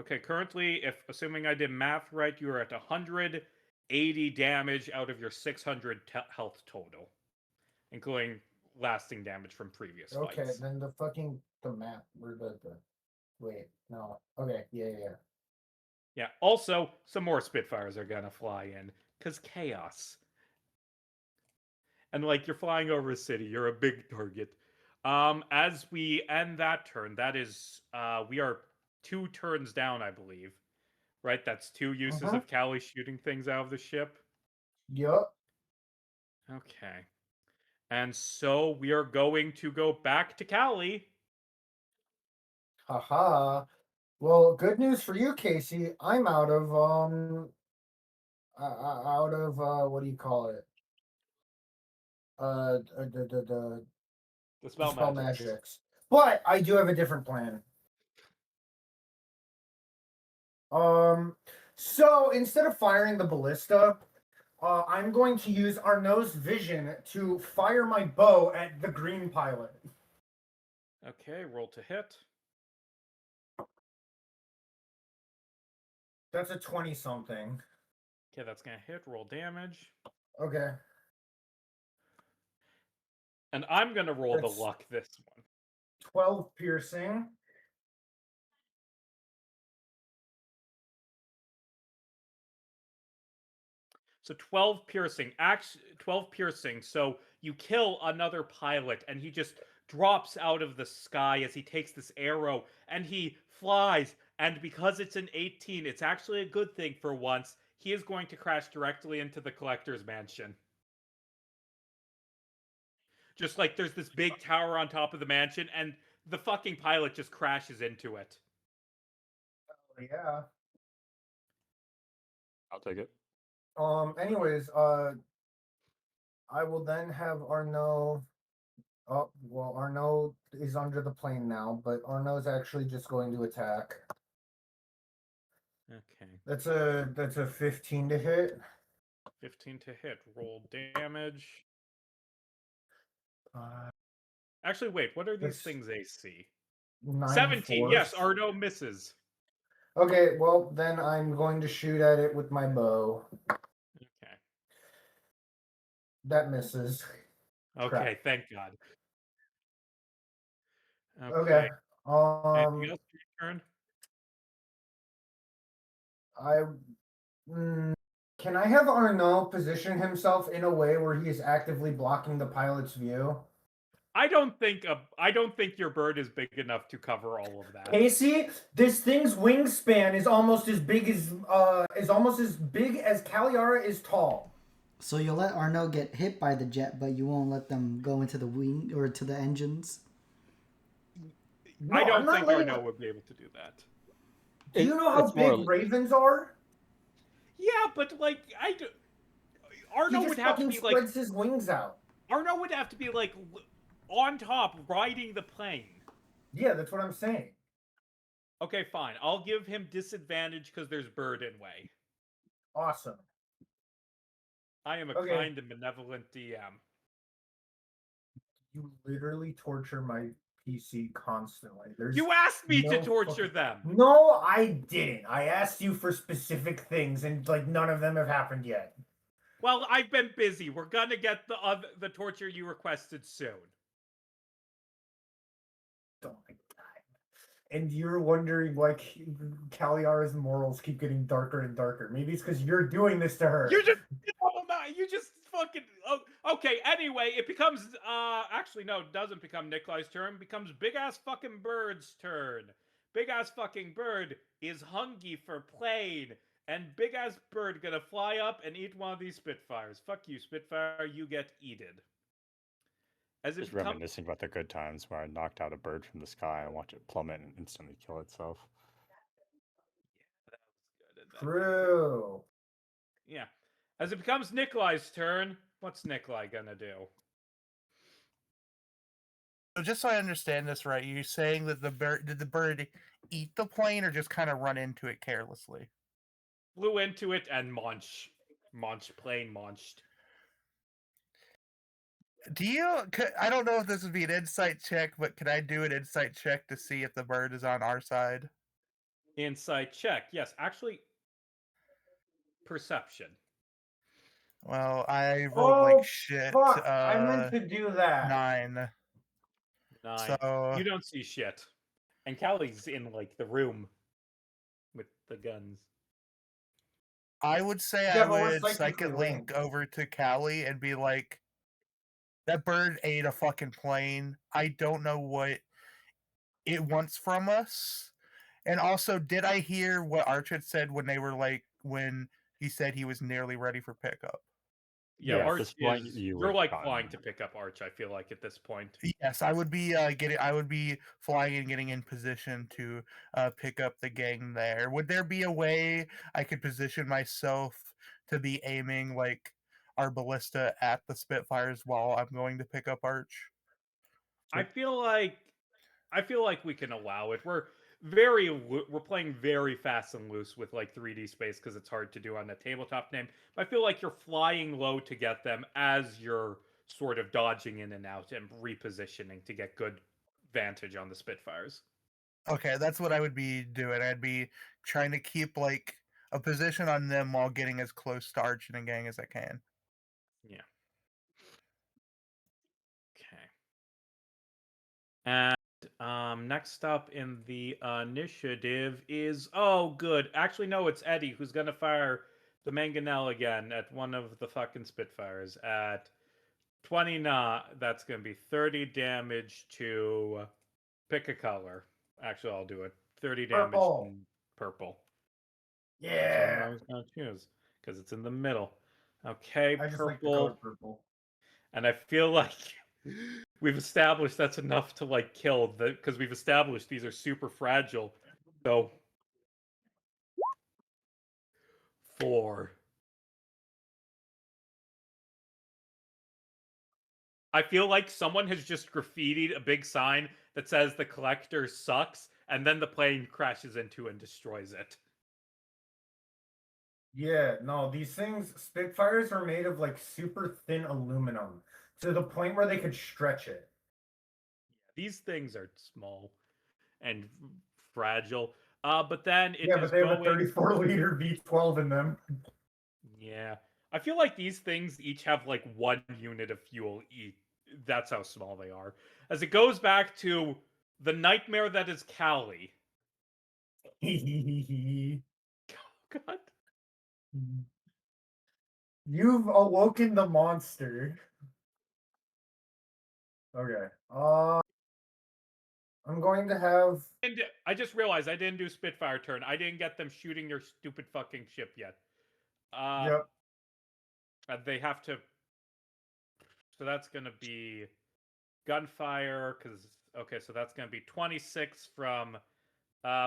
Okay, currently, if assuming I did math right, you are at 180 damage out of your 600 health total, including lasting damage from previous Okay, fights. then the map. Where the wait, no. Okay, yeah. Yeah, also, some more Spitfires are gonna fly in, because chaos. And like you're flying over a city, you're a big target. As we end that turn, that is we are 2 turns down, I believe. Right? That's 2 uses of Callie shooting things out of the ship. Yup. Okay. And so we are going to go back to Callie. Haha. Well, good news for you, Casey. I'm out of out of what do you call it? The The spell spell magics. magics. But I do have a different plan. So instead of firing the ballista, I'm going to use Arnaud's vision to fire my bow at the green pilot. Okay, roll to hit. That's a 20 something. Okay, that's gonna hit. Roll damage. Okay. And I'm gonna roll That's- the luck this one. 12 piercing. So 12 piercing. 12 piercing. So you kill another pilot, and he just drops out of the sky as he takes this arrow, and he flies. And because it's an 18, it's actually a good thing for once. He is going to crash directly into the collector's mansion. Just like there's this big tower on top of the mansion, and the fucking pilot just crashes into it. Yeah. I'll take it. Anyways, I will then have Arnaud. Oh, well, Arnaud is under the plane now, but Arnaud's actually just going to attack. Okay. That's a 15 to hit. 15 to hit. Roll damage. Uh, Actually, wait. What are these That's things AC? 9 17. Yes, force. Arnaud misses. Okay, well then I'm going to shoot at it with my bow. Okay. That misses. Okay, Crap. thank God. Okay. Anything else for your turn? Can I have Arnaud position himself in a way where he is actively blocking the pilot's view? I don't think your bird is big enough to cover all of that. Casey, this thing's wingspan is almost as big as Caliara is tall. So you'll let Arnaud get hit by the jet, but you won't let them go into the wing or to the engines? No, I don't I'm not think letting- Arnaud would be able to do that. Do you know how It's more- big ravens are? Yeah, but like He Arnaud just would have to fucking be like spreads his wings out. Arnaud would have to be like on top riding the plane. Yeah, that's what I'm saying. Okay, fine. I'll give him disadvantage because there's bird in way. Awesome. I am a Okay. kind and benevolent DM. You literally torture my PC constantly. You asked me to no torture fucking- them. No, I didn't. I asked you for specific things, and like none of them have happened yet. Well, I've been busy. We're gonna get the torture you requested soon. Oh my god! And you're wondering like Caliara's morals keep getting darker and darker. Maybe it's because you're doing this to her. You just fucking okay. Anyway, it becomes actually no, it doesn't become Nikolai's turn. It becomes big ass fucking bird's turn. Big ass fucking bird is hungry for plane, and big ass bird gonna fly up and eat one of these Spitfires. Fuck you, Spitfire. You get eated. As it Just becomes reminiscing about the good times where I knocked out a bird from the sky and watched it plummet and instantly kill itself. True. Yeah. As it becomes Nikolai's turn, what's Nikolai gonna do? So just so I understand this right, you're saying that did the bird eat the plane or just kind of run into it carelessly? Flew into it and munched. Plane munched. I don't know if this would be an insight check, but can I do an insight check to see if the bird is on our side? Insight check. Yes, actually, perception. Well, I rolled Oh, like shit. fuck! I meant to do that. 9. 9. So You don't see shit. And Callie's in like the room with the guns. I would say Yeah, I but we're would psychically psychic link linked. over to Callie and be like, that bird ate a fucking plane. I don't know what it wants from us. And also, did I hear what Arch had said when they were like, when he said he was nearly ready for pickup? Yeah, Yes. At Arch this point, is. you You're would like climb. flying to pick up Arch. I feel like at this point. Yes, I would be I would be flying and getting in position to pick up the gang there. Would there be a way I could position myself to be aiming like our ballista at the Spitfires while I'm going to pick up Arch? I So- feel like we can allow it. We're playing very fast and loose with like 3D space because it's hard to do on the tabletop name. But I feel like you're flying low to get them as you're sort of dodging in and out and repositioning to get good vantage on the Spitfires. Okay, that's what I would be doing. I'd be trying to keep like a position on them while getting as close to Arch and gang as I can. Yeah. Okay. And next up in the initiative is good. Actually, no, it's Eddie who's gonna fire the mangonel again at one of the fucking Spitfires at 20 that's gonna be 30 damage to pick a color. Actually, I'll do it. 30 damage Purple. in purple. That's what Yeah. I was gonna choose because it's in the middle. Okay, I just like the color purple. purple. And I feel like we've established that's enough to like kill the because we've established these are super fragile. So 4. I feel like someone has just graffitied a big sign that says the collector sucks, and then the plane crashes into and destroys it. Yeah, no, these things, Spitfires are made of like super thin aluminum to the point where they could stretch it. These things are small and fragile. But then it Yeah, is but they have a going. 34-liter V12 in them. Yeah. I feel like these things each have like 1 unit of fuel each. That's how small they are. As it goes back to the nightmare that is Cali. God. You've awoken the monster. Okay. I'm going to have. And I just realized I didn't do Spitfire turn. I didn't get them shooting their stupid fucking ship yet. Yep. They have to. So that's gonna be gunfire because okay, so that's gonna be 26 from.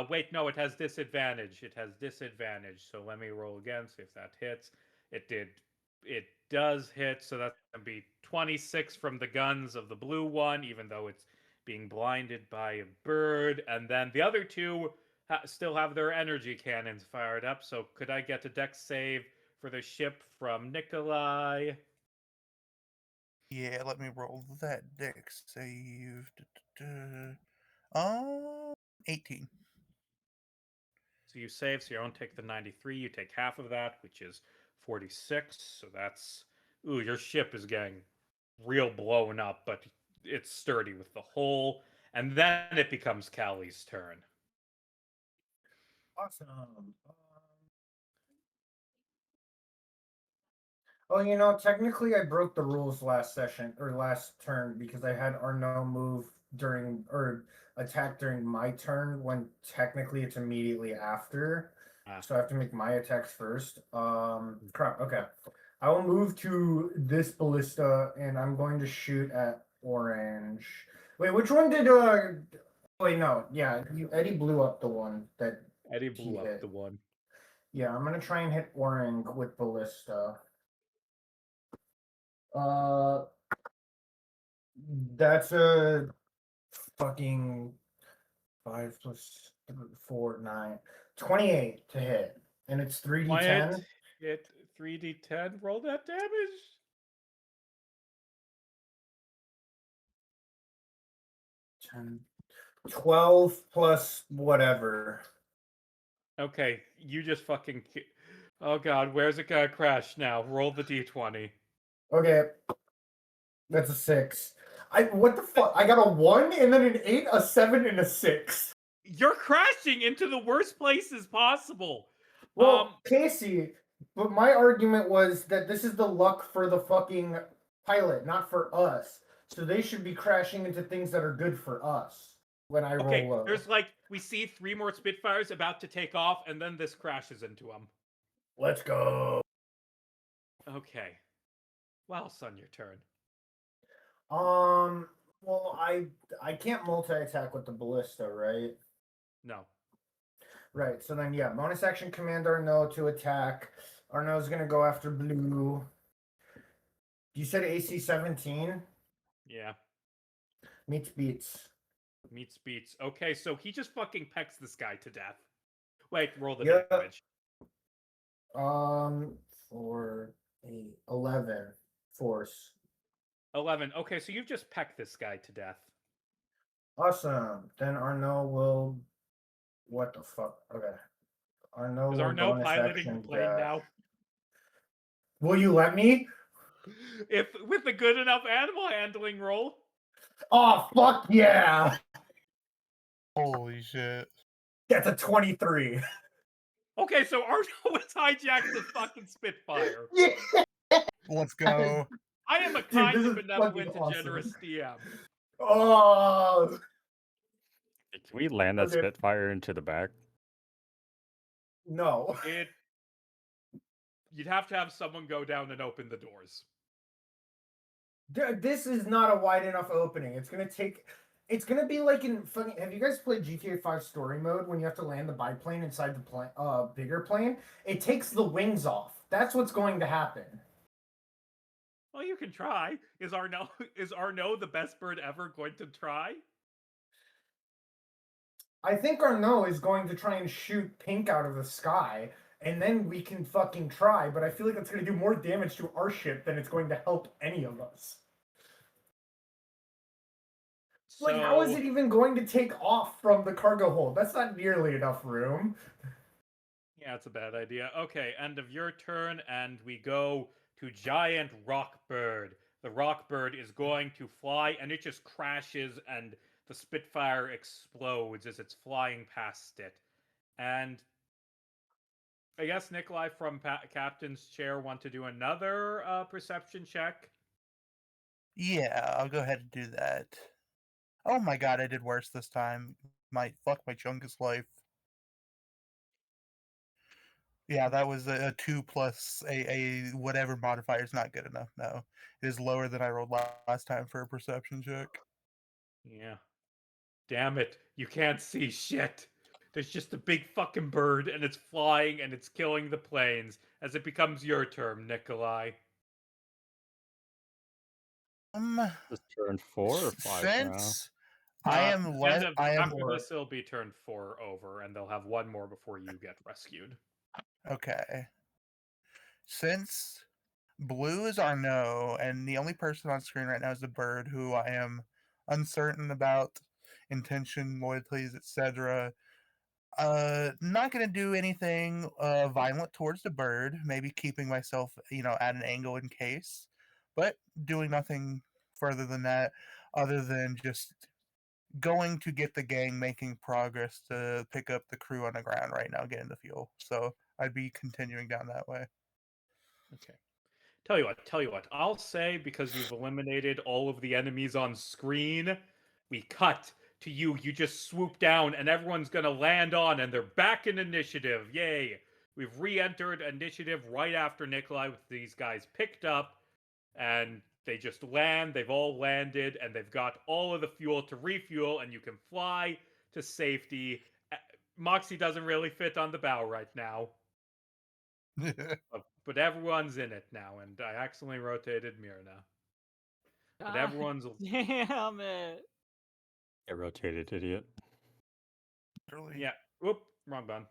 Wait, no, it has disadvantage. It has disadvantage. So let me roll again, see if that hits. It did. It does hit. So that's gonna be 26 from the guns of the blue one, even though it's being blinded by a bird. And then the other two still have their energy cannons fired up. So could I get a dex save for the ship from Nikolai? Yeah, let me roll that dex save. 18. So you save, so you don't take the 93, you take half of that, which is 46. So that's. Ooh, your ship is getting real blown up, but it's sturdy with the hole. And then it becomes Callie's turn. Awesome. Oh, you know, technically I broke the rules last session or last turn because I had Arnaud move during or attack during my turn when technically it's immediately after. So I have to make my attacks first. Crap. Okay. I will move to this ballista and I'm going to shoot at orange. Wait, which one did wait, no. Yeah, Eddie blew up the one that Eddie he blew up hit. the one. Yeah, I'm gonna try and hit orange with ballista. Uh, that's a fucking 5 plus 4, 9, 28 to hit, and it's 3d10. Hit 3d10. Roll that damage. 10, 12 plus whatever. Okay, you just fucking. Oh god, where's it gonna crash now? Roll the d20. Okay, that's a 6. What the fuck? I got a 1 and then an 8, a 7, and a 6. You're crashing into the worst places possible. Well, Casey, but my argument was that this is the luck for the fucking pilot, not for us. So they should be crashing into things that are good for us when I Okay, roll low. there's like we see 3 more Spitfires about to take off, and then this crashes into them. Let's go. Okay. Well, son, your turn. Well, I can't multi-attack with the ballista, right? No. Right. So then, yeah, bonus action command Arnaud to attack. Arnaud's gonna go after blue. You said AC 17. Yeah. Meets beats. Meets beats. Okay, so he just fucking pecks this guy to death. Wait, roll the Yep. damage. For a 11 force. 11. Okay, so you've just pecked this guy to death. Awesome. Then Arnaud will. What the fuck? Okay. Arnaud Is will Arnaud bonus piloting the action plane death. now? Will you let me? If with a good enough animal handling roll. Oh fuck yeah! Holy shit. That's a 23. Okay, so Arnaud has hijacked the fucking Spitfire. Yeah. Let's go. I am a Dude, kind this and is benevolent fucking and generous awesome. DM. Oh. Can we land that Okay. Spitfire into the back? No. You'd have to have someone go down and open the doors. This is not a wide enough opening. It's gonna be like in fucking. Have you guys played GTA 5 Story Mode when you have to land the biplane inside the bigger plane? It takes the wings off. That's what's going to happen. Well, you can try. Is Arnaud the best bird ever going to try? I think Arnaud is going to try and shoot pink out of the sky, and then we can fucking try, but I feel like that's going to do more damage to our ship than it's going to help any of us. So, Like, how is it even going to take off from the cargo hold? That's not nearly enough room. yeah, it's a bad idea. Okay, end of your turn, and we go to Giant Rockbird. The Rockbird is going to fly, and it just crashes, and the Spitfire explodes as it's flying past it. And I guess Nikolai from Captain's Chair want to do another perception check. Yeah, I'll go ahead and do that. Oh my god, I did worse this time. Fuck my Chüngüs life. Yeah, that was a 2 plus a whatever modifier is not good enough. No, it is lower than I rolled last time for a perception check. Yeah. Damn it. You can't see shit. There's just a big fucking bird, and it's flying, and it's killing the planes as it becomes your turn, Nikolai. This turn 4 or 5 now? Since I am less, After this, it'll be turn 4 over, and they'll have one more before you get rescued. okay. Since blue is Arnaud, and the only person on screen right now is the bird, who I am uncertain about intention, loyalties, etc. Not gonna do anything violent towards the bird. Maybe keeping myself, at an angle in case, but doing nothing further than that, other than just going to get the gang making progress to pick up the crew on the ground right now, getting the fuel. So I'd be continuing down that way. Okay. Tell you what. I'll say, because you've eliminated all of the enemies on screen, we cut to you. You just swoop down, and everyone's gonna land on, and they're back in initiative. Yay! We've re-entered initiative right after Nikolai with these guys picked up, and they just land. They've all landed, and they've got all of the fuel to refuel, and you can fly to safety. Moxie doesn't really fit on the bow right now. But everyone's in it now, and I accidentally rotated Myrna. But everyone's... Damn it. Get rotated, idiot. Yeah. Whoop. Wrong button.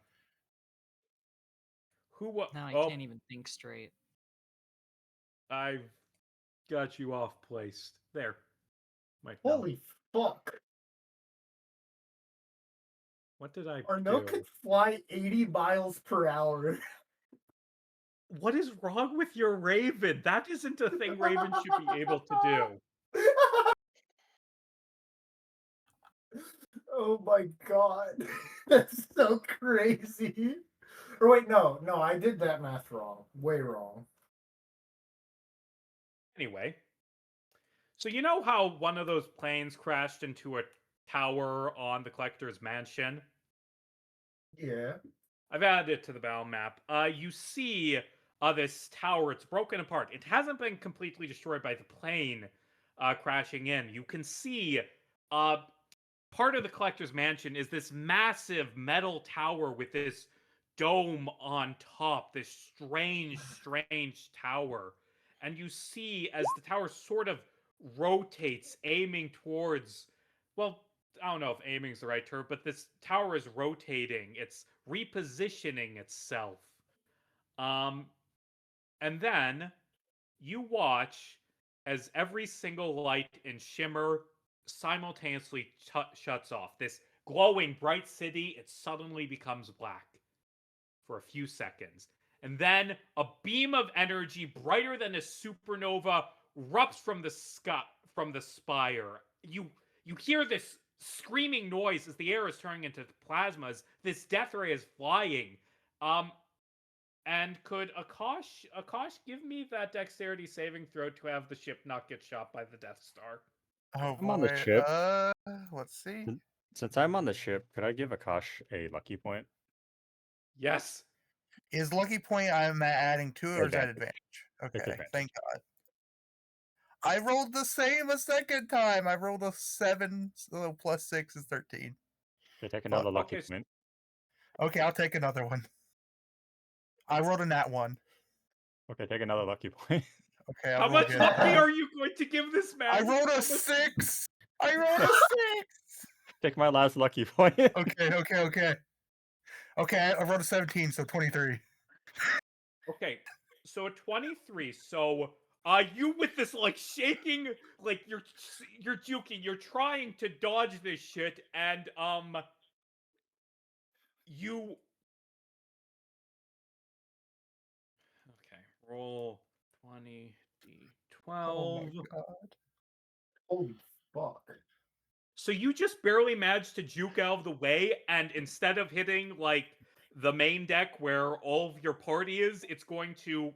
Who what? Now I Oh, can't even think straight. I've got you off placed. There. Mike, no. Holy fuck. What did I Arnaud do? could fly 80 miles per hour. What is wrong with your Raven? That isn't a thing Raven should be able to do. Oh my god. That's so crazy. Or wait, no, I did that math wrong. Way wrong. Anyway. So you know how one of those planes crashed into a tower on the Collector's Mansion? Yeah. I've added it to the battle map. You see this tower. It's broken apart. It hasn't been completely destroyed by the plane crashing in. You can see part of the collector's mansion is this massive metal tower with this dome on top, this strange tower. And you see as the tower sort of rotates, aiming towards, well, I don't know if aiming is the right term, but this tower is rotating. It's repositioning itself. Um, and then you watch as every single light in Shimmer simultaneously shuts off. This glowing bright city, it suddenly becomes black for a few seconds. And then a beam of energy brighter than a supernova erupts from the sky, from the spire. You hear this screaming noise as the air is turning into plasmas. This death ray is flying. And could Akash give me that dexterity saving throw to have the ship not get shot by the Death Star? Oh I'm on the boy. ship. Let's see. Since I'm on the ship, could I give Akash a lucky point? Yes. Is lucky point I'm adding to it, or is that Advantage. advantage? It's Okay, advantage. thank God. I rolled the same a second time. I rolled a 7, so plus 6 is 13. Okay, take another lucky Okay, point. Okay, I'll take another one. I rolled a nat 1. Okay, take another lucky point. Okay, I'll how roll much again. lucky are you going to give this man? I rolled How a much- 6! I rolled a 6! Take my last lucky point. Okay. Okay, I rolled a 17, so 23. Okay, so a 23. So you with this like shaking, like you're juking, you're trying to dodge this shit, and you. Okay, roll 20d12. Oh my God. Holy fuck. So you just barely managed to juke out of the way, and instead of hitting like the main deck where all of your party is, it's going to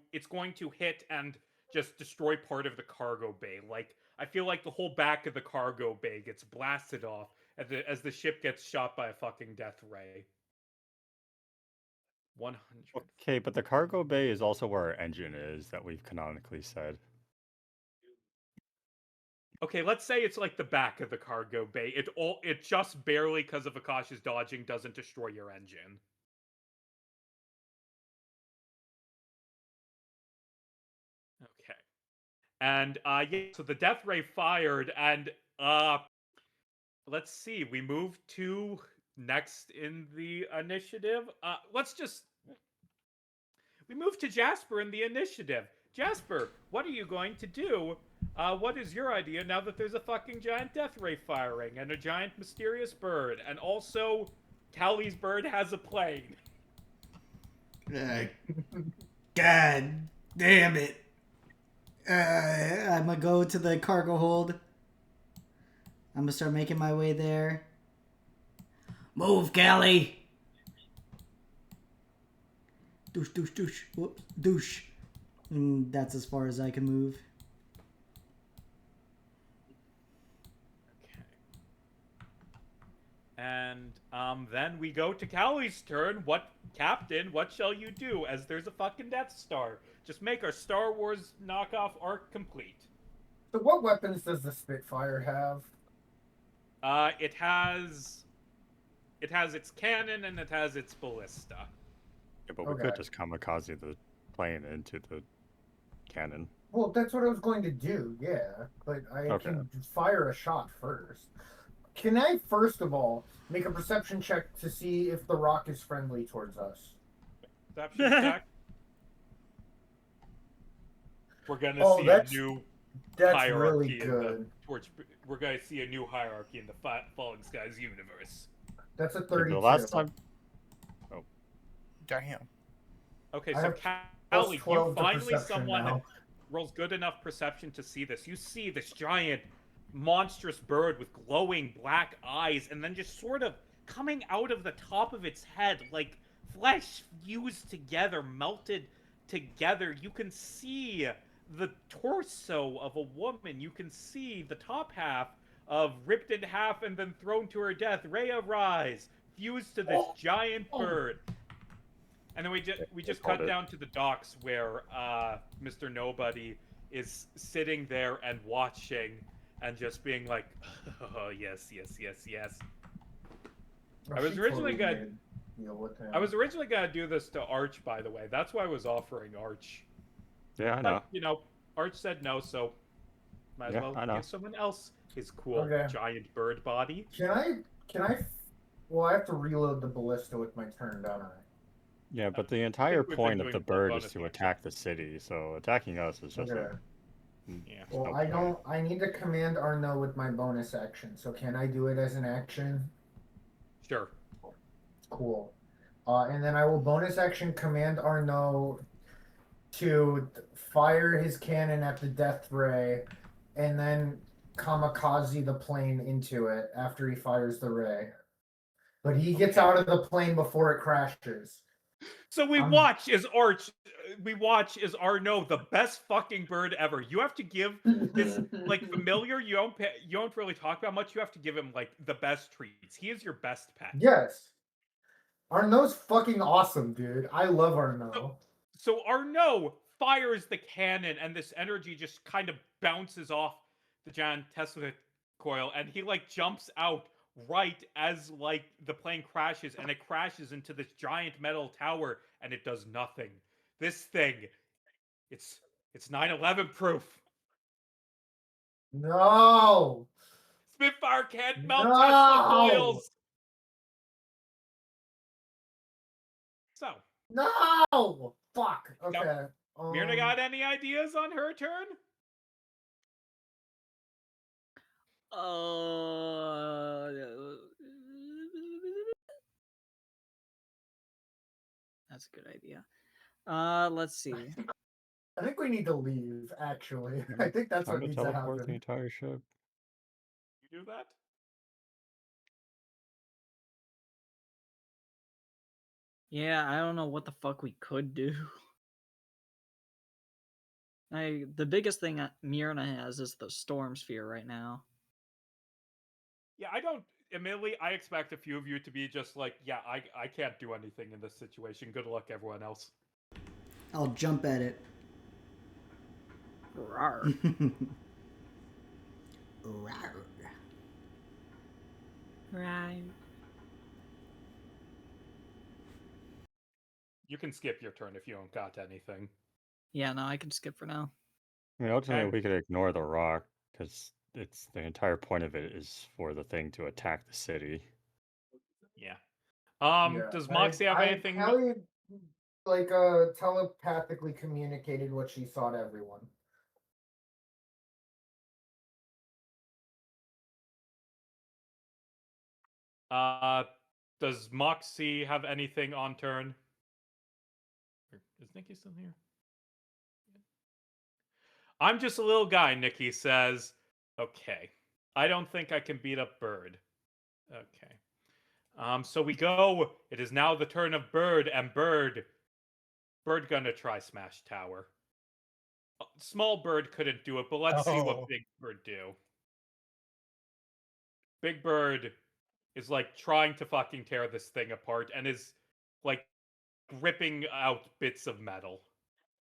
hit and just destroy part of the cargo bay. Like I feel like the whole back of the cargo bay gets blasted off as the ship gets shot by a fucking death ray. 100. Okay, but the cargo bay is also where our engine is that we've canonically said. Okay, let's say it's like the back of the cargo bay. It just barely, because of Akash's dodging, doesn't destroy your engine. Okay. And yeah, so the death ray fired, and let's see, we move to next in the initiative. We move to Jasper in the initiative. Jasper, what are you going to do? What is your idea now that there's a fucking giant death ray firing and a giant mysterious bird, and also Tally's bird has a plane? God damn it. I'm gonna go to the cargo hold. I'm gonna start making my way there. Move, Callie! Douche. Whoops, douche. That's as far as I can move. Okay. And then we go to Callie's turn. Captain, what shall you do? As there's a fucking Death Star. Just make our Star Wars knockoff arc complete. So what weapons does the Spitfire have? It has its cannon and it has its ballista. Yeah, but we Okay. could just kamikaze the plane into the cannon. Well, that's what I was going to do, yeah. But I Okay. can fire a shot first. Can I, first of all, make a perception check to see if the rock is friendly towards us? Perception check. We're gonna Oh, see a that's- new That's hierarchy really good. We're gonna see a new hierarchy in the Falling Skies universe. That's a The 32. last time, Damn. Okay, I so have Callie, you 12 to finally perception someone now. rolls good enough perception to see this. You see this giant, monstrous bird with glowing black eyes, and then just sort of coming out of the top of its head, like flesh fused together, melted together. You can see the torso of a woman. You can see the top half of ripped in half and then thrown to her death. Rhea rise, fused to this giant bird. And then we just called cut it. down to the docks where Mr. Nobody is sitting there and watching and just being like, "Oh yes, yes, yes, yes." Oh, I was she originally totally gonna made deal with him. I was originally gonna do this to Arch, by the way. That's why I was offering Arch. Yeah, I know. But you know, Arch said no, so might as Yeah, well I know. give someone else his cool Okay. giant bird body. Can I? Well, I have to reload the ballista with my turn, don't I? Yeah, but the entire we've been point of doing the the bird is bonus to action. attack the city, so attacking us is just Okay. Yeah. Well, no I point. don't. I need to command Arno with my bonus action. So can I do it as an action? Sure. Cool. And then I will bonus action command Arno to fire his cannon at the death ray, and then kamikaze the plane into it after he fires the ray. But he gets Okay. out of the plane before it crashes. So we watch as Arno, the best fucking bird ever. You have to give this like familiar you don't really talk about much. You have to give him like the best treats. He is your best pet. Yes. Arno's fucking awesome, dude. I love Arno. So Arno fires the cannon, and this energy just kind of bounces off the giant Tesla coil, and he like jumps out right as like the plane crashes, and it crashes into this giant metal tower, and it does nothing. This thing, it's 9/11 proof. No. Spitfire can't melt No! Tesla coils. So, No. Fuck. Okay. Myrna got any ideas on her turn? That's a good idea. Let's see. I think we need to leave. Actually, I think that's Time what to needs to teleport the happen. entire ship. You do that? Yeah, I don't know what the fuck we could do. The biggest thing Myrna has is the storm sphere right now. Yeah, admittedly, I expect a few of you to be just like, yeah, I can't do anything in this situation. Good luck, everyone else. I'll jump at it. Rawr. Rawr. Right. You can skip your turn if you don't got anything. Yeah, no, I can skip for now. I mean, ultimately, Okay. we could ignore the rock because it's the entire point of it is for the thing to attack the city. Yeah. Yeah, Does Moxie have anything? Kelly, like, telepathically communicated what she saw to everyone. Does Moxie have anything on turn? Is Nikki still here? I'm just a little guy, Nikki says. Okay. I don't think I can beat up Bird. Okay. So we go. It is now the turn of Bird, and Bird gonna try Smash Tower. Small Bird couldn't do it, but let's see what Oh. Big Bird do. Big Bird is like trying to fucking tear this thing apart and is like ripping out bits of metal.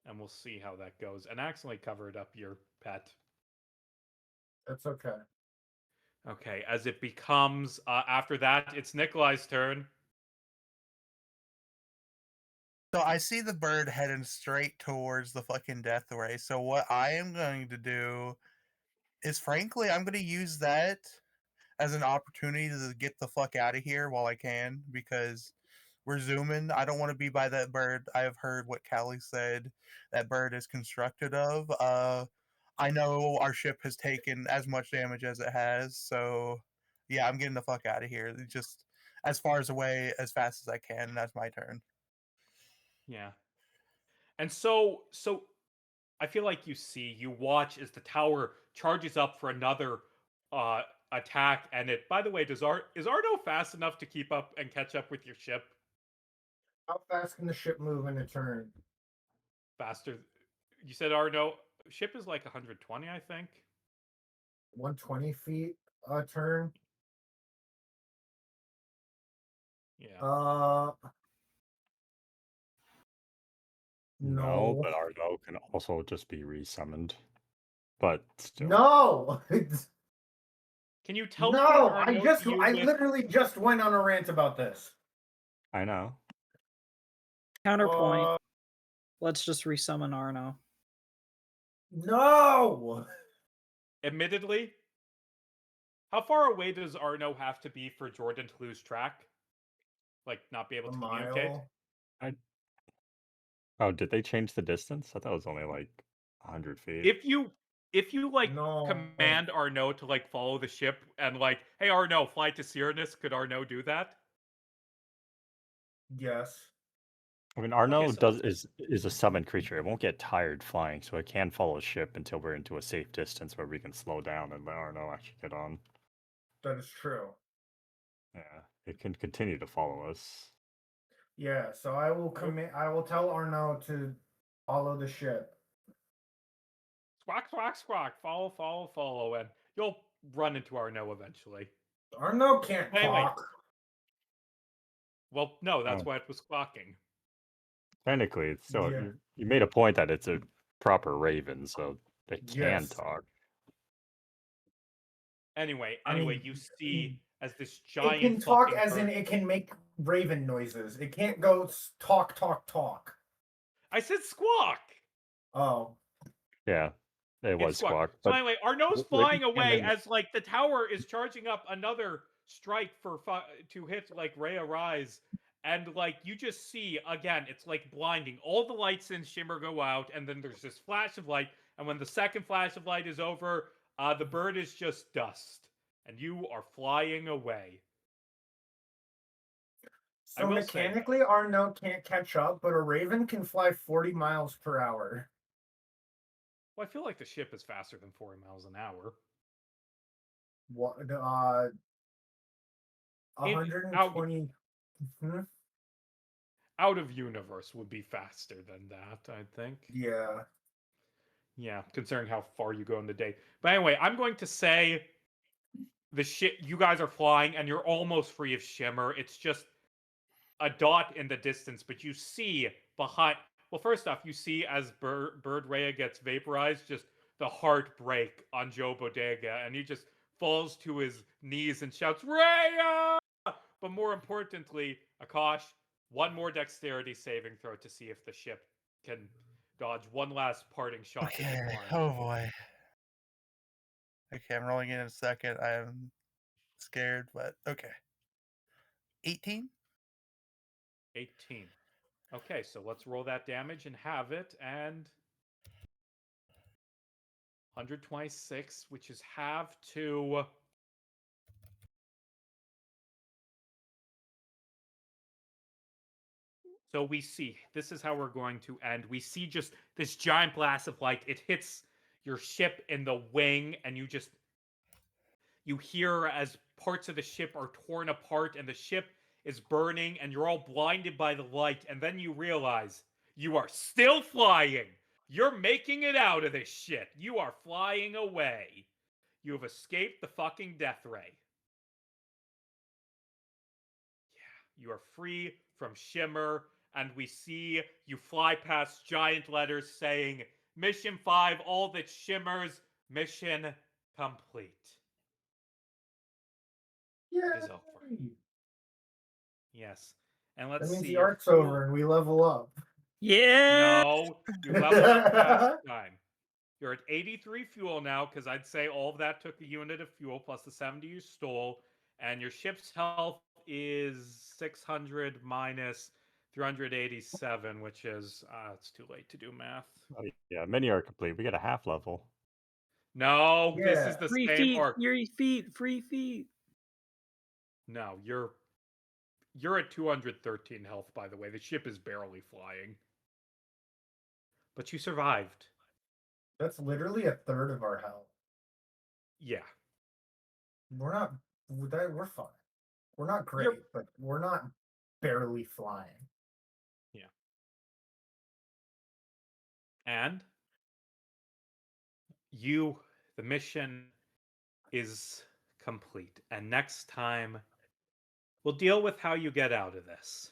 And we'll see how that goes. And accidentally covered up your pet. That's okay. Okay, as it becomes after that, it's Nikolai's turn. So I see the bird heading straight towards the fucking death ray. So what I am going to do is, frankly, I'm going to use that as an opportunity to get the fuck out of here while I can, because we're zooming. I don't want to be by that bird. I have heard what Callie said that bird is constructed of. I know our ship has taken as much damage as it has, so yeah, I'm getting the fuck out of here. Just as far as away as fast as I can. That's my turn. Yeah. And so I feel like you watch as the tower charges up for another attack, and it, by the way, is Arno fast enough to keep up and catch up with your ship? How fast can the ship move in a turn? Faster. You said Arno ship is like 120, I think. 120 feet a turn. Yeah. No, No. but Arno can also just be resummoned. But still. No. Can you teleport No. Arno to you I with... literally just went on a rant about this. I know. Counterpoint. Let's just resummon Arno. No. Admittedly, how far away does Arno have to be for Jordan to lose track? Like, not be able A to communicate? mile. Oh, did they change the distance? I thought it was only like 100 feet. If you like No. command Arno to like follow the ship and like, hey Arno, fly to Cyrus, could Arno do that? Yes. I mean, Arno so is a summoned creature. It won't get tired flying, so it can follow a ship until we're into a safe distance where we can slow down and let Arno actually get on. That is true. Yeah, it can continue to follow us. Yeah, so I will commit. I will tell Arno to follow the ship. Squawk, squawk, squawk, follow, follow, follow, and you'll run into Arno eventually. Arno can't Anyway. talk. Well, no, that's Oh. why it was squawking. Technically, it's still Yeah. you made a point that it's a proper raven, so it can Yes. talk. Anyway, I mean, you see as this It giant can talk fucking as in bird- it can make raven noises. It can't go talk, talk, talk. I said squawk! Oh. Yeah, it It's was Squawk. So But anyway, Arno's Raven flying came away in- as like the tower is charging up another strike for to hit like Rhea Rise, and like you just see again, it's like blinding. All the lights in Shimmer go out, and then there's this flash of light, and when the second flash of light is over, the bird is just dust, and you are flying away. I So will say, mechanically, Arno can't catch up, but a raven can fly 40 miles per hour. well, I feel like the ship is faster than 40 miles an hour. What? 120. Out of universe would be faster than that, I think. Yeah. Yeah, considering how far you go in the day. But anyway, I'm going to say the shit you guys are flying and you're almost free of Shimmer. It's just a dot in the distance, but you see behind. Well, first off, you see as Bird Rhea gets vaporized, just the heart break on Joe Bodega, and he just falls to his knees and shouts, Rhea! But more importantly, Akash, one more dexterity saving throw to see if the ship can dodge one last parting shot. Okay. Oh boy. Okay, I'm rolling in a second. I am scared, but okay. 18? 18. Okay, so let's roll that damage and have it, and 126, which is half to... So we see, this is how we're going to end. We see just this giant blast of light. It hits your ship in the wing, and you hear as parts of the ship are torn apart, and the ship is burning, and you're all blinded by the light, and then you realize you are still flying. You're making it out of this shit. You are flying away. You have escaped the fucking death ray. Yeah, you are free from Shimmer, and we see you fly past giant letters saying, Mission 5, all that shimmers, mission complete. Yeah. It is over. Yes. And let's That means see. the your arc's fuel- over and we level up. Yeah. No, you leveled up last time. You're at 83 fuel now, because I'd say all of that took a unit of fuel plus the 70 you stole, and your ship's health is 600 minus 387, which is it's too late to do math. Oh, yeah, many are complete. We got a half level. No, this Yeah. is the Free same feet, arc. free feet. No, you're at 213 health, by the way. The ship is barely flying. But you survived. That's literally a third of our health. Yeah. We're not. We're fine. We're not great, but we're not barely flying. Yeah. And the mission is complete. And next time, we'll deal with how you get out of this.